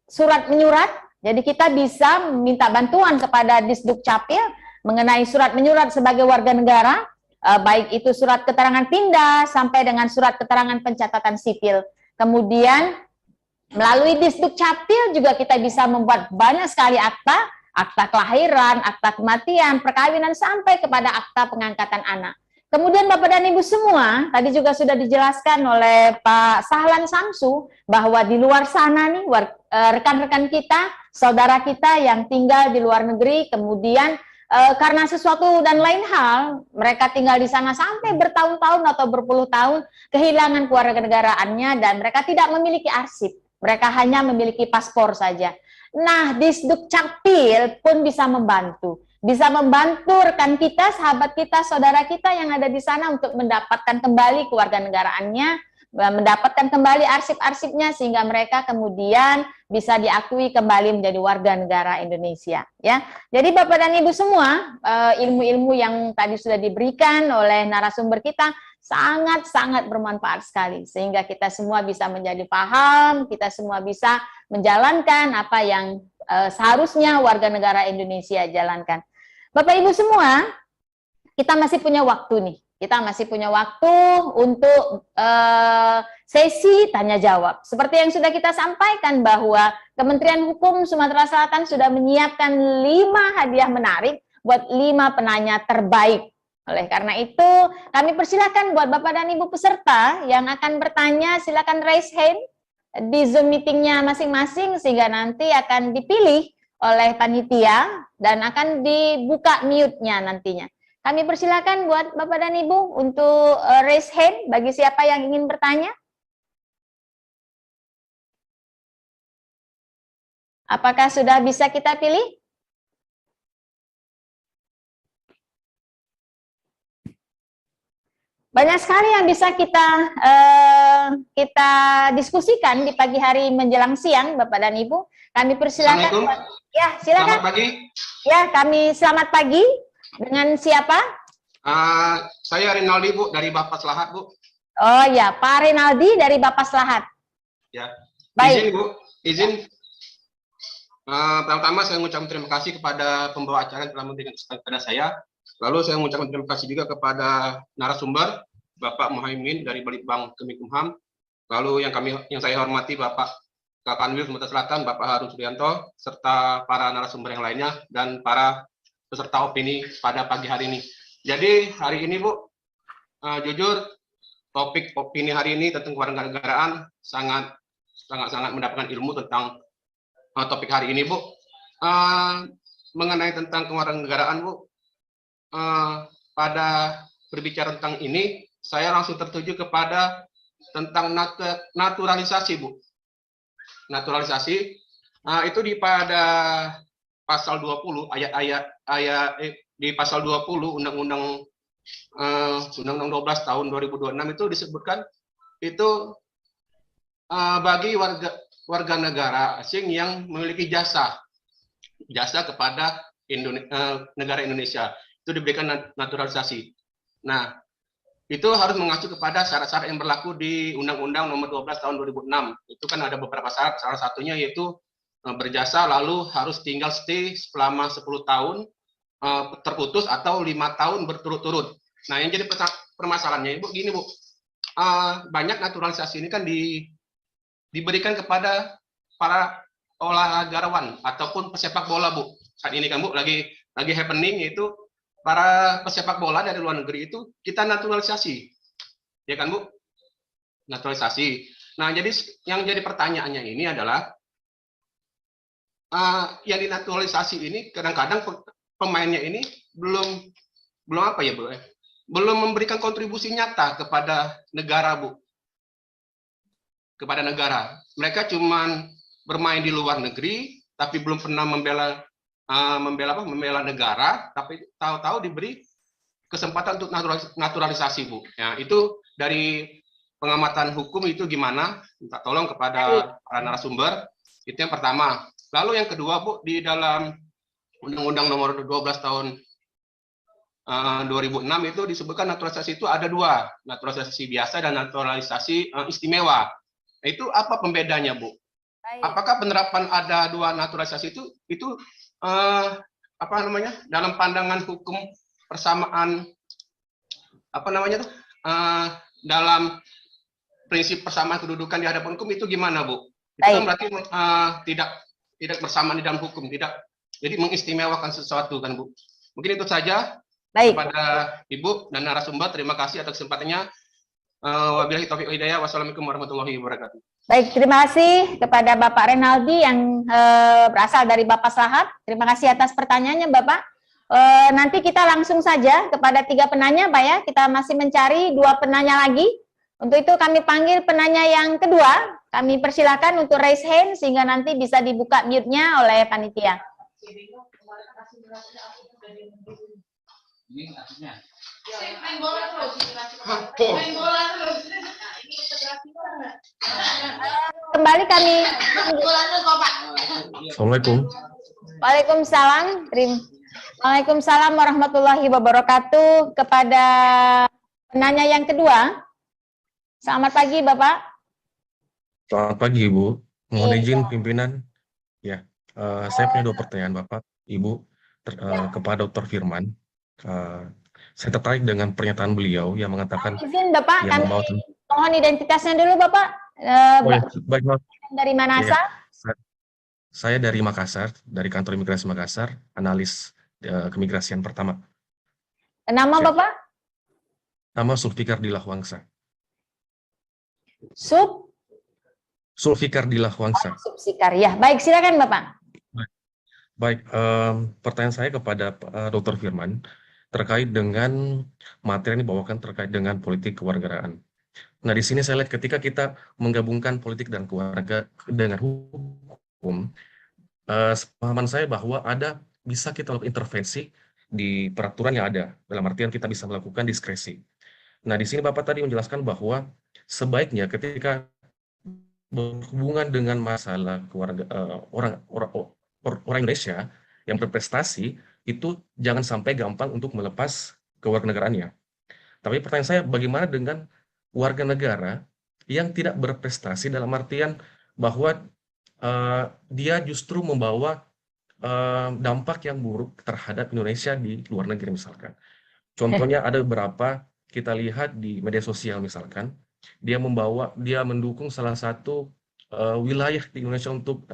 surat menyurat. Jadi kita bisa minta bantuan kepada Disduk Capil mengenai surat menyurat sebagai warga negara, baik itu surat keterangan pindah sampai dengan surat keterangan pencatatan sipil. Kemudian melalui Disduk Capil juga kita bisa membuat banyak sekali akta, akta kelahiran, akta kematian, perkawinan, sampai kepada akta pengangkatan anak. Kemudian Bapak dan Ibu semua, tadi juga sudah dijelaskan oleh Pak Sahlan Syamsu bahwa di luar sana nih rekan-rekan kita, saudara kita yang tinggal di luar negeri, kemudian karena sesuatu dan lain hal, mereka tinggal di sana sampai bertahun-tahun atau berpuluh tahun, kehilangan kewarganegaraannya dan mereka tidak memiliki arsip, mereka hanya memiliki paspor saja. Nah, Disduk Capil pun bisa membantu rekan kita, sahabat kita, saudara kita yang ada di sana untuk mendapatkan kembali kewarganegaraannya, mendapatkan kembali arsip-arsipnya sehingga mereka kemudian bisa diakui kembali menjadi warga negara Indonesia. Ya, jadi Bapak dan Ibu semua, ilmu-ilmu yang tadi sudah diberikan oleh narasumber kita sangat-sangat bermanfaat sekali sehingga kita semua bisa menjadi paham, kita semua bisa menjalankan apa yang seharusnya warga negara Indonesia jalankan. Bapak Ibu semua, kita masih punya waktu nih. Kita masih punya waktu untuk sesi tanya jawab. Seperti yang sudah kita sampaikan bahwa Kementerian Hukum Sumatera Selatan sudah menyiapkan 5 hadiah menarik buat 5 penanya terbaik. Oleh karena itu, kami persilakan buat Bapak dan Ibu peserta yang akan bertanya, silakan raise hand di Zoom meetingnya masing-masing sehingga nanti akan dipilih oleh panitia dan akan dibuka mute-nya nantinya. Kami persilakan buat Bapak dan Ibu untuk raise hand bagi siapa yang ingin bertanya. Apakah sudah bisa kita pilih? Banyak sekali yang bisa kita diskusikan di pagi hari menjelang siang, Bapak dan Ibu. Kami persilakan. Ya, silakan. Selamat pagi. Ya, kami selamat pagi. Dengan siapa? Saya Rinaldi, Bu, dari Bapas Lahat, Bu. Oh ya, Pak Rinaldi dari Bapas Lahat. Ya. Baik. Izin, Bu. Izin. Pertama saya mengucapkan terima kasih kepada pembawa acara yang telah memberikan kesempatan kepada saya. Lalu saya mengucapkan terima kasih juga kepada narasumber Bapak Muhaimin dari Balitbang Kemenkumham. Lalu yang saya hormati Bapak Kak Kanwil Sumatera Selatan, Bapak Harun Suryanto, serta para narasumber yang lainnya, dan para peserta opini pada pagi hari ini. Jadi hari ini Bu, jujur topik opini hari ini tentang kewarganegaraan sangat mendapatkan ilmu tentang topik hari ini Bu. Mengenai tentang kewarganegaraan Bu, pada berbicara tentang ini, saya langsung tertuju kepada tentang naturalisasi Bu. Naturalisasi itu pada pasal 20 di pasal 20 Undang-Undang 12 tahun 2026 itu disebutkan itu bagi warga negara asing yang memiliki jasa kepada negara Indonesia itu diberikan naturalisasi. Nah, itu harus mengacu kepada syarat-syarat yang berlaku di Undang-Undang Nomor 12 Tahun 2006. Itu kan ada beberapa syarat, salah satunya yaitu berjasa lalu harus tinggal stay selama 10 tahun terputus atau 5 tahun berturut-turut. Nah, yang jadi permasalahannya Ibu gini Bu, banyak naturalisasi ini kan diberikan kepada para olahragawan ataupun pesepak bola Bu. Saat ini kan Bu lagi happening yaitu para pesepak bola dari luar negeri itu kita naturalisasi, ya kan Bu? Naturalisasi. Nah, jadi yang jadi pertanyaannya ini adalah yang dinaturalisasi ini kadang-kadang pemainnya ini belum apa ya Bu? Belum memberikan kontribusi nyata kepada negara Bu. Kepada negara. Mereka cuman bermain di luar negeri, tapi belum pernah membela negara, tapi tahu-tahu diberi kesempatan untuk naturalisasi Bu. Ya, itu dari pengamatan hukum itu gimana? Minta tolong kepada para narasumber. Itu yang pertama. Lalu yang kedua Bu, di dalam Undang-Undang Nomor 12 Tahun 2006 itu disebutkan naturalisasi itu ada dua, naturalisasi biasa dan naturalisasi istimewa. Nah, itu apa pembedanya Bu? Apakah penerapan ada dua naturalisasi itu apa namanya dalam pandangan hukum persamaan dalam prinsip persamaan kedudukan di hadapan hukum itu gimana Bu? Itu kan berarti tidak bersamaan di dalam hukum, tidak jadi mengistimewakan sesuatu kan Bu? Mungkin itu saja. Kepada Ibu dan narasumber, terima kasih atas kesempatannya. Wabillahi taufiq wal hidayah. Wassalamualaikum warahmatullahi wabarakatuh. Baik, terima kasih kepada Bapak Renaldi yang berasal dari Bapak Sahat. Terima kasih atas pertanyaannya Bapak. Nanti kita langsung saja kepada 3 penanya Pak ya. Kita masih mencari 2 penanya lagi. Untuk itu kami panggil penanya yang kedua. Kami persilakan untuk raise hand sehingga nanti bisa dibuka mute-nya oleh panitia. Ini artinya main bola terus. Kembali kami. Assalamualaikum. Waalaikumsalam. Waalaikumsalam warahmatullahi wabarakatuh. Kepada penanya yang kedua. Selamat pagi Bapak. Selamat pagi Ibu. Mohon izin pimpinan. Ya, saya punya 2 pertanyaan Bapak, Ibu, kepada Dr. Firman. Saya tertarik dengan pernyataan beliau yang mengatakan izin Bapak, kami mohon identitasnya dulu Bapak. Baik, dari mana asal? Saya dari Makassar, dari kantor imigrasi Makassar, analis keimigrasian pertama. Nama Bapak? Nama Sulfikar Dilahwangsa. Sulfikar Dilahwangsa. Sulfikar, ya. Baik, silakan Bapak. Baik, pertanyaan saya kepada Dr. Firman terkait dengan materi yang dibawakan terkait dengan politik kewarganegaraan. Nah, di sini saya lihat ketika kita menggabungkan politik dan keluarga dengan hukum, pemahaman saya bahwa bisa kita lakukan intervensi di peraturan yang ada. Dalam artian kita bisa melakukan diskresi. Nah, di sini Bapak tadi menjelaskan bahwa sebaiknya ketika berhubungan dengan masalah keluarga orang Indonesia yang berprestasi itu jangan sampai gampang untuk melepas kewarganegaraannya. Tapi pertanyaan saya, bagaimana dengan warga negara yang tidak berprestasi dalam artian bahwa dia justru membawa dampak yang buruk terhadap Indonesia di luar negeri misalkan. Contohnya ada beberapa kita lihat di media sosial misalkan, dia mendukung salah satu wilayah di Indonesia untuk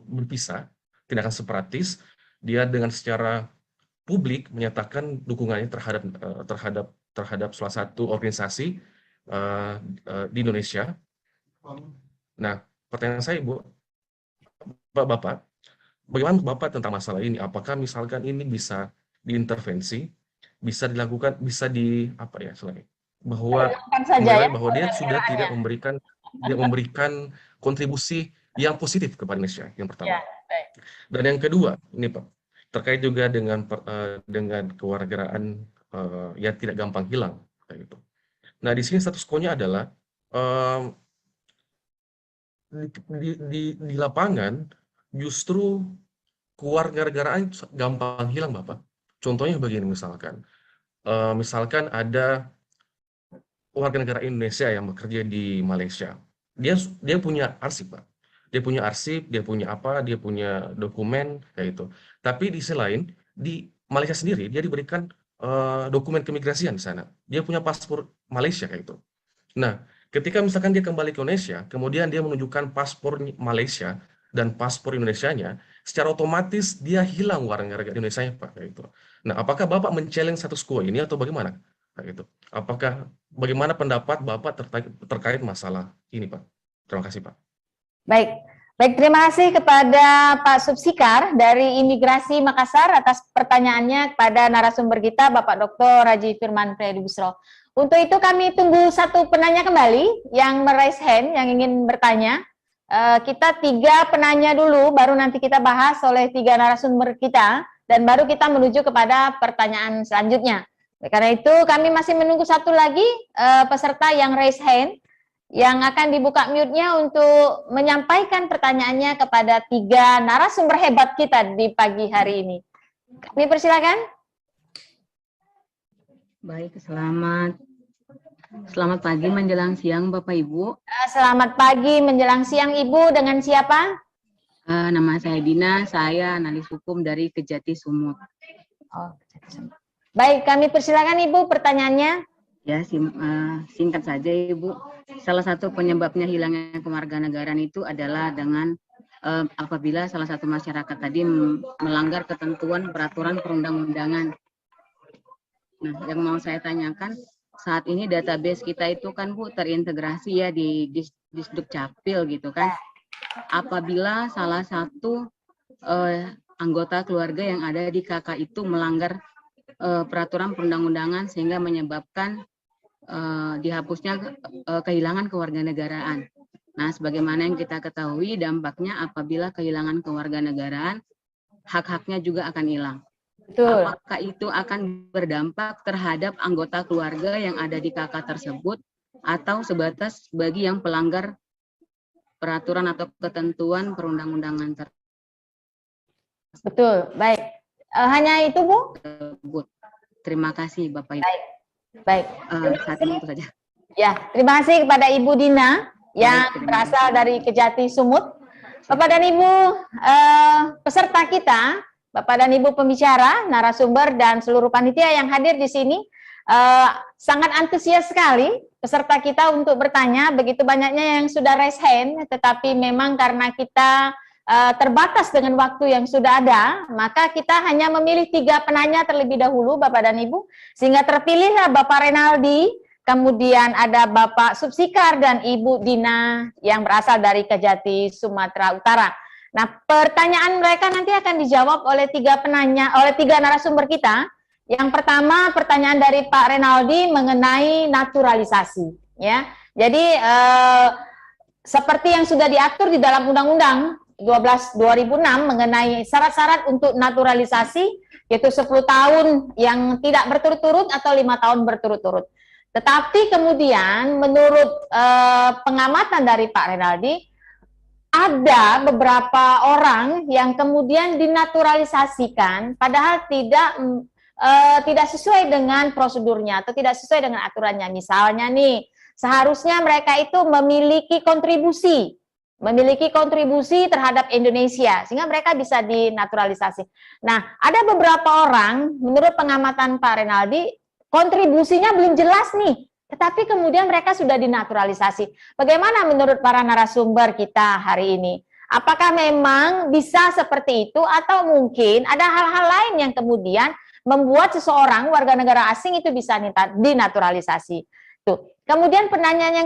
berpisah, tidak akan separatis. Dia dengan secara publik menyatakan dukungannya terhadap salah satu organisasi di Indonesia. Nah, pertanyaan saya, Bu, Bapak, bagaimana Bapak tentang masalah ini? Apakah misalkan ini bisa diintervensi, bisa dilakukan, bisa bahwa dia sudah tidak memberikan kontribusi yang positif kepada Indonesia, yang pertama. Dan yang kedua, ini Pak, terkait juga dengan kewarganegaraan yang tidak gampang hilang, kayak gitu. Nah, di sini status quo-nya adalah di lapangan justru kewarganegaraan gampang hilang, Bapak. Contohnya begini, misalkan ada warga negara Indonesia yang bekerja di Malaysia. Dia punya arsip, Pak. Dia punya arsip, dia punya dokumen kayak gitu. Tapi di sisi lain di Malaysia sendiri dia diberikan dokumen keimigrasian di sana. Dia punya paspor Malaysia kayak gitu. Nah, ketika misalkan dia kembali ke Indonesia, kemudian dia menunjukkan paspor Malaysia dan paspor Indonesianya, secara otomatis dia hilang warga negara Indonesia, Pak, kayak gitu. Nah, apakah Bapak men-challenge status quo ini atau bagaimana? Kayak gitu. Bagaimana pendapat Bapak terkait masalah ini, Pak? Terima kasih, Pak. Baik, terima kasih kepada Pak Subsikar dari Imigrasi Makassar atas pertanyaannya kepada narasumber kita, Bapak Dr. Haji Firman Priadi Busro. Untuk itu kami tunggu satu penanya kembali yang meraise hand, yang ingin bertanya. Kita 3 penanya dulu, baru nanti kita bahas oleh 3 narasumber kita, dan baru kita menuju kepada pertanyaan selanjutnya. Karena itu kami masih menunggu satu lagi peserta yang raise hand, yang akan dibuka mute-nya untuk menyampaikan pertanyaannya kepada 3 narasumber hebat kita di pagi hari ini. Kami persilakan. Baik, selamat pagi menjelang siang Bapak Ibu. Selamat pagi menjelang siang Ibu, dengan siapa? Nama saya Dina, saya analis hukum dari Kejati Sumut. Oh, Kejati Sumut. Baik, kami persilakan Ibu pertanyaannya. Ya, singkat saja Ibu. Salah satu penyebabnya hilangnya kewarganegaraan itu adalah dengan apabila salah satu masyarakat tadi melanggar ketentuan peraturan perundang-undangan. Nah, yang mau saya tanyakan, saat ini database kita itu kan Bu terintegrasi ya di Disduk Capil gitu kan. Apabila salah satu anggota keluarga yang ada di KK itu melanggar peraturan perundang-undangan sehingga menyebabkan dihapusnya kehilangan kewarganegaraan. Nah, sebagaimana yang kita ketahui dampaknya apabila kehilangan kewarganegaraan, hak-haknya juga akan hilang. Betul. Apakah itu akan berdampak terhadap anggota keluarga yang ada di KK tersebut atau sebatas bagi yang pelanggar peraturan atau ketentuan perundang-undangan tersebut? Betul, baik. Hanya itu Bu? Terima kasih Bapak Ibu. Baik. Saat ini itu saja. Ya, terima kasih kepada Ibu Dina yang berasal dari Kejati Sumut. Bapak dan Ibu peserta kita, Bapak dan Ibu pembicara, narasumber dan seluruh panitia yang hadir di sini sangat antusias sekali peserta kita untuk bertanya. Begitu banyaknya yang sudah raise hand, tetapi memang karena kita terbatas dengan waktu yang sudah ada, maka kita hanya memilih 3 penanya terlebih dahulu, Bapak dan Ibu, sehingga terpilihlah Bapak Renaldi, kemudian ada Bapak Subsikar dan Ibu Dina yang berasal dari Kejati, Sumatera Utara. Nah, pertanyaan mereka nanti akan dijawab oleh 3 narasumber kita. Yang pertama, pertanyaan dari Pak Renaldi mengenai naturalisasi, ya. Jadi seperti yang sudah diatur di dalam Undang-Undang 12/2006 mengenai syarat-syarat untuk naturalisasi, yaitu 10 tahun yang tidak berturut-turut atau 5 tahun berturut-turut. Tetapi kemudian menurut pengamatan dari Pak Renaldi, ada beberapa orang yang kemudian dinaturalisasikan padahal tidak sesuai dengan prosedurnya atau tidak sesuai dengan aturannya. Misalnya nih, seharusnya mereka itu memiliki kontribusi terhadap Indonesia, sehingga mereka bisa dinaturalisasi. Nah, ada beberapa orang, menurut pengamatan Pak Renaldi, kontribusinya belum jelas nih, Tetapi kemudian mereka sudah dinaturalisasi. Bagaimana menurut para narasumber kita hari ini? Apakah memang bisa seperti itu atau mungkin ada hal-hal lain yang kemudian membuat seseorang warga negara asing itu bisa dinaturalisasi? Tuh. Kemudian pertanyaan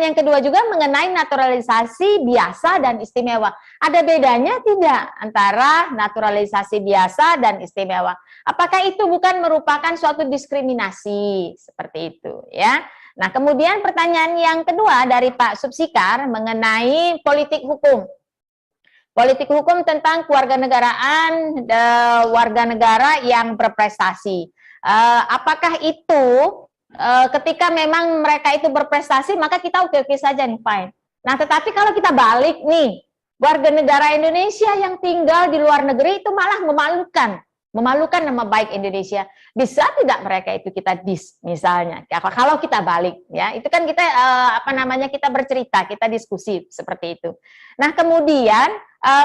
yang kedua juga mengenai naturalisasi biasa dan istimewa. Ada bedanya tidak antara naturalisasi biasa dan istimewa? Apakah itu bukan merupakan suatu diskriminasi seperti itu ya? Nah, kemudian pertanyaan yang kedua dari Pak Subsikar mengenai politik hukum. Politik hukum tentang kewarganegaraan warga negara yang berprestasi. Apakah itu ketika memang mereka itu berprestasi, maka kita oke-oke saja nih, fine. Nah, tetapi kalau kita balik nih, warga negara Indonesia yang tinggal di luar negeri itu malah memalukan nama baik Indonesia. Bisa tidak mereka itu kita misalnya? Kalau kita balik, ya, itu kan kita kita bercerita, kita diskusi seperti itu. Nah, kemudian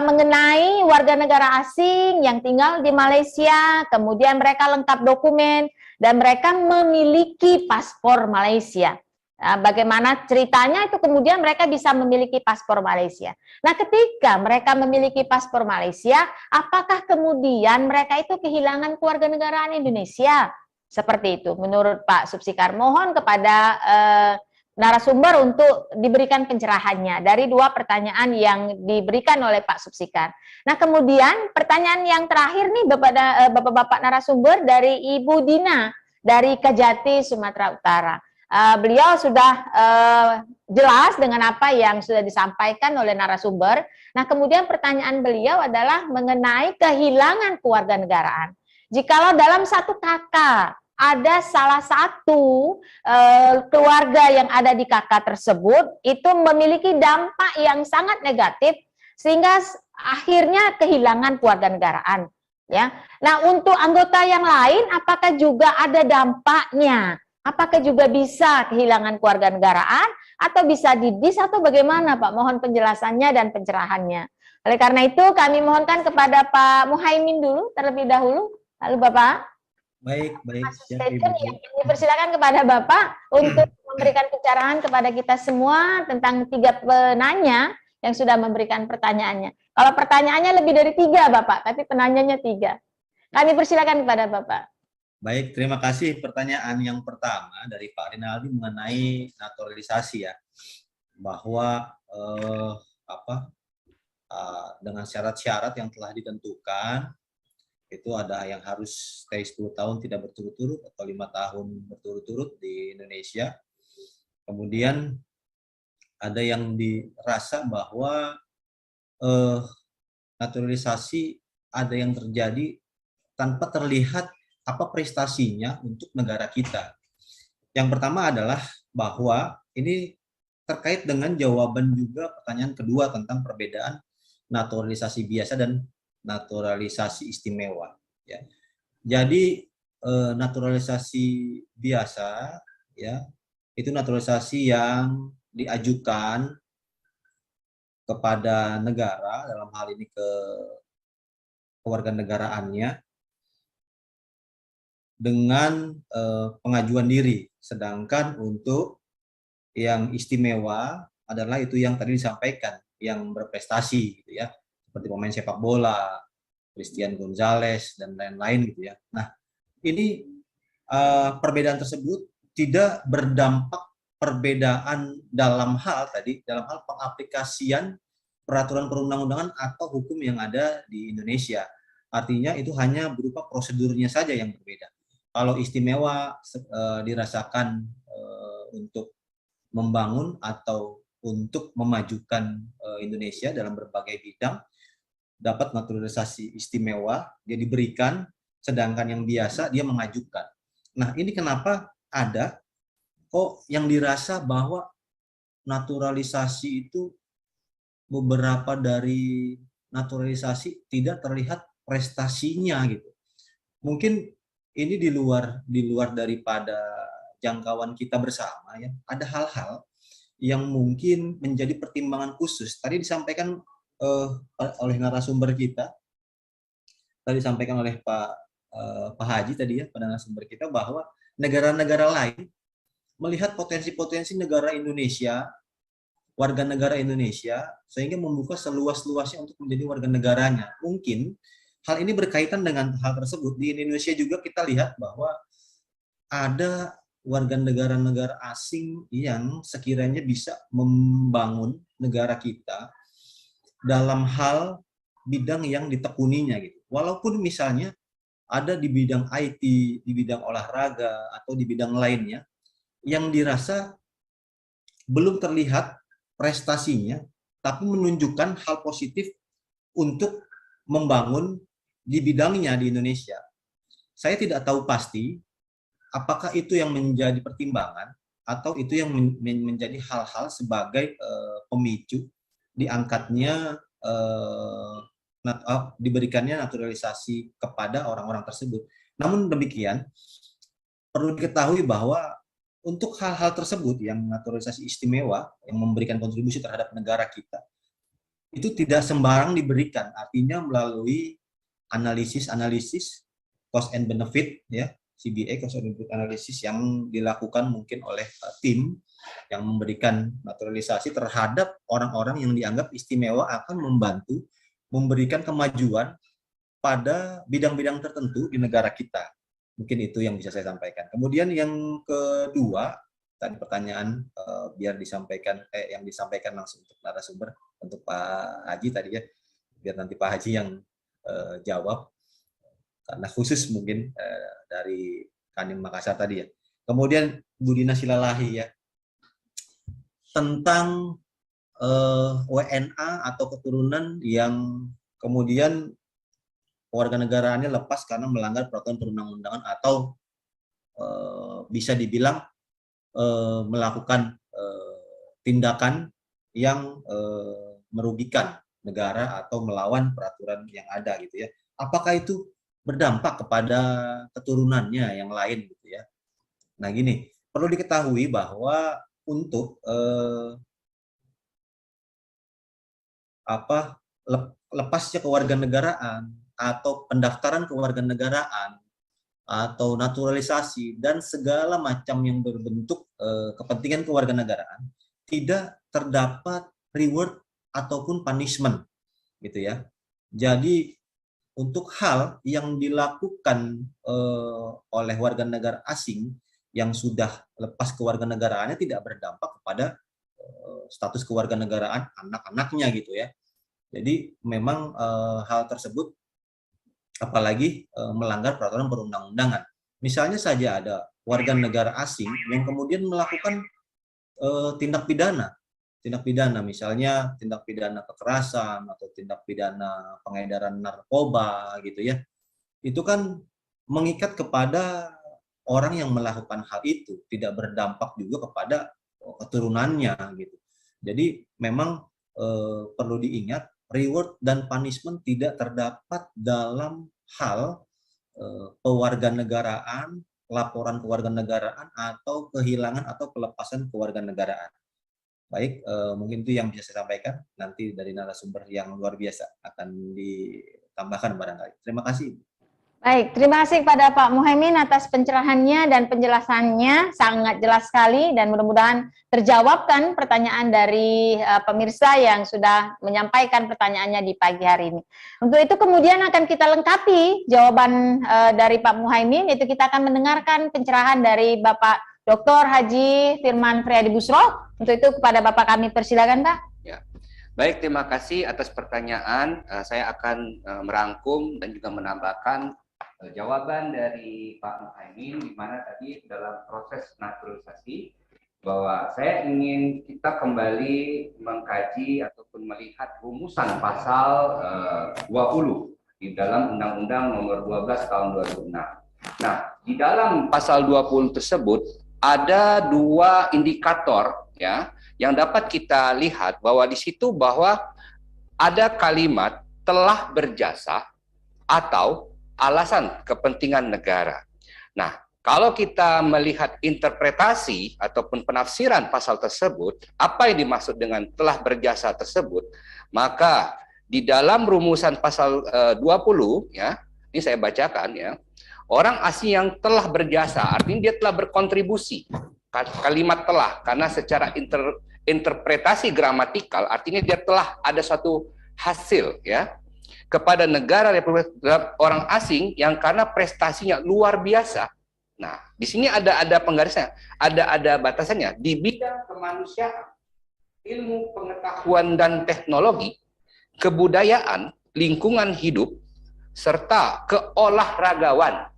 mengenai warga negara asing yang tinggal di Malaysia, kemudian mereka lengkap dokumen, dan mereka memiliki paspor Malaysia. Nah, bagaimana ceritanya itu kemudian mereka bisa memiliki paspor Malaysia. Nah, ketika mereka memiliki paspor Malaysia, apakah kemudian mereka itu kehilangan kewarganegaraan Indonesia? Seperti itu menurut Pak Subsikar. Mohon kepada narasumber untuk diberikan pencerahannya dari dua pertanyaan yang diberikan oleh Pak Subsikar. Nah, kemudian pertanyaan yang terakhir nih Bapak-bapak narasumber dari Ibu Dina dari Kajati, Sumatera Utara. Beliau sudah jelas dengan apa yang sudah disampaikan oleh narasumber. Nah, kemudian pertanyaan beliau adalah mengenai kehilangan kewarganegaraan. Jikalau dalam satu kakak ada salah satu keluarga yang ada di kakak tersebut itu memiliki dampak yang sangat negatif sehingga akhirnya kehilangan kewarganegaraan, ya. Nah, untuk anggota yang lain apakah juga ada dampaknya? Apakah juga bisa kehilangan kewarganegaraan atau bisa didis atau bagaimana, Pak? Mohon penjelasannya dan pencerahannya. Oleh karena itu kami mohonkan kepada Pak Muhaimin dulu terlebih dahulu, lalu Bapak. Baik. Dipersilakan kepada Bapak untuk memberikan pencerahan kepada kita semua tentang 3 penanya yang sudah memberikan pertanyaannya. Kalau pertanyaannya lebih dari 3, Bapak, tapi penanyanya 3. Kami persilakan kepada Bapak. Baik, terima kasih. Pertanyaan yang pertama dari Pak Rinaldi mengenai naturalisasi ya, bahwa dengan syarat-syarat yang telah ditentukan itu ada yang harus stay 10 tahun tidak berturut-turut atau 5 tahun berturut-turut di Indonesia. Kemudian ada yang dirasa bahwa naturalisasi ada yang terjadi tanpa terlihat apa prestasinya untuk negara kita. Yang pertama adalah bahwa ini terkait dengan jawaban juga pertanyaan kedua tentang perbedaan naturalisasi biasa dan naturalisasi istimewa. Ya. Jadi naturalisasi biasa, ya, itu naturalisasi yang diajukan kepada negara dalam hal ini ke kewarganegaraannya dengan pengajuan diri. Sedangkan untuk yang istimewa adalah itu yang tadi disampaikan, yang berprestasi, gitu ya, seperti pemain sepak bola, Christian Gonzalez dan lain-lain gitu ya. Nah, ini perbedaan tersebut tidak berdampak perbedaan dalam hal pengaplikasian peraturan perundang-undangan atau hukum yang ada di Indonesia. Artinya itu hanya berupa prosedurnya saja yang berbeda. Kalau istimewa dirasakan untuk membangun atau untuk memajukan Indonesia dalam berbagai bidang, dapat naturalisasi istimewa, dia diberikan, sedangkan yang biasa dia mengajukan. Nah, ini kenapa ada kok yang dirasa bahwa naturalisasi itu beberapa dari naturalisasi tidak terlihat prestasinya gitu. Mungkin ini di luar daripada jangkauan kita bersama ya. Ada hal-hal yang mungkin menjadi pertimbangan khusus. Tadi disampaikan oleh narasumber kita, tadi disampaikan oleh Pak Haji tadi ya, pada narasumber kita bahwa negara-negara lain melihat potensi-potensi negara Indonesia, warga negara Indonesia, sehingga membuka seluas-luasnya untuk menjadi warga negaranya. Mungkin hal ini berkaitan dengan hal tersebut. Di Indonesia juga kita lihat bahwa ada warga negara-negara asing yang sekiranya bisa membangun negara kita dalam hal bidang yang ditekuninya gitu. Walaupun misalnya ada di bidang IT, di bidang olahraga atau di bidang lainnya yang dirasa belum terlihat prestasinya, tapi menunjukkan hal positif untuk membangun di bidangnya di Indonesia. Saya tidak tahu pasti apakah itu yang menjadi pertimbangan atau itu yang menjadi hal-hal sebagai pemicu diangkatnya diberikannya naturalisasi kepada orang-orang tersebut. Namun demikian, perlu diketahui bahwa untuk hal-hal tersebut yang naturalisasi istimewa yang memberikan kontribusi terhadap negara kita, itu tidak sembarang diberikan, artinya melalui analisis cost and benefit, ya, CBA, cost and benefit analysis yang dilakukan mungkin oleh tim yang memberikan naturalisasi terhadap orang-orang yang dianggap istimewa akan membantu memberikan kemajuan pada bidang-bidang tertentu di negara kita. Mungkin itu yang bisa saya sampaikan. Kemudian yang kedua, tadi pertanyaan biar disampaikan yang disampaikan langsung untuk narasumber, untuk Pak Haji tadi ya, biar nanti Pak Haji yang jawab karena khusus mungkin dari Kanim Makassar tadi ya. Kemudian Bu Dina Silalahi ya, tentang WNA atau keturunan yang kemudian kewarganegaraannya lepas karena melanggar peraturan perundang-undangan atau bisa dibilang melakukan tindakan yang merugikan negara atau melawan peraturan yang ada gitu ya. Apakah itu berdampak kepada keturunannya yang lain gitu ya. Nah gini, perlu diketahui bahwa untuk lepasnya kewarganegaraan atau pendaftaran kewarganegaraan atau naturalisasi dan segala macam yang berbentuk kepentingan kewarganegaraan tidak terdapat reward ataupun punishment gitu ya. Jadi untuk hal yang dilakukan oleh warga negara asing yang sudah lepas kewarganegaraannya tidak berdampak kepada status kewarganegaraan anak-anaknya gitu ya. Jadi memang hal tersebut apalagi melanggar peraturan perundang-undangan. Misalnya saja ada warga negara asing yang kemudian melakukan tindak pidana, misalnya tindak pidana kekerasan atau tindak pidana pengedaran narkoba gitu ya. Itu kan mengikat kepada orang yang melakukan hal itu, tidak berdampak juga kepada keturunannya gitu. Jadi memang perlu diingat reward dan punishment tidak terdapat dalam hal kewarganegaraan, laporan kewarganegaraan atau kehilangan atau pelepasan kewarganegaraan. Baik, mungkin itu yang bisa saya sampaikan. Nanti dari narasumber yang luar biasa akan ditambahkan barangkali. Terima kasih. Baik, terima kasih kepada Pak Muhaimin atas pencerahannya dan penjelasannya, sangat jelas sekali dan mudah-mudahan terjawabkan pertanyaan dari pemirsa yang sudah menyampaikan pertanyaannya di pagi hari ini. Untuk itu kemudian akan kita lengkapi jawaban dari Pak Muhaimin, yaitu kita akan mendengarkan pencerahan dari Bapak Dr. Haji Firman Friadi Busro. Untuk itu kepada Bapak kami persilakan, Pak. Ya. Baik, terima kasih atas pertanyaan. Saya akan merangkum dan juga menambahkan jawaban dari Pak Muhaimin, di mana tadi dalam proses naturalisasi bahwa saya ingin kita kembali mengkaji ataupun melihat rumusan pasal 20 di dalam Undang-Undang Nomor 12 Tahun 2006. Nah, di dalam pasal 20 tersebut ada dua indikator ya yang dapat kita lihat bahwa di situ bahwa ada kalimat telah berjasa atau alasan kepentingan negara. Nah, kalau kita melihat interpretasi ataupun penafsiran pasal tersebut, apa yang dimaksud dengan telah berjasa tersebut, maka di dalam rumusan pasal 20 ya, ini saya bacakan ya. Orang asing yang telah berjasa artinya dia telah berkontribusi. kalimat telah, karena secara interpretasi gramatikal artinya dia telah ada suatu hasil ya kepada negara Republik orang asing yang karena prestasinya luar biasa. Nah, di sini ada penggarisnya, ada batasannya di bidang kemanusiaan, ilmu pengetahuan dan teknologi, kebudayaan, lingkungan hidup, serta keolahragawan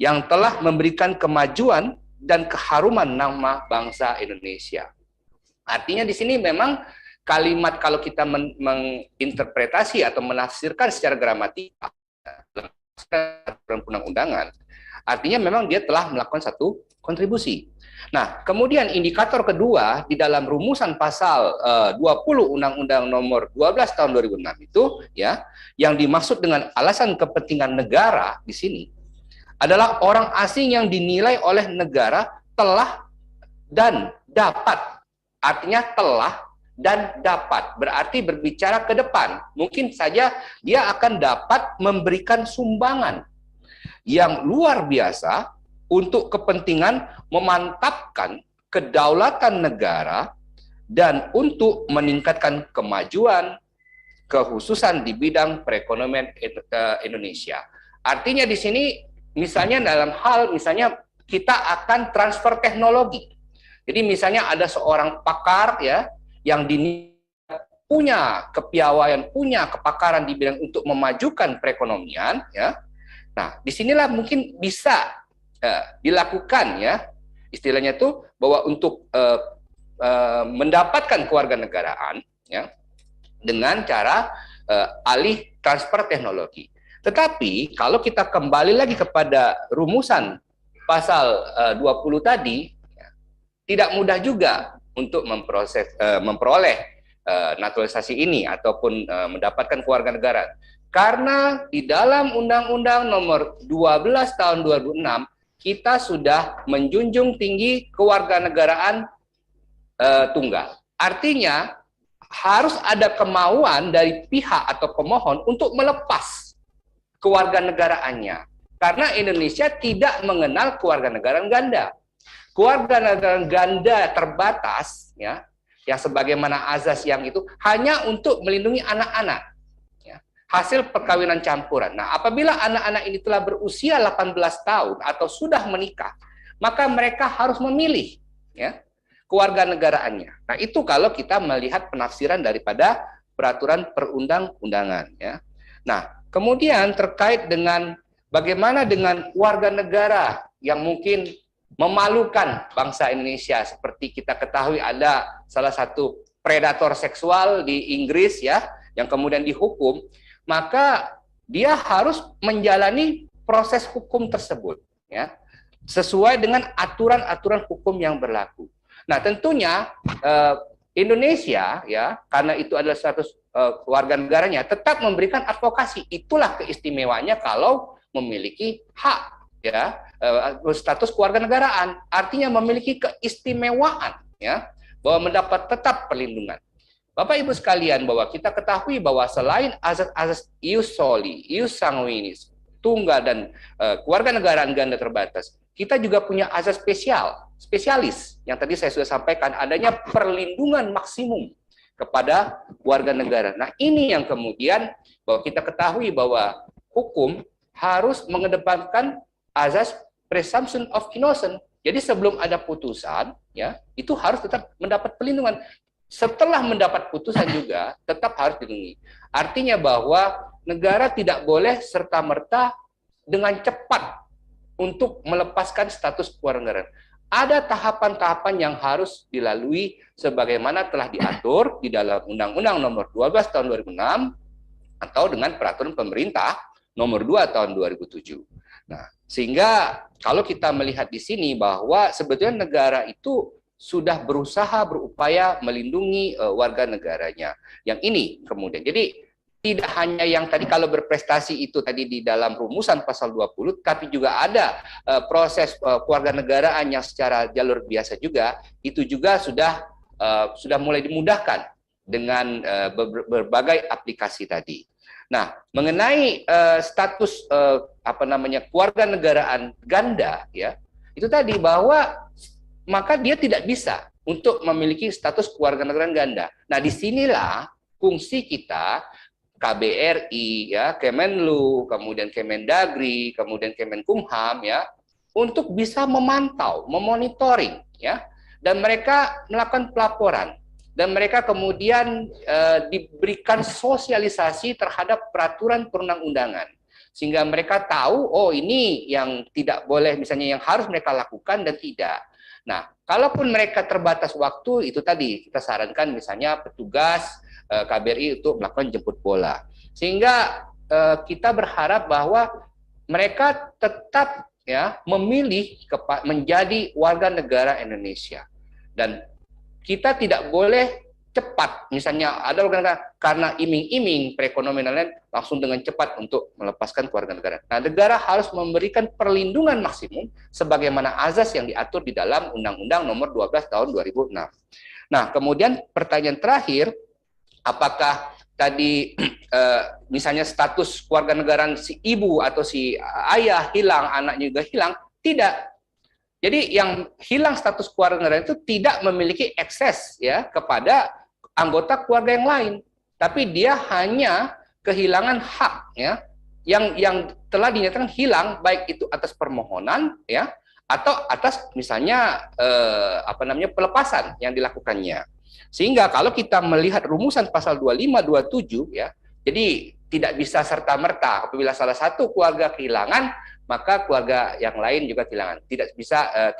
yang telah memberikan kemajuan dan keharuman nama bangsa Indonesia. Artinya di sini memang kalimat kalau kita menginterpretasi atau menafsirkan secara gramatikal dalam undang-undangan, artinya memang dia telah melakukan satu kontribusi. Nah, kemudian indikator kedua di dalam rumusan pasal 20 Undang-Undang Nomor 12 Tahun 2006 itu ya, yang dimaksud dengan alasan kepentingan negara di sini adalah orang asing yang dinilai oleh negara telah dan dapat. Artinya telah dan dapat, berarti berbicara ke depan. Mungkin saja dia akan dapat memberikan sumbangan yang luar biasa untuk kepentingan memantapkan kedaulatan negara dan untuk meningkatkan kemajuan, kekhususan di bidang perekonomian Indonesia. Artinya di sini misalnya dalam hal misalnya kita akan transfer teknologi. Jadi misalnya ada seorang pakar ya yang punya kepiawaian, punya kepakaran di bidang untuk memajukan perekonomian ya. Nah, disinilah mungkin bisa dilakukan ya istilahnya itu bahwa untuk mendapatkan kewarganegaraan ya dengan cara alih transfer teknologi. Tetapi kalau kita kembali lagi kepada rumusan pasal 20 tadi, ya, tidak mudah juga untuk memperoleh naturalisasi ini ataupun mendapatkan kewarganegaraan. Karena di dalam Undang-Undang Nomor 12 Tahun 2006 kita sudah menjunjung tinggi kewarganegaraan tunggal. Artinya harus ada kemauan dari pihak atau pemohon untuk melepas kewarganegaraannya. Karena Indonesia tidak mengenal kewarganegaraan ganda. Kewarganegaraan ganda terbatas, ya, yang sebagaimana azas yang itu hanya untuk melindungi anak-anak, ya, hasil perkawinan campuran. Nah, apabila anak-anak ini telah berusia 18 tahun atau sudah menikah, maka mereka harus memilih, ya, kewarganegaraannya. Nah, itu kalau kita melihat penafsiran daripada peraturan perundang-undangan, ya. Nah, kemudian terkait dengan bagaimana dengan warga negara yang mungkin memalukan bangsa Indonesia, seperti kita ketahui ada salah satu predator seksual di Inggris ya, yang kemudian dihukum, maka dia harus menjalani proses hukum tersebut ya, sesuai dengan aturan-aturan hukum yang berlaku. Nah, tentunya Indonesia ya, karena itu adalah status warga negaranya, tetap memberikan advokasi. Itulah keistimewaannya kalau memiliki hak ya, status kewarganegaraan, artinya memiliki keistimewaan ya, bahwa mendapat tetap perlindungan. Bapak Ibu sekalian, bahwa kita ketahui bahwa selain azas-azas ius soli, ius sanguinis, tunggal dan kewarganegaraan ganda terbatas, kita juga punya azas spesialis yang tadi saya sudah sampaikan, adanya perlindungan maksimum kepada warga negara. Nah, ini yang kemudian bahwa kita ketahui bahwa hukum harus mengedepankan azas presumption of innocence. Jadi sebelum ada putusan, ya, itu harus tetap mendapat perlindungan. Setelah mendapat putusan juga tetap harus dilindungi. Artinya bahwa negara tidak boleh serta-merta dengan cepat untuk melepaskan status kewarganegaraan. Ada tahapan-tahapan yang harus dilalui sebagaimana telah diatur di dalam Undang-Undang Nomor 12 Tahun 2006 atau dengan Peraturan Pemerintah Nomor 2 Tahun 2007. Nah, sehingga kalau kita melihat di sini bahwa sebetulnya negara itu sudah berusaha berupaya melindungi warga negaranya. Yang ini kemudian. Jadi tidak hanya yang tadi kalau berprestasi itu tadi di dalam rumusan pasal 20, tapi juga ada proses kewarganegaraan yang secara jalur biasa juga, itu juga sudah mulai dimudahkan dengan berbagai aplikasi tadi. Nah, mengenai status kewarganegaraan ganda ya, itu tadi bahwa maka dia tidak bisa untuk memiliki status kewarganegaraan ganda. Nah, disinilah fungsi kita KBRI, ya, Kemenlu, kemudian Kemendagri, kemudian Kemenkumham, ya, untuk bisa memantau, memonitoring, ya, dan mereka melakukan pelaporan, dan mereka kemudian diberikan sosialisasi terhadap peraturan perundang-undangan, sehingga mereka tahu, oh ini yang tidak boleh, misalnya yang harus mereka lakukan dan tidak. Nah, kalaupun mereka terbatas waktu, itu tadi kita sarankan misalnya petugas KBRI untuk melakukan jemput bola. Sehingga kita berharap bahwa mereka tetap ya memilih menjadi warga negara Indonesia. Dan kita tidak boleh cepat, misalnya ada warga negara karena iming-iming perekonomian dan lain langsung dengan cepat untuk melepaskan keluarga negara. Nah, negara harus memberikan perlindungan maksimum sebagaimana azas yang diatur di dalam Undang-Undang Nomor 12 Tahun 2006. Nah, kemudian pertanyaan terakhir, apakah tadi misalnya status kewarganegaraan si ibu atau si ayah hilang, anaknya juga hilang? Tidak. Jadi yang hilang status kewarganegaraan itu tidak memiliki akses ya kepada anggota keluarga yang lain, tapi dia hanya kehilangan hak ya yang telah dinyatakan hilang, baik itu atas permohonan ya atau atas misalnya pelepasan yang dilakukannya. Sehingga kalau kita melihat rumusan pasal 25-27 ya, jadi tidak bisa serta-merta apabila salah satu keluarga kehilangan, maka keluarga yang lain juga kehilangan. Tidak bisa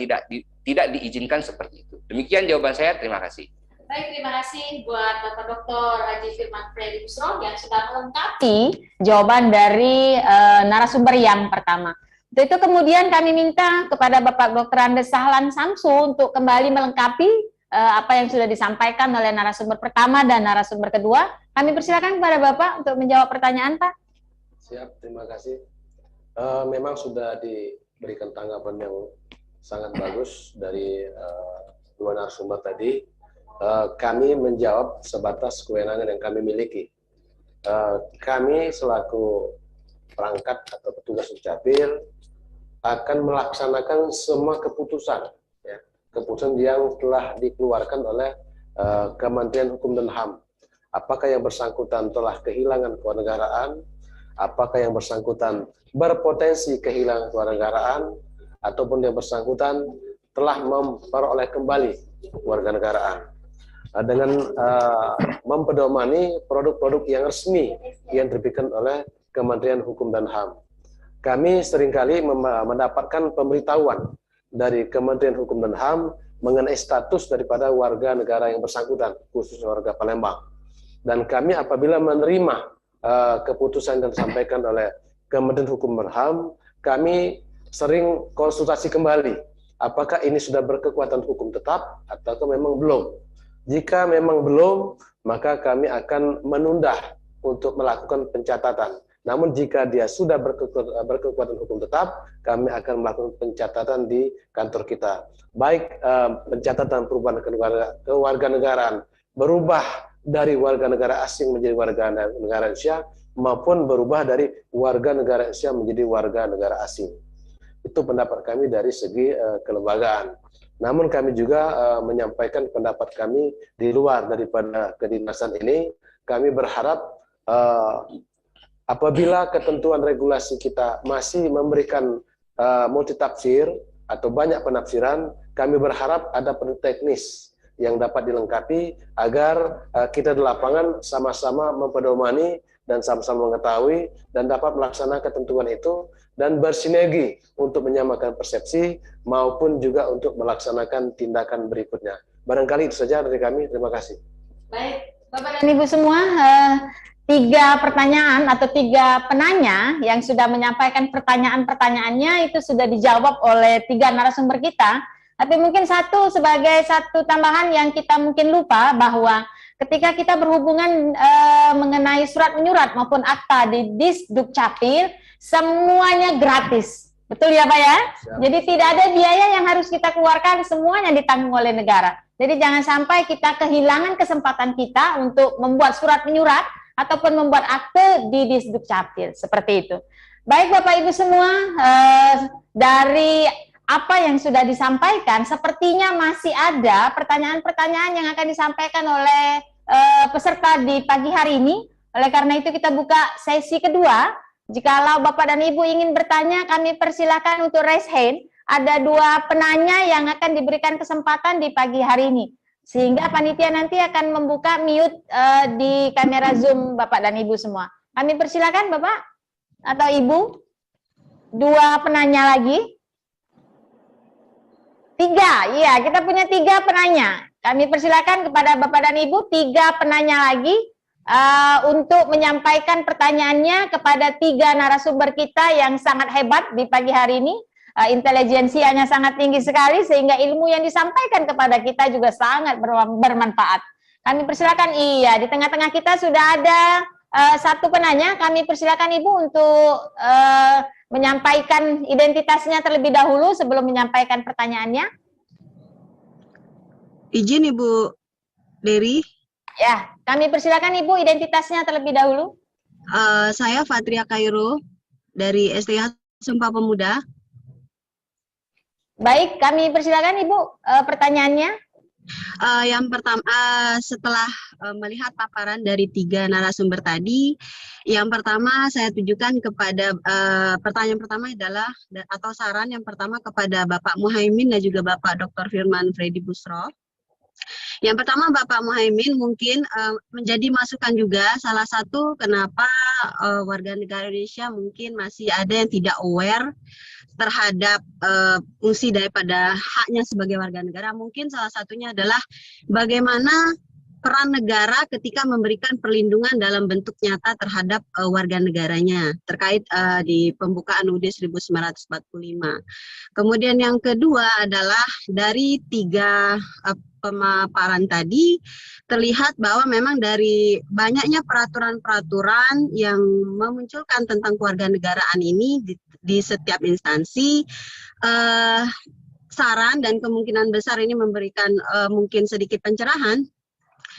tidak diizinkan seperti itu. Demikian jawaban saya, terima kasih. Baik, terima kasih buat Bapak Dr. Haji Firman Freddy Busro yang sudah melengkapi jawaban dari narasumber yang pertama. Untuk itu kemudian kami minta kepada Bapak Dr. Andes Sahlan Samsu untuk kembali melengkapi apa yang sudah disampaikan oleh narasumber pertama dan narasumber kedua. Kami persilakan kepada Bapak untuk menjawab pertanyaan, Pak. Siap, terima kasih. Memang sudah diberikan tanggapan yang sangat bagus dari dua narasumber tadi. Kami menjawab sebatas kewenangan yang kami miliki. Kami selaku perangkat atau petugas Dukcapil akan melaksanakan semua keputusan keputusan yang telah dikeluarkan oleh Kementerian Hukum dan HAM. Apakah yang bersangkutan telah kehilangan kewarganegaraan, apakah yang bersangkutan berpotensi kehilangan kewarganegaraan, ataupun yang bersangkutan telah memperoleh kembali kewarganegaraan. Dengan mempedomani produk-produk yang resmi yang diberikan oleh Kementerian Hukum dan HAM. Kami seringkali mendapatkan pemberitahuan dari Kementerian Hukum dan HAM mengenai status daripada warga negara yang bersangkutan, khususnya warga Palembang. Dan kami apabila menerima keputusan yang disampaikan oleh Kementerian Hukum dan HAM, kami sering konsultasi kembali, apakah ini sudah berkekuatan hukum tetap atau memang belum. Jika memang belum, maka kami akan menunda untuk melakukan pencatatan. Namun jika dia sudah berkekuatan hukum tetap, kami akan melakukan pencatatan di kantor kita. Baik pencatatan perubahan kewarganegaraan berubah dari warga negara asing menjadi warga negara Indonesia, maupun berubah dari warga negara Indonesia menjadi warga negara asing. Itu pendapat kami dari segi kelembagaan. Namun kami juga menyampaikan pendapat kami di luar daripada kedinasan ini. Kami berharap apabila ketentuan regulasi kita masih memberikan multitafsir atau banyak penafsiran, kami berharap ada perlu teknis yang dapat dilengkapi agar kita di lapangan sama-sama mempedomani dan sama-sama mengetahui dan dapat melaksanakan ketentuan itu dan bersinergi untuk menyamakan persepsi maupun juga untuk melaksanakan tindakan berikutnya. Barangkali itu saja dari kami. Terima kasih. Baik, Bapak dan Ibu semua, 3 pertanyaan atau 3 penanya yang sudah menyampaikan pertanyaan-pertanyaannya itu sudah dijawab oleh 3 narasumber kita. Tapi mungkin sebagai satu tambahan yang kita mungkin lupa bahwa ketika kita berhubungan mengenai surat menyurat maupun akta di Disdukcapil, semuanya gratis. Betul ya Pak ya? Jadi tidak ada biaya yang harus kita keluarkan, semuanya ditanggung oleh negara. Jadi jangan sampai kita kehilangan kesempatan kita untuk membuat surat menyurat ataupun membuat akte di Disdukcapil, seperti itu. Baik Bapak Ibu semua, dari apa yang sudah disampaikan, sepertinya masih ada pertanyaan-pertanyaan yang akan disampaikan oleh peserta di pagi hari ini. Oleh karena itu kita buka sesi kedua. Jikalau Bapak dan Ibu ingin bertanya, kami persilakan untuk raise hand. Ada 2 penanya yang akan diberikan kesempatan di pagi hari ini. Sehingga panitia nanti akan membuka mute di kamera Zoom Bapak dan Ibu semua. Kami persilakan Bapak atau Ibu. 2 penanya lagi. 3, iya kita punya 3 penanya. Kami persilakan kepada Bapak dan Ibu 3 penanya lagi untuk menyampaikan pertanyaannya kepada 3 narasumber kita yang sangat hebat di pagi hari ini. Intelijensianya sangat tinggi sekali sehingga ilmu yang disampaikan kepada kita juga sangat bermanfaat. Kami persilakan, iya di tengah-tengah kita sudah ada 1 penanya. Kami persilakan Ibu untuk menyampaikan identitasnya terlebih dahulu sebelum menyampaikan pertanyaannya. Izin Ibu Dery. Ya, kami persilakan Ibu identitasnya terlebih dahulu. Saya Fatria Kairo dari STH Sumpah Pemuda. Baik, kami persilakan Ibu pertanyaannya. Yang pertama, setelah melihat paparan dari 3 narasumber tadi, yang pertama saya tujukan kepada pertanyaan pertama adalah atau saran yang pertama kepada Bapak Muhaimin dan juga Bapak Dr. Firman Freddy Busro. Yang pertama Bapak Muhaimin mungkin menjadi masukan juga salah satu kenapa warga negara Indonesia mungkin masih ada yang tidak aware terhadap fungsi daripada haknya sebagai warga negara. Mungkin salah satunya adalah bagaimana peran negara ketika memberikan perlindungan dalam bentuk nyata terhadap warga negaranya terkait di pembukaan UUD 1945. Kemudian yang kedua adalah dari 3 pemaparan tadi terlihat bahwa memang dari banyaknya peraturan-peraturan yang memunculkan tentang kewarganegaraan ini di setiap instansi, saran dan kemungkinan besar ini memberikan mungkin sedikit pencerahan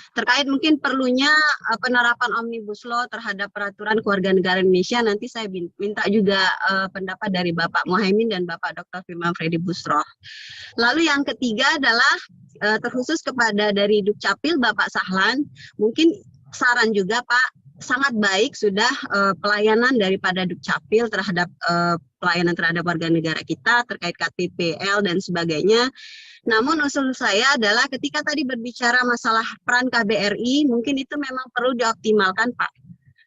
terkait mungkin perlunya penerapan Omnibus Law terhadap peraturan kewarganegaraan Indonesia. Nanti saya minta juga pendapat dari Bapak Muhaimin dan Bapak Dr. Firman Freddy Busro. Lalu yang ketiga adalah terkhusus kepada dari Dukcapil Bapak Sahlan, mungkin saran juga Pak, sangat baik sudah pelayanan daripada Dukcapil terhadap pelayanan terhadap warga negara kita terkait KTPL dan sebagainya. Namun usul saya adalah ketika tadi berbicara masalah peran KBRI, mungkin itu memang perlu dioptimalkan Pak.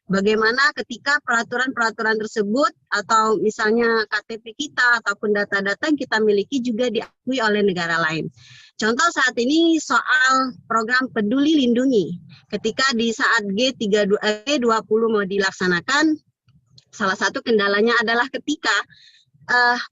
Bagaimana ketika peraturan-peraturan tersebut atau misalnya KTP kita ataupun data-data yang kita miliki juga diakui oleh negara lain. Contoh saat ini soal program Peduli Lindungi. Ketika di saat G20 mau dilaksanakan, salah satu kendalanya adalah ketika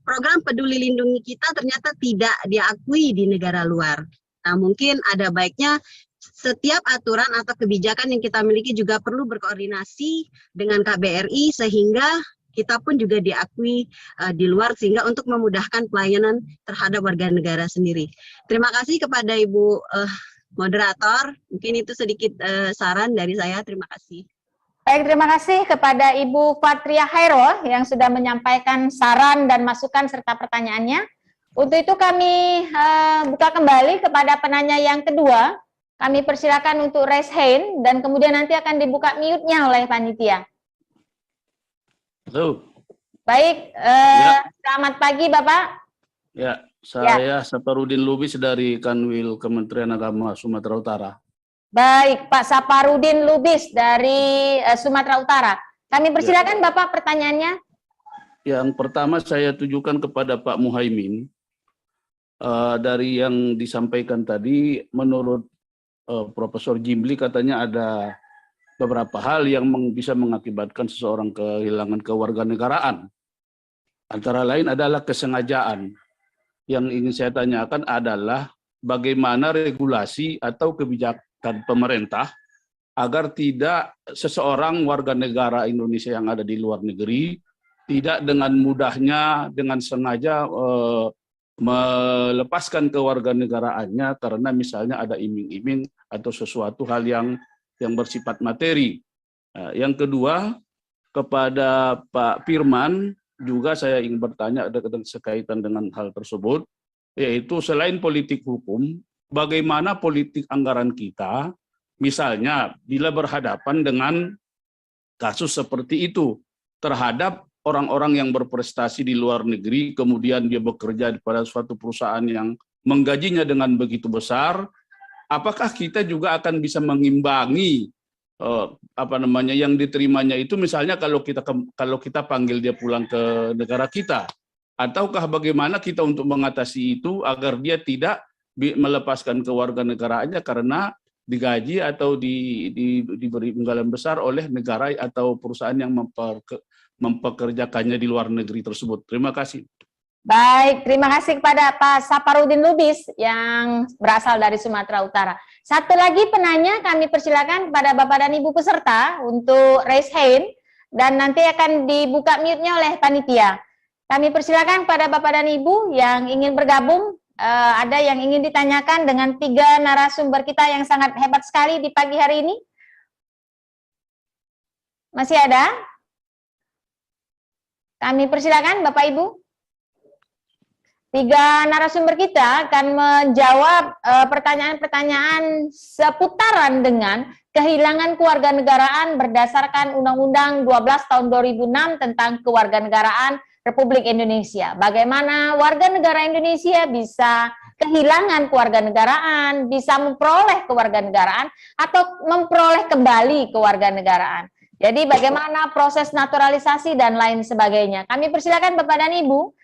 program Peduli Lindungi kita ternyata tidak diakui di negara luar. Nah, mungkin ada baiknya setiap aturan atau kebijakan yang kita miliki juga perlu berkoordinasi dengan KBRI sehingga kita pun juga diakui di luar sehingga untuk memudahkan pelayanan terhadap warga negara sendiri. Terima kasih kepada Ibu moderator. Mungkin itu sedikit saran dari saya. Terima kasih. Baik, terima kasih kepada Ibu Fatria Khairul yang sudah menyampaikan saran dan masukan serta pertanyaannya. Untuk itu kami buka kembali kepada penanya yang kedua. Kami persilakan untuk raise hand dan kemudian nanti akan dibuka mute-nya oleh panitia. Halo. Baik, selamat pagi Bapak. Ya, saya Saparudin Lubis dari Kanwil Kementerian Agama Sumatera Utara. Baik, Pak Saparudin Lubis dari Sumatera Utara. Kami persilakan Bapak pertanyaannya. Yang pertama saya tujukan kepada Pak Muhaimin. Dari yang disampaikan tadi, menurut Profesor Jimli katanya ada beberapa hal yang bisa mengakibatkan seseorang kehilangan kewarganegaraan. Antara lain adalah kesengajaan. Yang ingin saya tanyakan adalah bagaimana regulasi atau kebijakan pemerintah agar tidak seseorang warga negara Indonesia yang ada di luar negeri tidak dengan mudahnya, dengan sengaja melepaskan kewarganegaraannya karena misalnya ada iming-iming atau sesuatu hal yang bersifat materi. Yang kedua, kepada Pak Firman, juga saya ingin bertanya ada sekaitan dengan hal tersebut, yaitu selain politik hukum, bagaimana politik anggaran kita, misalnya bila berhadapan dengan kasus seperti itu terhadap orang-orang yang berprestasi di luar negeri, kemudian dia bekerja pada suatu perusahaan yang menggajinya dengan begitu besar, apakah kita juga akan bisa mengimbangi yang diterimanya itu, misalnya kalau kita panggil dia pulang ke negara kita, ataukah bagaimana kita untuk mengatasi itu agar dia tidak melepaskan kewarganegaraannya karena digaji atau diberi imbalan besar oleh negara atau perusahaan yang mempekerjakannya di luar negeri tersebut. Terima kasih. Baik, terima kasih kepada Pak Saparudin Lubis yang berasal dari Sumatera Utara. Satu lagi penanya kami persilakan kepada Bapak dan Ibu peserta untuk raise hand dan nanti akan dibuka mute-nya oleh panitia. Kami persilakan kepada Bapak dan Ibu yang ingin bergabung, ada yang ingin ditanyakan dengan 3 narasumber kita yang sangat hebat sekali di pagi hari ini. Masih ada? Kami persilakan Bapak Ibu. 3 narasumber kita akan menjawab pertanyaan-pertanyaan seputaran dengan kehilangan kewarganegaraan berdasarkan Undang-Undang 12 tahun 2006 tentang kewarganegaraan Republik Indonesia. Bagaimana warga negara Indonesia bisa kehilangan kewarganegaraan, bisa memperoleh kewarganegaraan atau memperoleh kembali kewarganegaraan. Jadi bagaimana proses naturalisasi dan lain sebagainya. Kami persilakan Bapak dan Ibu.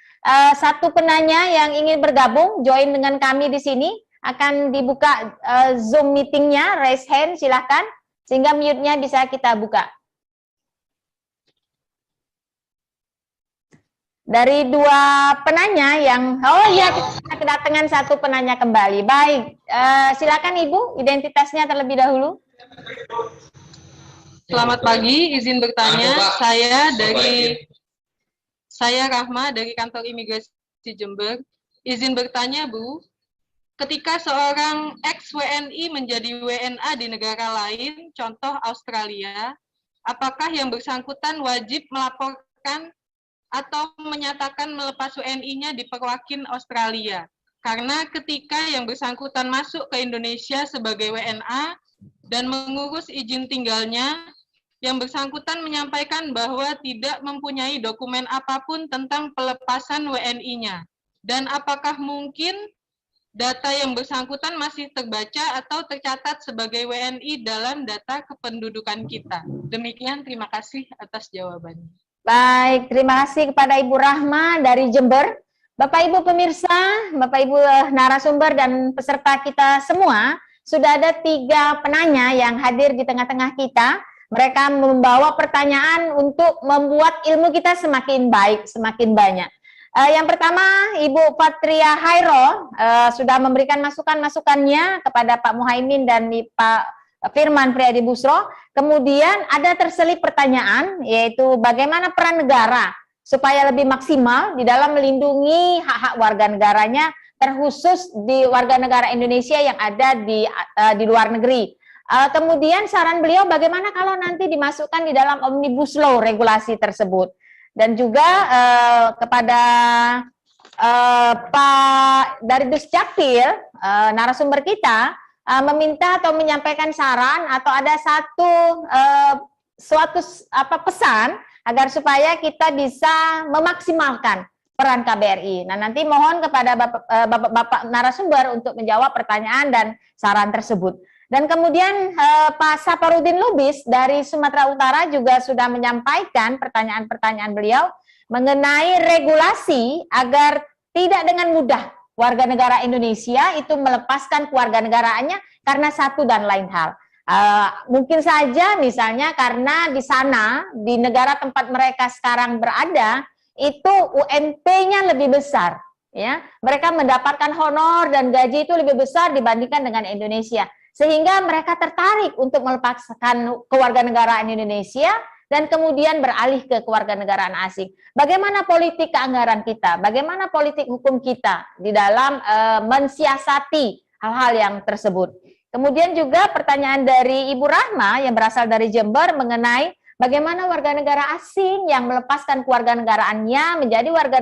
Satu penanya yang ingin bergabung, join dengan kami di sini, akan dibuka Zoom meetingnya, raise hand silahkan, sehingga mute-nya bisa kita buka. Dari 2 penanya yang, oh iya, kita kedatangan 1 penanya kembali. Baik, silakan Ibu, identitasnya terlebih dahulu. Selamat pagi, izin bertanya, Saya Rahma dari kantor imigrasi Jember. Izin bertanya, Bu, ketika seorang ex-WNI menjadi WNA di negara lain, contoh Australia, apakah yang bersangkutan wajib melaporkan atau menyatakan melepas WNI-nya di Perwakin Australia? Karena ketika yang bersangkutan masuk ke Indonesia sebagai WNA dan mengurus izin tinggalnya, yang bersangkutan menyampaikan bahwa tidak mempunyai dokumen apapun tentang pelepasan WNI-nya. Dan apakah mungkin data yang bersangkutan masih terbaca atau tercatat sebagai WNI dalam data kependudukan kita? Demikian, terima kasih atas jawabannya. Baik, terima kasih kepada Ibu Rahma dari Jember. Bapak Ibu pemirsa, Bapak Ibu narasumber dan peserta kita semua, sudah ada 3 penanya yang hadir di tengah-tengah kita. Mereka membawa pertanyaan untuk membuat ilmu kita semakin baik, semakin banyak. Yang pertama, Ibu Patria Hairo sudah memberikan masukan-masukannya kepada Pak Muhaimin dan Pak Firman Priadi Busro. Kemudian ada terselip pertanyaan, yaitu bagaimana peran negara supaya lebih maksimal di dalam melindungi hak-hak warga negaranya, terkhusus di warga negara Indonesia yang ada di luar negeri. Kemudian saran beliau bagaimana kalau nanti dimasukkan di dalam Omnibus Law regulasi tersebut. Dan juga kepada Pak dari Duscapil, narasumber kita, meminta atau menyampaikan saran atau ada suatu pesan agar supaya kita bisa memaksimalkan peran KBRI. Nah, nanti mohon kepada Bapak narasumber untuk menjawab pertanyaan dan saran tersebut. Dan kemudian Pak Saparudin Lubis dari Sumatera Utara juga sudah menyampaikan pertanyaan-pertanyaan beliau mengenai regulasi agar tidak dengan mudah warga negara Indonesia itu melepaskan kewarganegaraannya karena satu dan lain hal. Mungkin saja misalnya karena di sana, di negara tempat mereka sekarang berada, itu UMP-nya lebih besar. Ya, mereka mendapatkan honor dan gaji itu lebih besar dibandingkan dengan Indonesia. Sehingga mereka tertarik untuk melepaskan kewarganegaraan Indonesia dan kemudian beralih ke kewarganegaraan asing. Bagaimana politik keanggaran kita? Bagaimana politik hukum kita di dalam mensiasati hal-hal yang tersebut? Kemudian juga pertanyaan dari Ibu Rahma yang berasal dari Jember mengenai Bagaimana warga negara asing yang melepaskan kewarganegaraannya menjadi warga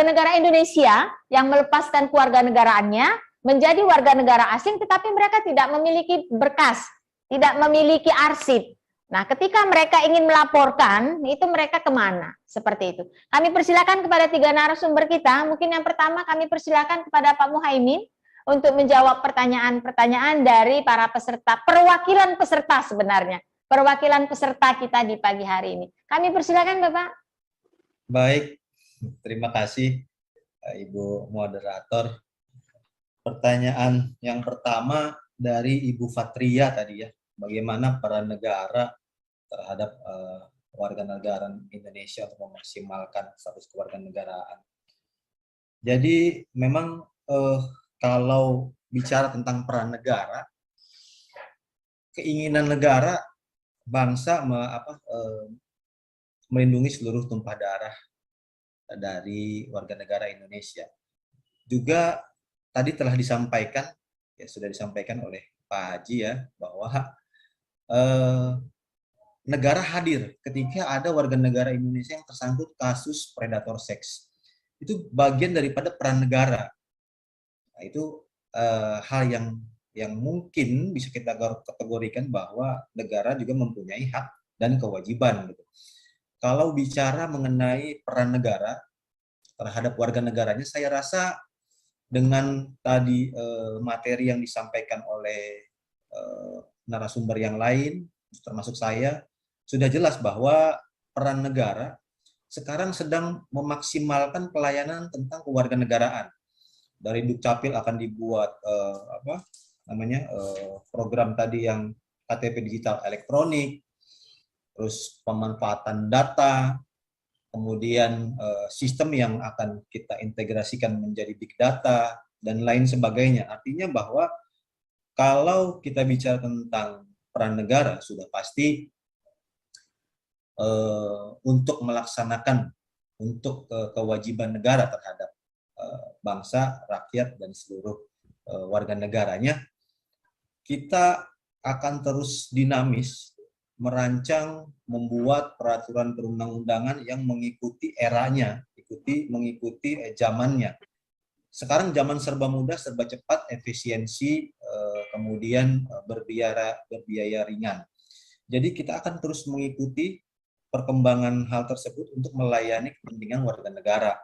negara Indonesia yang melepaskan kewarganegaraannya menjadi warga negara asing, tetapi mereka tidak memiliki berkas, tidak memiliki arsip. Nah, ketika mereka ingin melaporkan, itu mereka kemana? Seperti itu. Kami persilakan kepada 3 narasumber kita. Mungkin yang pertama kami persilakan kepada Pak Muhaimin untuk menjawab pertanyaan-pertanyaan dari para peserta, perwakilan peserta sebenarnya. Perwakilan peserta kita di pagi hari ini. Kami persilakan, Bapak. Baik, terima kasih Ibu Moderator. Pertanyaan yang pertama dari Ibu Fatria tadi ya, bagaimana peran negara terhadap warga negara Indonesia untuk memaksimalkan status kewarganegaraan. Jadi memang kalau bicara tentang peran negara, keinginan negara bangsa melindungi seluruh tumpah darah dari warga negara Indonesia. Juga tadi telah disampaikan, ya sudah disampaikan oleh Pak Haji ya, bahwa negara hadir ketika ada warga negara Indonesia yang tersangkut kasus predator seks. Itu bagian daripada peran negara. Nah, itu hal yang mungkin bisa kita kategorikan bahwa negara juga mempunyai hak dan kewajiban. Gitu. Kalau bicara mengenai peran negara terhadap warga negaranya, saya rasa dengan tadi materi yang disampaikan oleh narasumber yang lain, termasuk saya, sudah jelas bahwa peran negara sekarang sedang memaksimalkan pelayanan tentang kewarganegaraan. Dari Dukcapil akan dibuat program tadi yang KTP digital elektronik, terus pemanfaatan data, kemudian sistem yang akan kita integrasikan menjadi big data, dan lain sebagainya. Artinya bahwa kalau kita bicara tentang peran negara, sudah pasti untuk melaksanakan kewajiban negara terhadap bangsa, rakyat, dan seluruh warga negaranya, kita akan terus dinamis merancang, membuat peraturan perundang-undangan yang mengikuti eranya, mengikuti zamannya. Sekarang zaman serba mudah, serba cepat, efisiensi, kemudian berbiaya ringan. Jadi kita akan terus mengikuti perkembangan hal tersebut untuk melayani kepentingan warga negara.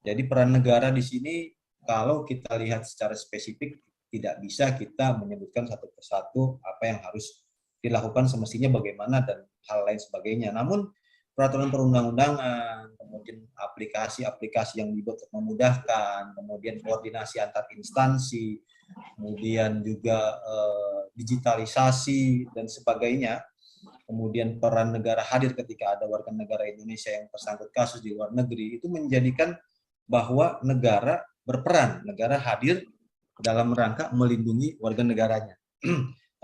Jadi peran negara di sini, kalau kita lihat secara spesifik, tidak bisa kita menyebutkan satu persatu apa yang harus dilakukan semestinya bagaimana dan hal lain sebagainya. Namun peraturan perundang-undangan, kemudian aplikasi-aplikasi yang dibuat untuk memudahkan, kemudian koordinasi antar instansi, kemudian juga digitalisasi dan sebagainya, kemudian peran negara hadir ketika ada warga negara Indonesia yang tersangkut kasus di luar negeri, itu menjadikan bahwa negara berperan, negara hadir dalam rangka melindungi warga negaranya.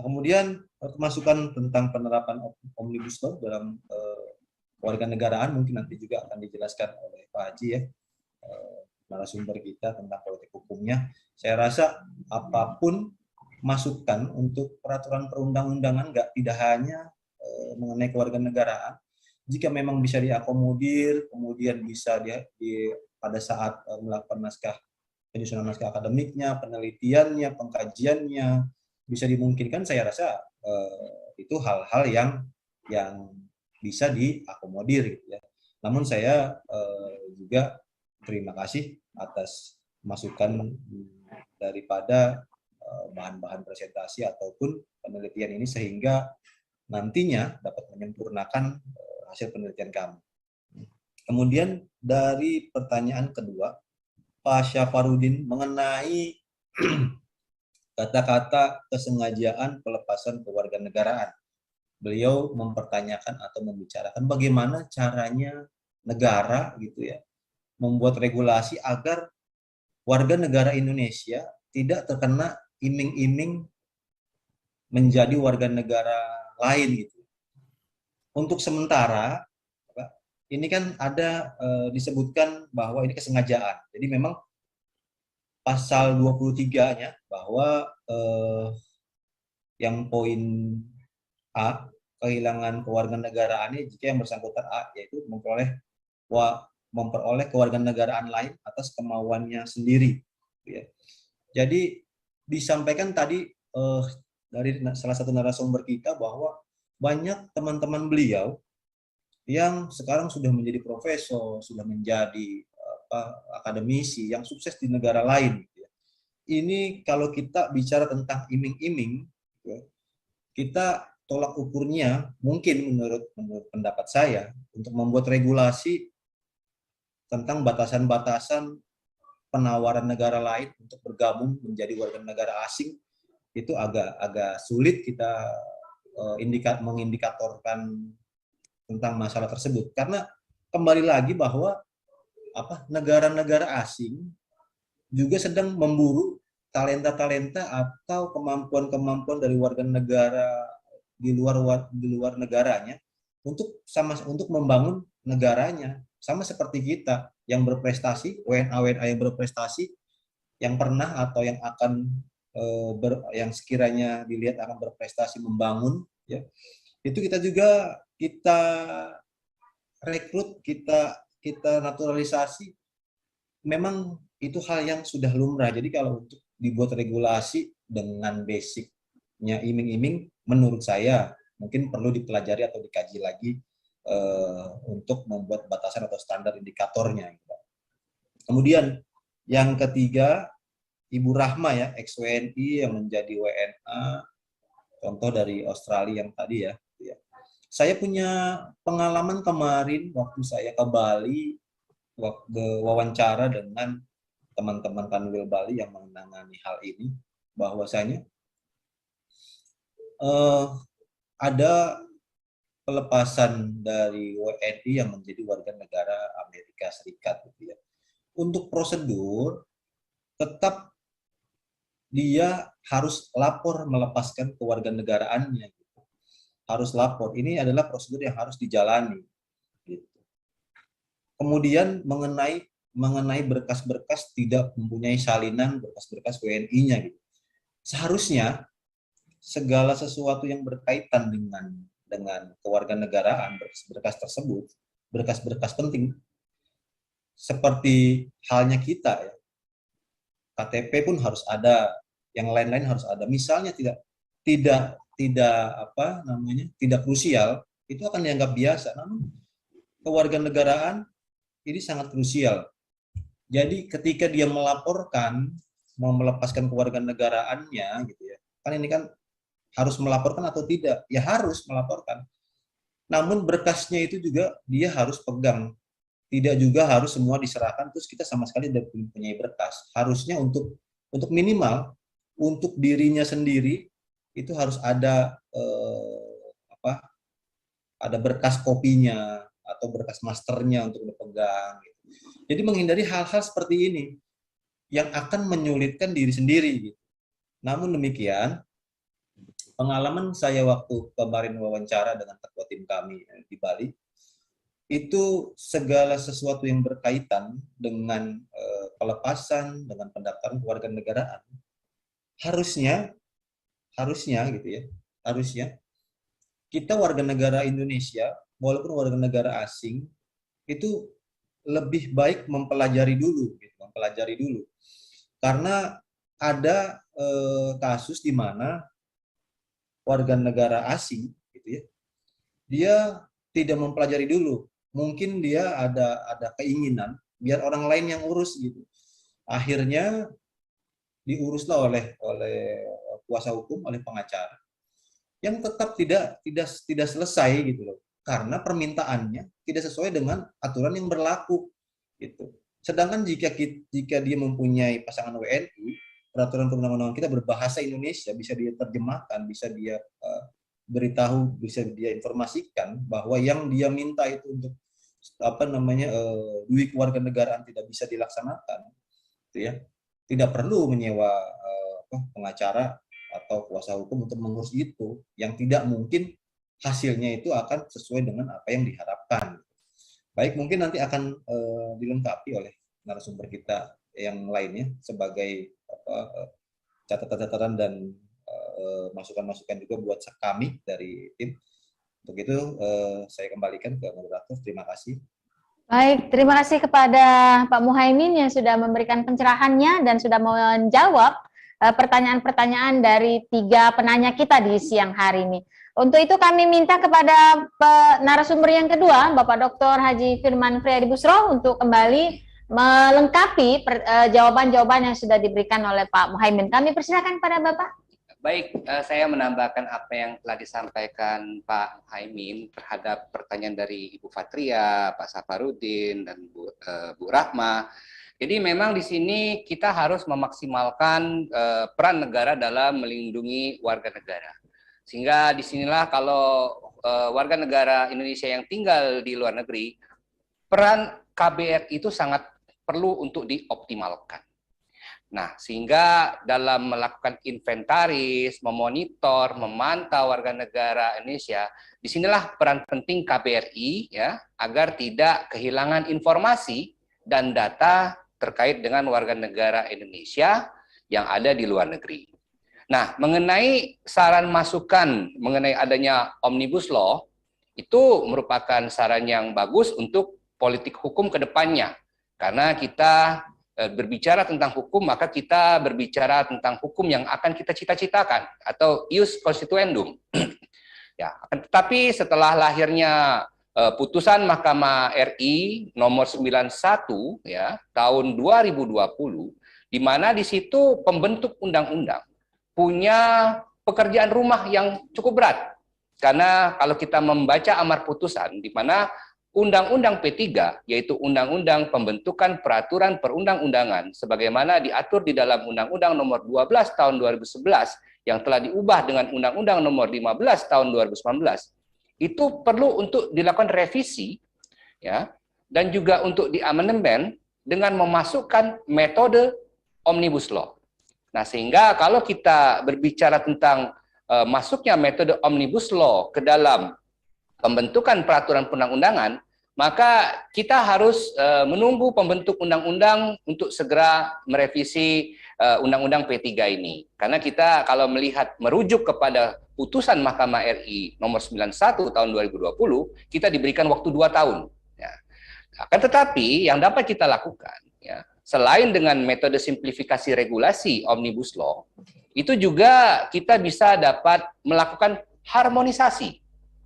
Kemudian masukan tentang penerapan Omnibus Law dalam warga negaraan mungkin nanti juga akan dijelaskan oleh Pak Haji ya, narasumber kita tentang politik hukumnya. Saya rasa apapun masukan untuk peraturan perundang-undangan tidak hanya mengenai kewarganegaraan, jika memang bisa diakomodir, kemudian bisa pada saat melakukan penyusunan naskah akademiknya, penelitiannya, pengkajiannya, bisa dimungkinkan, saya rasa itu hal-hal yang bisa diakomodir gitu ya. Namun saya juga terima kasih atas masukan daripada bahan-bahan presentasi ataupun penelitian ini, sehingga nantinya dapat menyempurnakan hasil penelitian kami. Kemudian dari pertanyaan kedua, Pak Syafarudin mengenai kata-kata kesengajaan pelepasan kewarganegaraan. Beliau mempertanyakan atau membicarakan bagaimana caranya negara gitu ya membuat regulasi agar warga negara Indonesia tidak terkena iming-iming menjadi warga negara lain gitu. Untuk sementara ini kan ada disebutkan bahwa ini kesengajaan. Jadi memang pasal 23-nya bahwa yang poin A, kehilangan kewarganegaraannya jika yang bersangkutan A, yaitu memperoleh kewarganegaraan lain atas kemauannya sendiri. Ya. Jadi disampaikan tadi dari salah satu narasumber kita bahwa banyak teman-teman beliau yang sekarang sudah menjadi profesor, sudah menjadi akademisi yang sukses di negara lain. Ini kalau kita bicara tentang iming-iming, kita tolak ukurnya mungkin menurut pendapat saya untuk membuat regulasi tentang batasan-batasan penawaran negara lain untuk bergabung menjadi warga negara asing itu agak sulit kita mengindikatorkan tentang masalah tersebut, karena kembali lagi bahwa negara-negara asing juga sedang memburu talenta-talenta atau kemampuan-kemampuan dari warga negara di luar negaranya untuk membangun negaranya, sama seperti kita yang berprestasi, WNA yang berprestasi, yang pernah atau yang akan yang sekiranya dilihat akan berprestasi membangun, ya, itu kita juga rekrut, kita naturalisasi. Memang itu hal yang sudah lumrah. Jadi kalau untuk dibuat regulasi dengan basicnya iming-iming, menurut saya mungkin perlu dipelajari atau dikaji lagi untuk membuat batasan atau standar indikatornya. Kemudian yang ketiga, Ibu Rahma ya, ex-WNI yang menjadi WNA, contoh dari Australia yang tadi ya. Saya punya pengalaman kemarin waktu saya ke Bali, waktu wawancara dengan teman-teman Kanwil Bali yang menangani hal ini, bahwasanya ada pelepasan dari WNI yang menjadi warga negara Amerika Serikat. Gitu ya. Untuk prosedur, tetap dia harus lapor melepaskan kewarganegaraannya. Gitu. Harus lapor. Ini adalah prosedur yang harus dijalani. Gitu. Kemudian mengenai berkas-berkas tidak mempunyai salinan berkas-berkas WNI-nya. Gitu. Seharusnya segala sesuatu yang berkaitan dengan kewarganegaraan, berkas tersebut, berkas-berkas penting, seperti halnya kita ya, KTP pun harus ada, yang lain-lain harus ada. Misalnya tidak krusial, itu akan dianggap biasa. Namun kewarganegaraan ini sangat krusial. Jadi ketika dia melaporkan mau melepaskan kewarganegaraannya, gitu ya, kan ini kan harus melaporkan atau tidak? Ya harus melaporkan. Namun berkasnya itu juga dia harus pegang. Tidak juga harus semua diserahkan terus kita sama sekali tidak punya berkas. Harusnya untuk minimal untuk dirinya sendiri itu harus ada ada berkas kopinya atau berkas masternya untuk dipegang. Gitu. Jadi menghindari hal-hal seperti ini yang akan menyulitkan diri sendiri. Gitu. Namun demikian, pengalaman saya waktu kemarin wawancara dengan ketua tim kami di Bali, itu segala sesuatu yang berkaitan dengan pelepasan, dengan pendaftaran kewarganegaraan, harusnya gitu ya, harusnya kita warga negara Indonesia, walaupun warga negara asing, itu lebih baik mempelajari dulu, karena ada kasus di mana warga negara asing, gitu ya, dia tidak mempelajari dulu. Mungkin dia ada keinginan biar orang lain yang urus gitu. Akhirnya diuruslah oleh kuasa hukum, oleh pengacara, yang tetap tidak selesai gitu loh. Karena permintaannya tidak sesuai dengan aturan yang berlaku gitu. Sedangkan jika dia mempunyai pasangan WNI, peraturan perundang-undangan kita berbahasa Indonesia, bisa dia terjemahkan, bisa dia beritahu, bisa dia informasikan bahwa yang dia minta itu untuk duit kewarganegaraan tidak bisa dilaksanakan, gitu ya. Tidak perlu menyewa pengacara atau kuasa hukum untuk mengurus itu, yang tidak mungkin hasilnya itu akan sesuai dengan apa yang diharapkan. Baik, mungkin nanti akan dilengkapi oleh narasumber kita yang lainnya sebagai catatan-catatan dan masukan-masukan juga buat kami dari tim. Untuk itu saya kembalikan ke moderator. Terima kasih. Baik, terima kasih kepada Pak Muhaimin yang sudah memberikan pencerahannya dan sudah menjawab pertanyaan-pertanyaan dari 3 penanya kita di siang hari ini. Untuk itu kami minta kepada narasumber yang kedua, Bapak Dr. Haji Firman Friadi Busro, untuk kembali melengkapi jawaban-jawaban yang sudah diberikan oleh Pak Muhaimin. Kami persilakan pada Bapak. Baik, saya menambahkan apa yang telah disampaikan Pak Muhaimin terhadap pertanyaan dari Ibu Fatria, Pak Safarudin, dan Bu Rahma. Jadi memang di sini kita harus memaksimalkan peran negara dalam melindungi warga negara. Sehingga disinilah kalau warga negara Indonesia yang tinggal di luar negeri, peran KBRI itu sangat perlu untuk dioptimalkan. Nah, sehingga dalam melakukan inventaris, memonitor, memantau warga negara Indonesia, disinilah peran penting KBRI ya, agar tidak kehilangan informasi dan data terkait dengan warga negara Indonesia yang ada di luar negeri. Nah, mengenai saran masukan mengenai adanya Omnibus Law, itu merupakan saran yang bagus untuk politik hukum ke depannya. Karena kita berbicara tentang hukum, maka kita berbicara tentang hukum yang akan kita cita-citakan atau ius constituendum. Ya, tetapi setelah lahirnya putusan Mahkamah RI nomor 91 ya tahun 2020, di mana di situ pembentuk undang-undang punya pekerjaan rumah yang cukup berat. Karena kalau kita membaca amar putusan di mana Undang-Undang P3, yaitu Undang-Undang Pembentukan Peraturan Perundang-undangan, sebagaimana diatur di dalam Undang-Undang Nomor 12 Tahun 2011, yang telah diubah dengan Undang-Undang Nomor 15 Tahun 2019, itu perlu untuk dilakukan revisi, ya, dan juga untuk diamandemen dengan memasukkan metode Omnibus Law. Nah, sehingga kalau kita berbicara tentang masuknya metode Omnibus Law ke dalam pembentukan peraturan perundang-undangan, maka kita harus menunggu pembentuk undang-undang untuk segera merevisi Undang-Undang P3 ini. Karena kita kalau melihat merujuk kepada putusan Mahkamah RI nomor 91 tahun 2020, kita diberikan waktu 2 tahun. Ya. Akan tetapi yang dapat kita lakukan, ya, selain dengan metode simplifikasi regulasi Omnibus Law, itu juga kita bisa dapat melakukan harmonisasi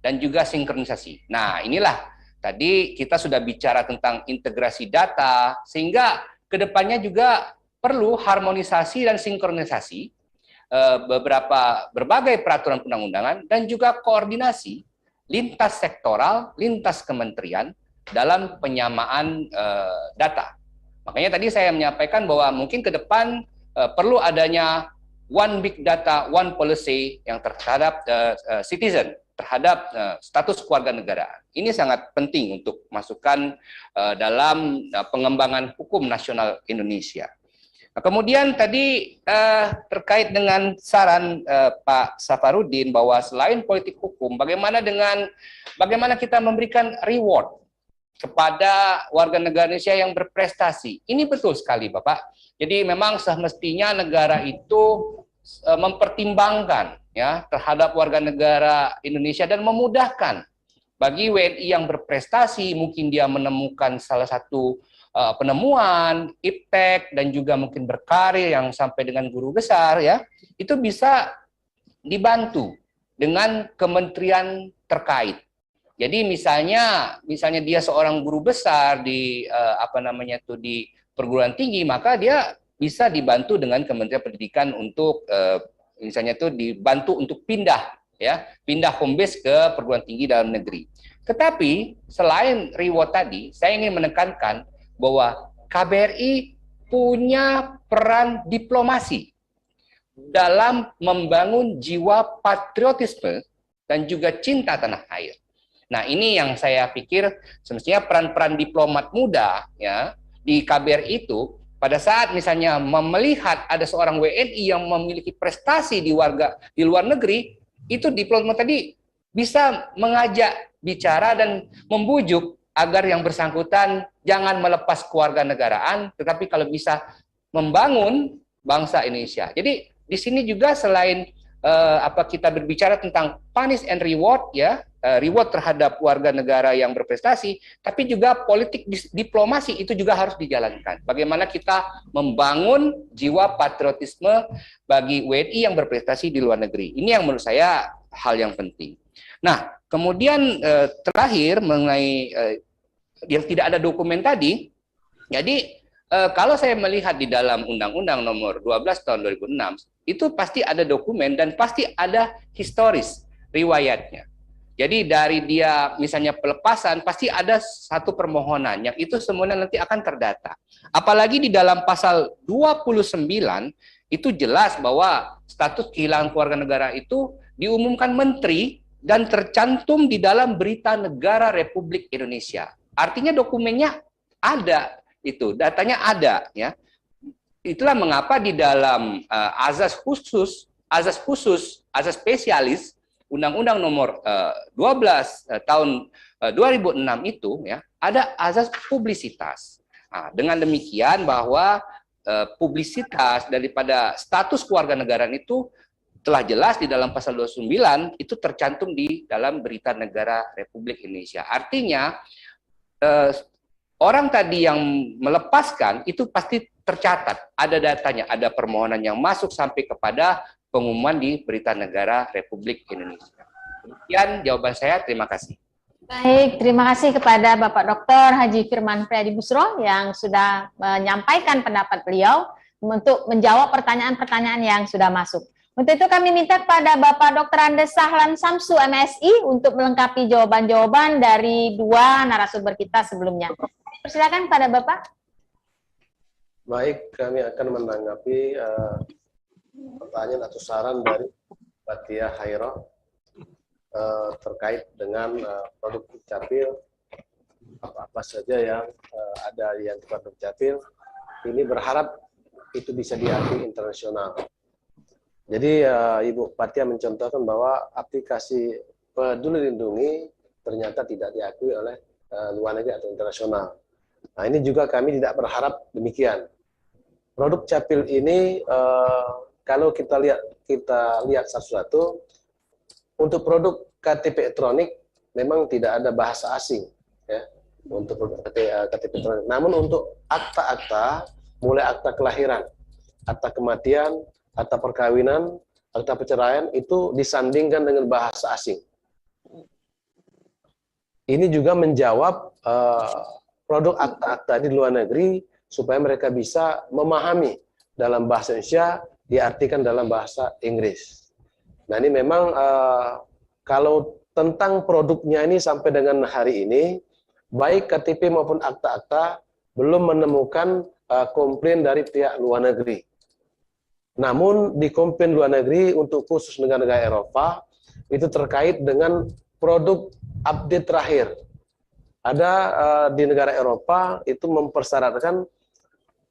dan juga sinkronisasi. Nah, inilah tadi kita sudah bicara tentang integrasi data, sehingga kedepannya juga perlu harmonisasi dan sinkronisasi berbagai peraturan perundang-undangan dan juga koordinasi lintas sektoral, lintas kementerian dalam penyamaan data. Makanya tadi saya menyampaikan bahwa mungkin ke depan perlu adanya one big data, one policy yang terhadap citizen, terhadap status kewarganegaraan. Ini sangat penting untuk masukkan dalam pengembangan hukum nasional Indonesia. Nah, kemudian tadi terkait dengan saran Pak Safarudin bahwa selain politik hukum, bagaimana kita memberikan reward kepada warga negara Indonesia yang berprestasi. Ini betul sekali, Bapak. Jadi memang semestinya negara itu mempertimbangkan ya terhadap warga negara Indonesia dan memudahkan bagi WNI yang berprestasi, mungkin dia menemukan salah satu penemuan, iptek, dan juga mungkin berkarir yang sampai dengan guru besar ya, itu bisa dibantu dengan kementerian terkait. Jadi misalnya dia seorang guru besar di di perguruan tinggi, maka dia bisa dibantu dengan Kementerian Pendidikan untuk misalnya itu dibantu untuk pindah home base ke perguruan tinggi dalam negeri. Tetapi selain reward tadi, saya ingin menekankan bahwa KBRI punya peran diplomasi dalam membangun jiwa patriotisme dan juga cinta tanah air. Nah, ini yang saya pikir semestinya peran-peran diplomat muda ya di KBRI itu pada saat misalnya melihat ada seorang WNI yang memiliki prestasi di luar negeri, itu diplomat tadi bisa mengajak bicara dan membujuk agar yang bersangkutan jangan melepas kewarganegaraan, tetapi kalau bisa membangun bangsa Indonesia. Jadi di sini juga selain kita berbicara tentang punish and reward ya, reward terhadap warga negara yang berprestasi, tapi juga politik diplomasi itu juga harus dijalankan. Bagaimana kita membangun jiwa patriotisme bagi WNI yang berprestasi di luar negeri. Ini yang menurut saya hal yang penting. Nah, kemudian terakhir mengenai yang tidak ada dokumen tadi, jadi kalau saya melihat di dalam Undang-Undang Nomor 12 Tahun 2006, itu pasti ada dokumen dan pasti ada historis riwayatnya. Jadi dari dia misalnya pelepasan, pasti ada satu permohonan yang itu semuanya nanti akan terdata. Apalagi di dalam pasal 29, itu jelas bahwa status kehilangan keluarga negara itu diumumkan menteri dan tercantum di dalam Berita Negara Republik Indonesia. Artinya dokumennya ada. Itu datanya ada, ya. Itulah mengapa di dalam azas spesialis Undang-Undang Nomor 12 Tahun 2006 itu, ya, ada azas publisitas. Nah, dengan demikian bahwa publisitas daripada status kewarganegaraan itu telah jelas di dalam pasal 29 itu tercantum di dalam Berita Negara Republik Indonesia. Artinya orang tadi yang melepaskan itu pasti tercatat, ada datanya, ada permohonan yang masuk sampai kepada pengumuman di Berita Negara Republik Indonesia. Demikian jawaban saya, terima kasih. Baik, terima kasih kepada Bapak Dr. Haji Firman Priadi Busro yang sudah menyampaikan pendapat beliau untuk menjawab pertanyaan-pertanyaan yang sudah masuk. Untuk itu kami minta kepada Bapak Dr. Andes Sahlan Samsu MSI untuk melengkapi jawaban-jawaban dari dua narasumber kita sebelumnya. Persilakan pada Bapak. Baik, kami akan menanggapi pertanyaan atau saran dari Fathia Hairo terkait dengan produk Dukcapil, apa saja yang ada yang produk Dukcapil. Ini berharap itu bisa diakui internasional. Jadi Ibu Fathia mencontohkan bahwa aplikasi Peduli Lindungi ternyata tidak diakui oleh luar negeri atau internasional. Nah, ini juga kami tidak berharap demikian. Produk Capil ini kalau kita lihat satu-satu, untuk produk KTP elektronik memang tidak ada bahasa asing, ya, untuk produk KTP elektronik. Namun untuk akta-akta, mulai akta kelahiran, akta kematian, akta perkawinan, akta perceraian itu disandingkan dengan bahasa asing. Ini juga menjawab produk akta-akta di luar negeri supaya mereka bisa memahami dalam bahasa Indonesia diartikan dalam bahasa Inggris. Nah, ini memang kalau tentang produknya ini sampai dengan hari ini, baik KTP maupun akta-akta belum menemukan komplain dari pihak luar negeri. Namun di komplain luar negeri untuk khusus negara-negara Eropa itu terkait dengan produk update terakhir. Ada di negara Eropa itu mempersyaratkan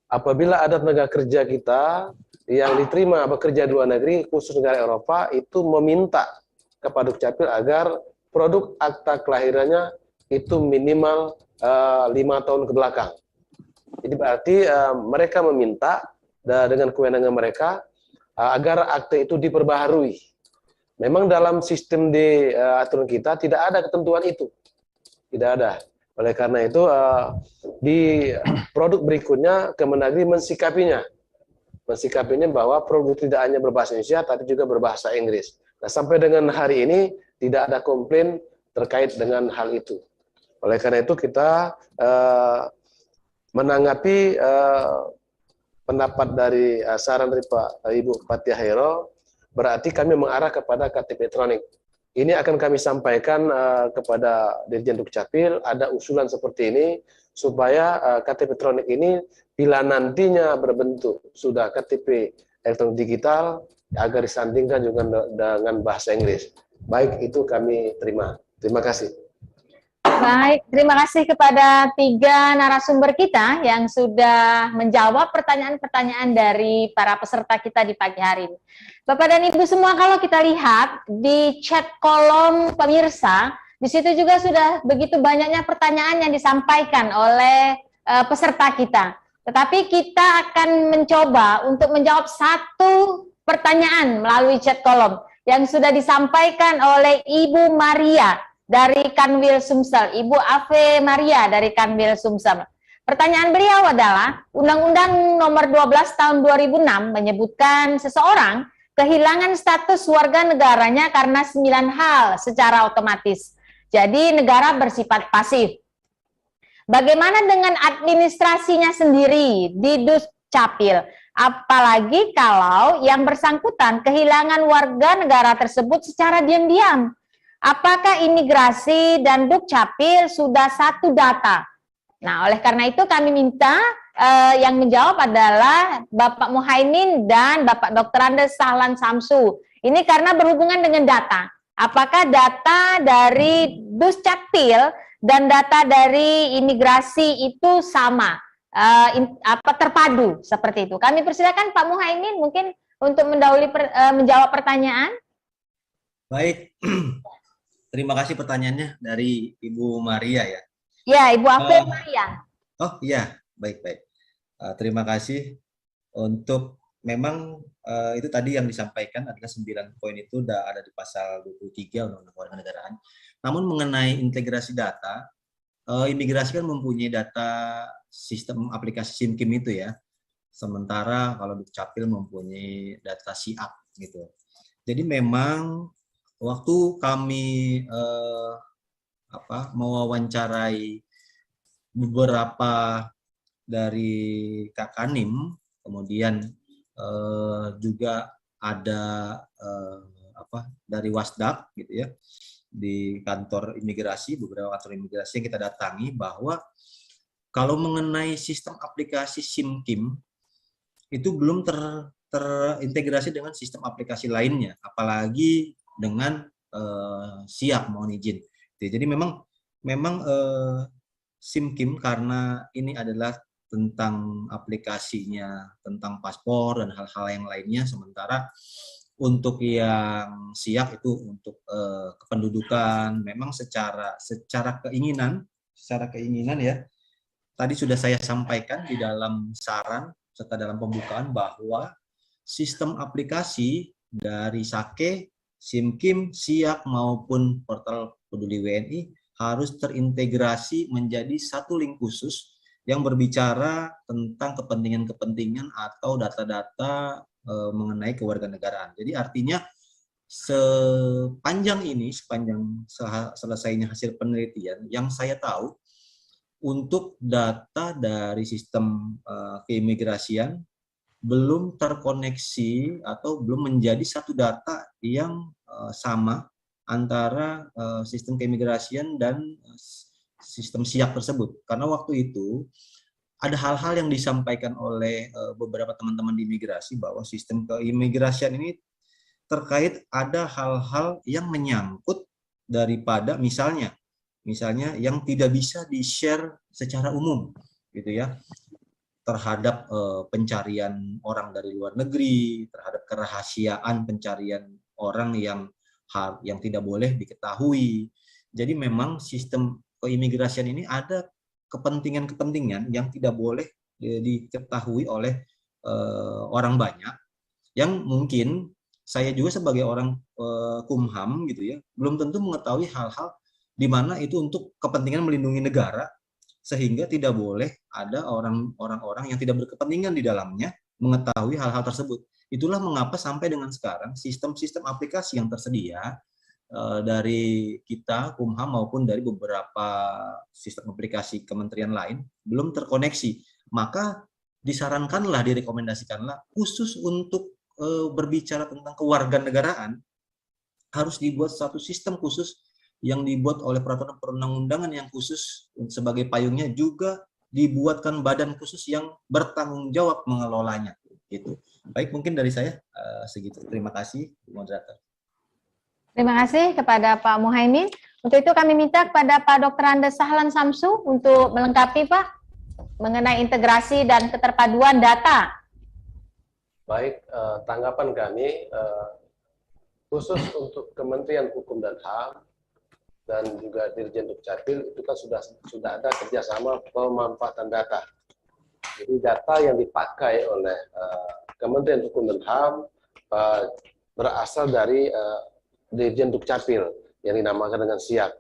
apabila ada tenaga kerja kita yang diterima bekerja di luar negeri khusus negara Eropa itu meminta kepada Dukcapil agar produk akta kelahirannya itu minimal 5 tahun ke belakang. Jadi berarti mereka meminta dengan kewenangan mereka agar akte itu diperbaharui. Memang dalam sistem di aturan kita tidak ada ketentuan itu. Tidak ada. Oleh karena itu di produk berikutnya Kemendagri mensikapinya bahwa produk tidak hanya berbahasa Indonesia tapi juga berbahasa Inggris. Nah, sampai dengan hari ini tidak ada komplain terkait dengan hal itu. Oleh karena itu kita menanggapi pendapat dari saran dari Ibu Fathia Hairo, berarti kami mengarah kepada KTP elektronik. Ini akan kami sampaikan kepada Dirjen Dukcapil, ada usulan seperti ini, supaya KTP elektronik ini bila nantinya berbentuk sudah KTP elektronik digital, agar disandingkan juga dengan bahasa Inggris. Baik, itu kami terima. Terima kasih. Baik, terima kasih kepada tiga narasumber kita yang sudah menjawab pertanyaan-pertanyaan dari para peserta kita di pagi hari ini. Bapak dan Ibu semua, kalau kita lihat di chat kolom pemirsa, di situ juga sudah begitu banyaknya pertanyaan yang disampaikan oleh peserta kita. Tetapi kita akan mencoba untuk menjawab satu pertanyaan melalui chat kolom yang sudah disampaikan oleh Ibu Maria dari Kanwil Sumsel, Ibu Ave Maria dari Kanwil Sumsel. Pertanyaan beliau adalah, Undang-Undang Nomor 12 Tahun 2006 menyebutkan seseorang kehilangan status warga negaranya karena 9 hal secara otomatis. Jadi negara bersifat pasif. Bagaimana dengan administrasinya sendiri di Dukcapil? Apalagi kalau yang bersangkutan kehilangan warga negara tersebut secara diam-diam. Apakah imigrasi dan Dukcapil sudah satu data? Nah, oleh karena itu kami minta yang menjawab adalah Bapak Muhaimin dan Bapak Dr. Andes Sahlan Samsu. Ini karena berhubungan dengan data. Apakah data dari Dukcapil dan data dari imigrasi itu sama, terpadu seperti itu? Kami persilakan Pak Muhaimin mungkin untuk menjawab pertanyaan. Baik, terima kasih pertanyaannya dari Ibu Maria ya. Ya, Ibu Ave Maria. Oh iya, baik-baik. Terima kasih untuk memang itu tadi yang disampaikan adalah 9 poin itu sudah ada di pasal 23 Undang-Undang Kewarganegaraan. Namun mengenai integrasi data, imigrasi kan mempunyai data sistem aplikasi SIMKIM itu ya. Sementara kalau Dukcapil mempunyai data SIAP gitu. Jadi memang waktu kami mewawancarai beberapa dari Kakanim, kemudian juga ada dari Wasdak gitu ya, di kantor imigrasi, beberapa kantor imigrasi yang kita datangi, bahwa kalau mengenai sistem aplikasi SIMKIM itu belum terintegrasi dengan sistem aplikasi lainnya, apalagi dengan SIAP, mohon izin. Jadi memang SIMKIM karena ini adalah tentang aplikasinya, tentang paspor dan hal-hal yang lainnya, sementara untuk yang SIAP itu untuk kependudukan, memang secara keinginan ya. Tadi sudah saya sampaikan di dalam saran serta dalam pembukaan bahwa sistem aplikasi dari SAKE, SIMKIM, SIAP maupun portal Peduli WNI harus terintegrasi menjadi satu link khusus yang berbicara tentang kepentingan-kepentingan atau data-data mengenai kewarganegaraan. Jadi artinya sepanjang selesainya hasil penelitian, yang saya tahu untuk data dari sistem keimigrasian belum terkoneksi atau belum menjadi satu data yang sama antara sistem keimigrasian dan sistem SIAP tersebut. Karena waktu itu ada hal-hal yang disampaikan oleh beberapa teman-teman di imigrasi bahwa sistem keimigrasian ini terkait ada hal-hal yang menyangkut daripada misalnya yang tidak bisa di-share secara umum gitu ya, terhadap pencarian orang dari luar negeri, terhadap kerahasiaan pencarian orang yang tidak boleh diketahui. Jadi memang sistem keimigrasian ini ada kepentingan-kepentingan yang tidak boleh diketahui oleh orang banyak, yang mungkin saya juga sebagai orang Kumham gitu ya, belum tentu mengetahui hal-hal di mana itu untuk kepentingan melindungi negara, sehingga tidak boleh ada orang-orang yang tidak berkepentingan di dalamnya mengetahui hal-hal tersebut. Itulah mengapa sampai dengan sekarang sistem-sistem aplikasi yang tersedia dari kita Kumham maupun dari beberapa sistem aplikasi kementerian lain belum terkoneksi. Maka disarankanlah, direkomendasikanlah khusus untuk berbicara tentang kewarganegaraan harus dibuat satu sistem khusus yang dibuat oleh peraturan perundang-undangan yang khusus sebagai payungnya, juga dibuatkan badan khusus yang bertanggung jawab mengelolanya. Gitu. Baik, mungkin dari saya segitu. Terima kasih, moderator. Terima kasih kepada Pak Muhaimin. Untuk itu kami minta kepada Pak Dr. Andes Sahlan Samsu untuk melengkapi Pak mengenai integrasi dan keterpaduan data. Baik, tanggapan kami khusus untuk Kementerian Hukum dan HAM dan juga Dirjen Dukcapil itu kan sudah ada kerjasama pemanfaatan data. Jadi data yang dipakai oleh Kementerian Hukum dan HAM berasal dari Dirjen Dukcapil yang dinamakan dengan SIAP.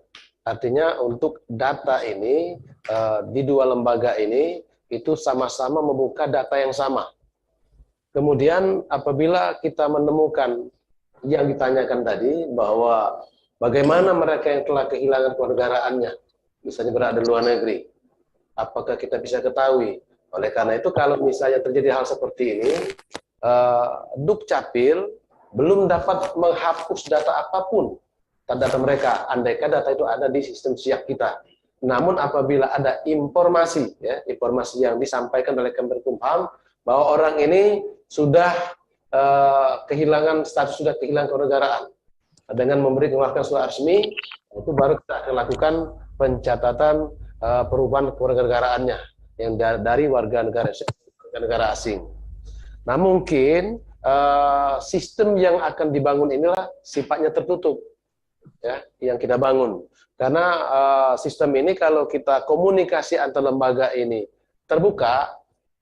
Artinya untuk data ini di dua lembaga ini itu sama-sama membuka data yang sama. Kemudian apabila kita menemukan yang ditanyakan tadi bahwa bagaimana mereka yang telah kehilangan kewargaraannya, misalnya berada di luar negeri, apakah kita bisa ketahui? Oleh karena itu kalau misalnya terjadi hal seperti ini, Dukcapil belum dapat menghapus data apapun data mereka, andaikan data itu ada di sistem siak kita. Namun apabila ada informasi, ya, informasi yang disampaikan oleh Kemenkumham bahwa orang ini sudah kehilangan status, sudah kehilangan kewarganegaraan, dengan mengeluarkan surat resmi, itu baru kita akan lakukan pencatatan perubahan kewarganegaraannya yang dari warga negara asing. Nah mungkin sistem yang akan dibangun inilah sifatnya tertutup, ya, yang kita bangun. Karena sistem ini kalau kita komunikasi antar lembaga ini terbuka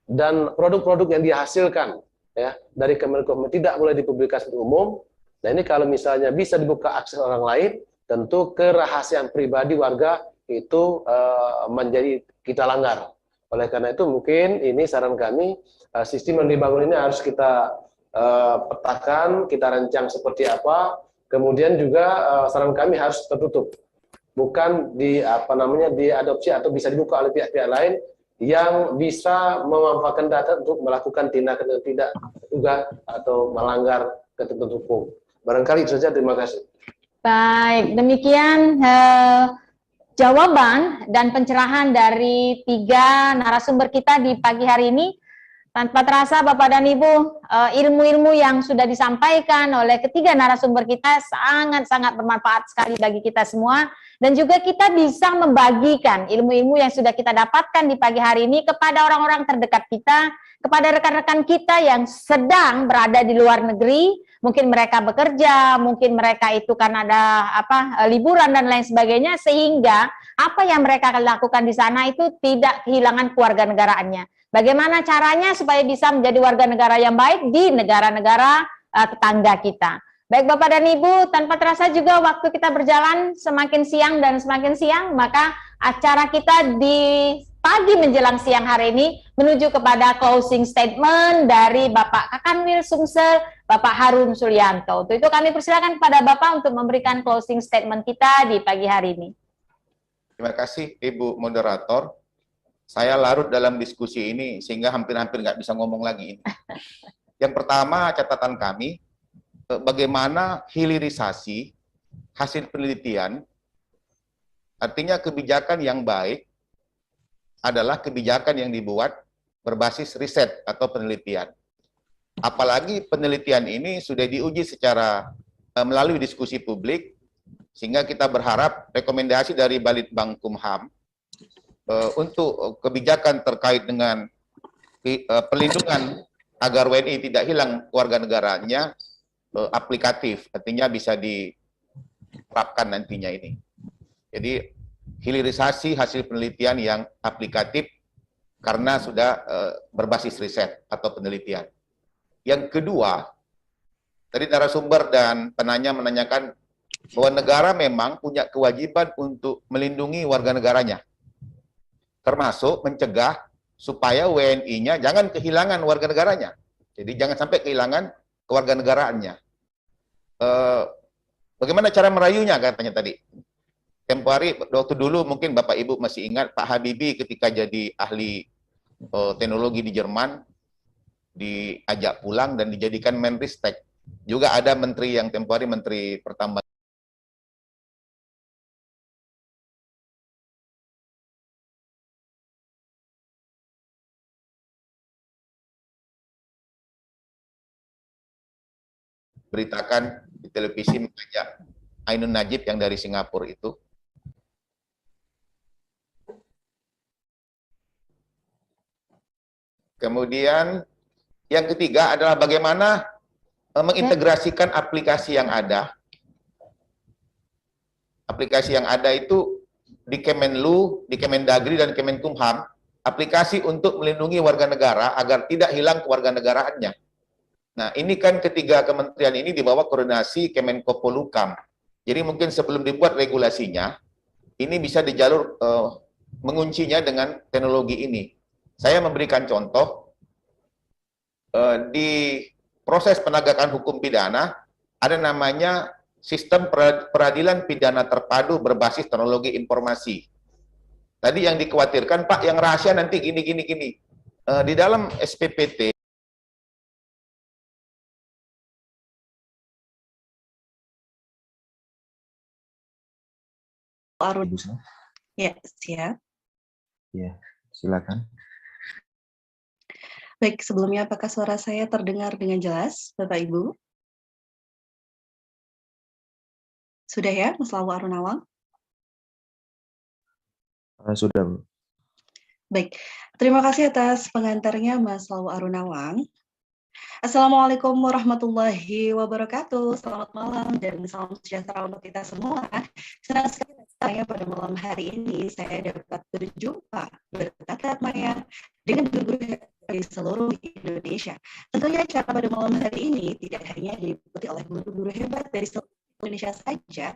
dan produk-produk yang dihasilkan, ya, dari Kemenkumham tidak boleh dipublikasi umum. Nah ini kalau misalnya bisa dibuka akses orang lain, tentu kerahasiaan pribadi warga itu menjadi kita langgar. Oleh karena itu mungkin ini saran kami, sistem yang dibangun ini harus kita petakan, kita rancang seperti apa. Kemudian juga saran kami harus tertutup, bukan diadopsi atau bisa dibuka oleh pihak-pihak lain yang bisa memanfaatkan data untuk melakukan tindakan yang tidak terduga atau melanggar ketentuan hukum. Barangkali itu saja, terima kasih. Baik, demikian jawaban dan pencerahan dari 3 narasumber kita di pagi hari ini. Tanpa terasa Bapak dan Ibu, ilmu-ilmu yang sudah disampaikan oleh ketiga narasumber kita sangat-sangat bermanfaat sekali bagi kita semua. Dan juga kita bisa membagikan ilmu-ilmu yang sudah kita dapatkan di pagi hari ini kepada orang-orang terdekat kita, kepada rekan-rekan kita yang sedang berada di luar negeri. Mungkin mereka bekerja, mungkin mereka itu kan ada liburan dan lain sebagainya, sehingga apa yang mereka lakukan di sana itu tidak kehilangan kewarganegaraannya. Bagaimana caranya supaya bisa menjadi warga negara yang baik di negara-negara tetangga kita. Baik Bapak dan Ibu, tanpa terasa juga waktu kita berjalan semakin siang dan semakin siang, maka acara kita di pagi menjelang siang hari ini menuju kepada closing statement dari Bapak Kakanwil Sumsel, Bapak Harun Sulianto. Untuk itu kami persilakan kepada Bapak untuk memberikan closing statement kita di pagi hari ini. Terima kasih Ibu Moderator. Saya larut dalam diskusi ini sehingga hampir-hampir nggak bisa ngomong lagi ini. Yang pertama catatan kami, bagaimana hilirisasi hasil penelitian, artinya kebijakan yang baik adalah kebijakan yang dibuat berbasis riset atau penelitian. Apalagi penelitian ini sudah diuji secara melalui diskusi publik, sehingga kita berharap rekomendasi dari Balitbang Kumham untuk kebijakan terkait dengan perlindungan agar WNI tidak hilang kewarganegaraannya aplikatif, artinya bisa diterapkan nantinya ini. Jadi hilirisasi hasil penelitian yang aplikatif karena sudah berbasis riset atau penelitian. Yang kedua, tadi narasumber dan penanya menanyakan bahwa negara memang punya kewajiban untuk melindungi warga negaranya, termasuk mencegah supaya WNI-nya jangan kehilangan warga negaranya. Jadi jangan sampai kehilangan kewarganegaraannya. Bagaimana cara merayunya katanya tadi? Tempo hari, waktu dulu mungkin Bapak Ibu masih ingat Pak Habibie ketika jadi ahli teknologi di Jerman, diajak pulang dan dijadikan Menristek. Juga ada menteri yang tempo hari Menteri Pertambangan. Beritakan di televisi mengajak Ainun Najib yang dari Singapura itu. Kemudian yang ketiga adalah bagaimana mengintegrasikan aplikasi yang ada. Aplikasi yang ada itu di Kemenlu, di Kemendagri dan Kemenkumham, aplikasi untuk melindungi warga negara agar tidak hilang kewarganegaraannya. Nah, ini kan ketiga kementerian ini di bawah koordinasi Kemenko Polhukam. Jadi mungkin sebelum dibuat regulasinya, ini bisa di jalur menguncinya dengan teknologi ini. Saya memberikan contoh di proses penegakan hukum pidana ada namanya sistem peradilan pidana terpadu berbasis teknologi informasi. Tadi yang dikhawatirkan, Pak, yang rahasia nanti gini. Di dalam SPPT Arun. Ya, siap. Ya, silakan. Baik, sebelumnya apakah suara saya terdengar dengan jelas, Bapak Ibu? Sudah ya, Mas Lawu Arunawang? Sudah, Bu. Baik, terima kasih atas pengantarnya Mas Lawu Arunawang. Assalamualaikum warahmatullahi wabarakatuh. Selamat malam dan salam sejahtera untuk kita semua. Senang sekali saya pada malam hari ini saya dapat berjumpa bertatap maya dengan guru-guru dari seluruh Indonesia. Tentunya acara pada malam hari ini tidak hanya diikuti oleh guru-guru hebat dari seluruh Indonesia saja,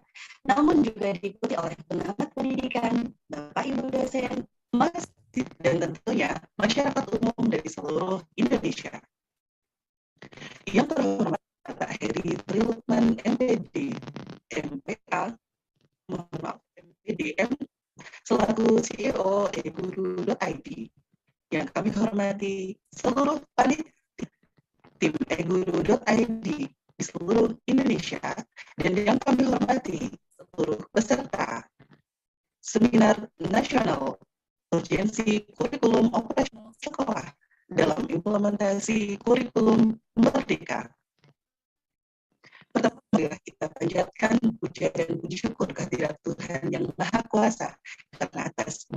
namun juga diikuti oleh pengamat pendidikan, Bapak Ibu dosen, mahasiswa, dan tentunya masyarakat umum dari seluruh Indonesia. Yang terhormat Pak Heri Trilukman MPD, MPA, MPDM, selaku CEO eguru.id. Yang kami hormati seluruh panitia tim eguru.id di seluruh Indonesia, dan yang kami hormati seluruh peserta seminar nasional urgensi kurikulum operasional sekolah dalam implementasi kurikulum Merdeka. Pertama, kita panjatkan puja dan puji syukur kehadirat Tuhan yang Maha Kuasa karena atas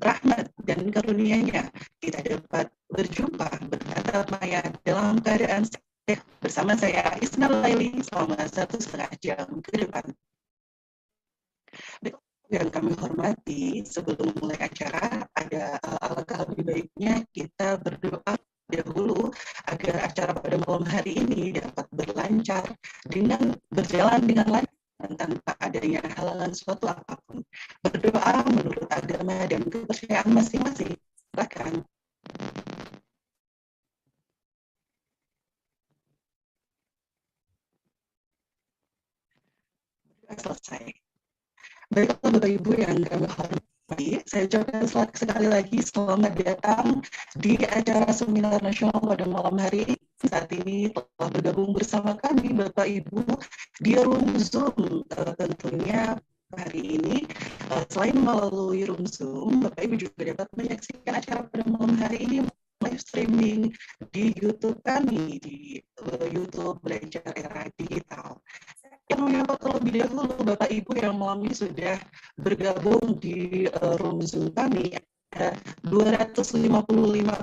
rahmat dan karunia-Nya kita dapat berjumpa bertatap maya dalam keadaan sehat bersama saya Isna Laili selama 1,5 jam ke depan. Yang kami hormati, sebelum mulai acara, ada alangkah lebih baiknya kita berdoa dahulu agar acara pada malam hari ini dapat berjalan dengan lancar tanpa adanya halangan suatu apapun. Berdoa menurut agama dan kepercayaan masing-masing. Silakan. Selesai. Baiklah Bapak Ibu yang kami hormati, saya ucapkan sekali lagi selamat datang di acara seminar nasional pada malam hari ini. Saat ini telah bergabung bersama kami Bapak Ibu di room Zoom. Tentunya hari ini selain melalui room Zoom, Bapak Ibu juga dapat menyaksikan acara pada malam hari ini live streaming di YouTube kami, di YouTube Belajar Era Digital. Yang menyapa terlebih dahulu Bapak Ibu yang malam ini sudah bergabung di room Zoom kami. Ada 255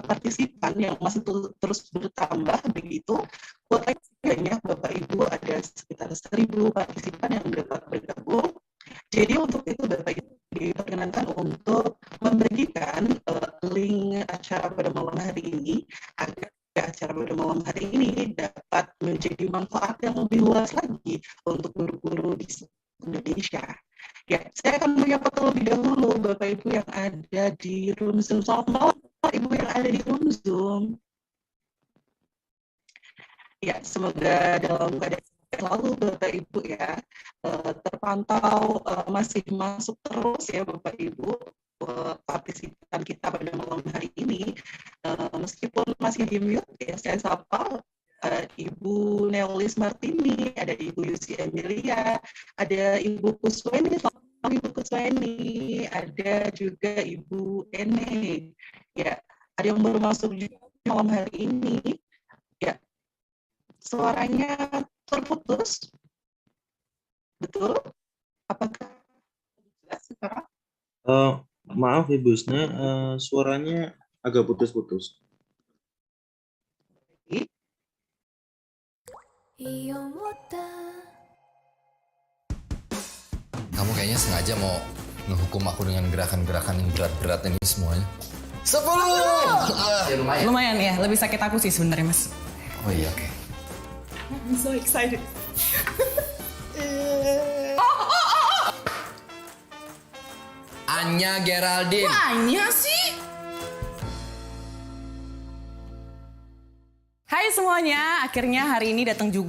partisipan yang masih terus bertambah begitu. Kuotanya Bapak Ibu ada sekitar 1.000 partisipan yang dapat bergabung. Jadi untuk itu Bapak Ibu diperkenankan untuk membagikan link acara pada malam hari ini agar acara pada malam hari ini dapat menjadi manfaat yang lebih luas lagi untuk guru-guru di Indonesia. Ya, saya akan menyapa terlebih dahulu Bapak Ibu yang ada di room Zoom. Selamat malam Bapak Ibu yang ada di room Zoom. Ya, semoga dalam keadaan selalu Bapak Ibu ya terpantau masih masuk terus ya Bapak Ibu partisipan kita pada malam hari ini, meskipun masih di mute ya, saya sapa Ibu Neolis Martini, ada Ibu Yusi Emilia, ada Ibu Kusweni, Ibu Kusweni, ada juga Ibu Ene, ya ada yang baru masuk juga malam hari ini, ya suaranya terputus, betul? Apakah jelas sekarang? Maaf Ibu Isna, suaranya agak putus-putus. Kamu kayaknya sengaja mau ngehukum aku dengan gerakan-gerakan yang berat-berat ini semuanya. 10! Ya, lumayan ya, lebih sakit aku sih sebenarnya Mas. Oh iya, oke. I'm so excited. Anya Geraldine. Kok Anya sih? Hai semuanya, akhirnya hari ini datang juga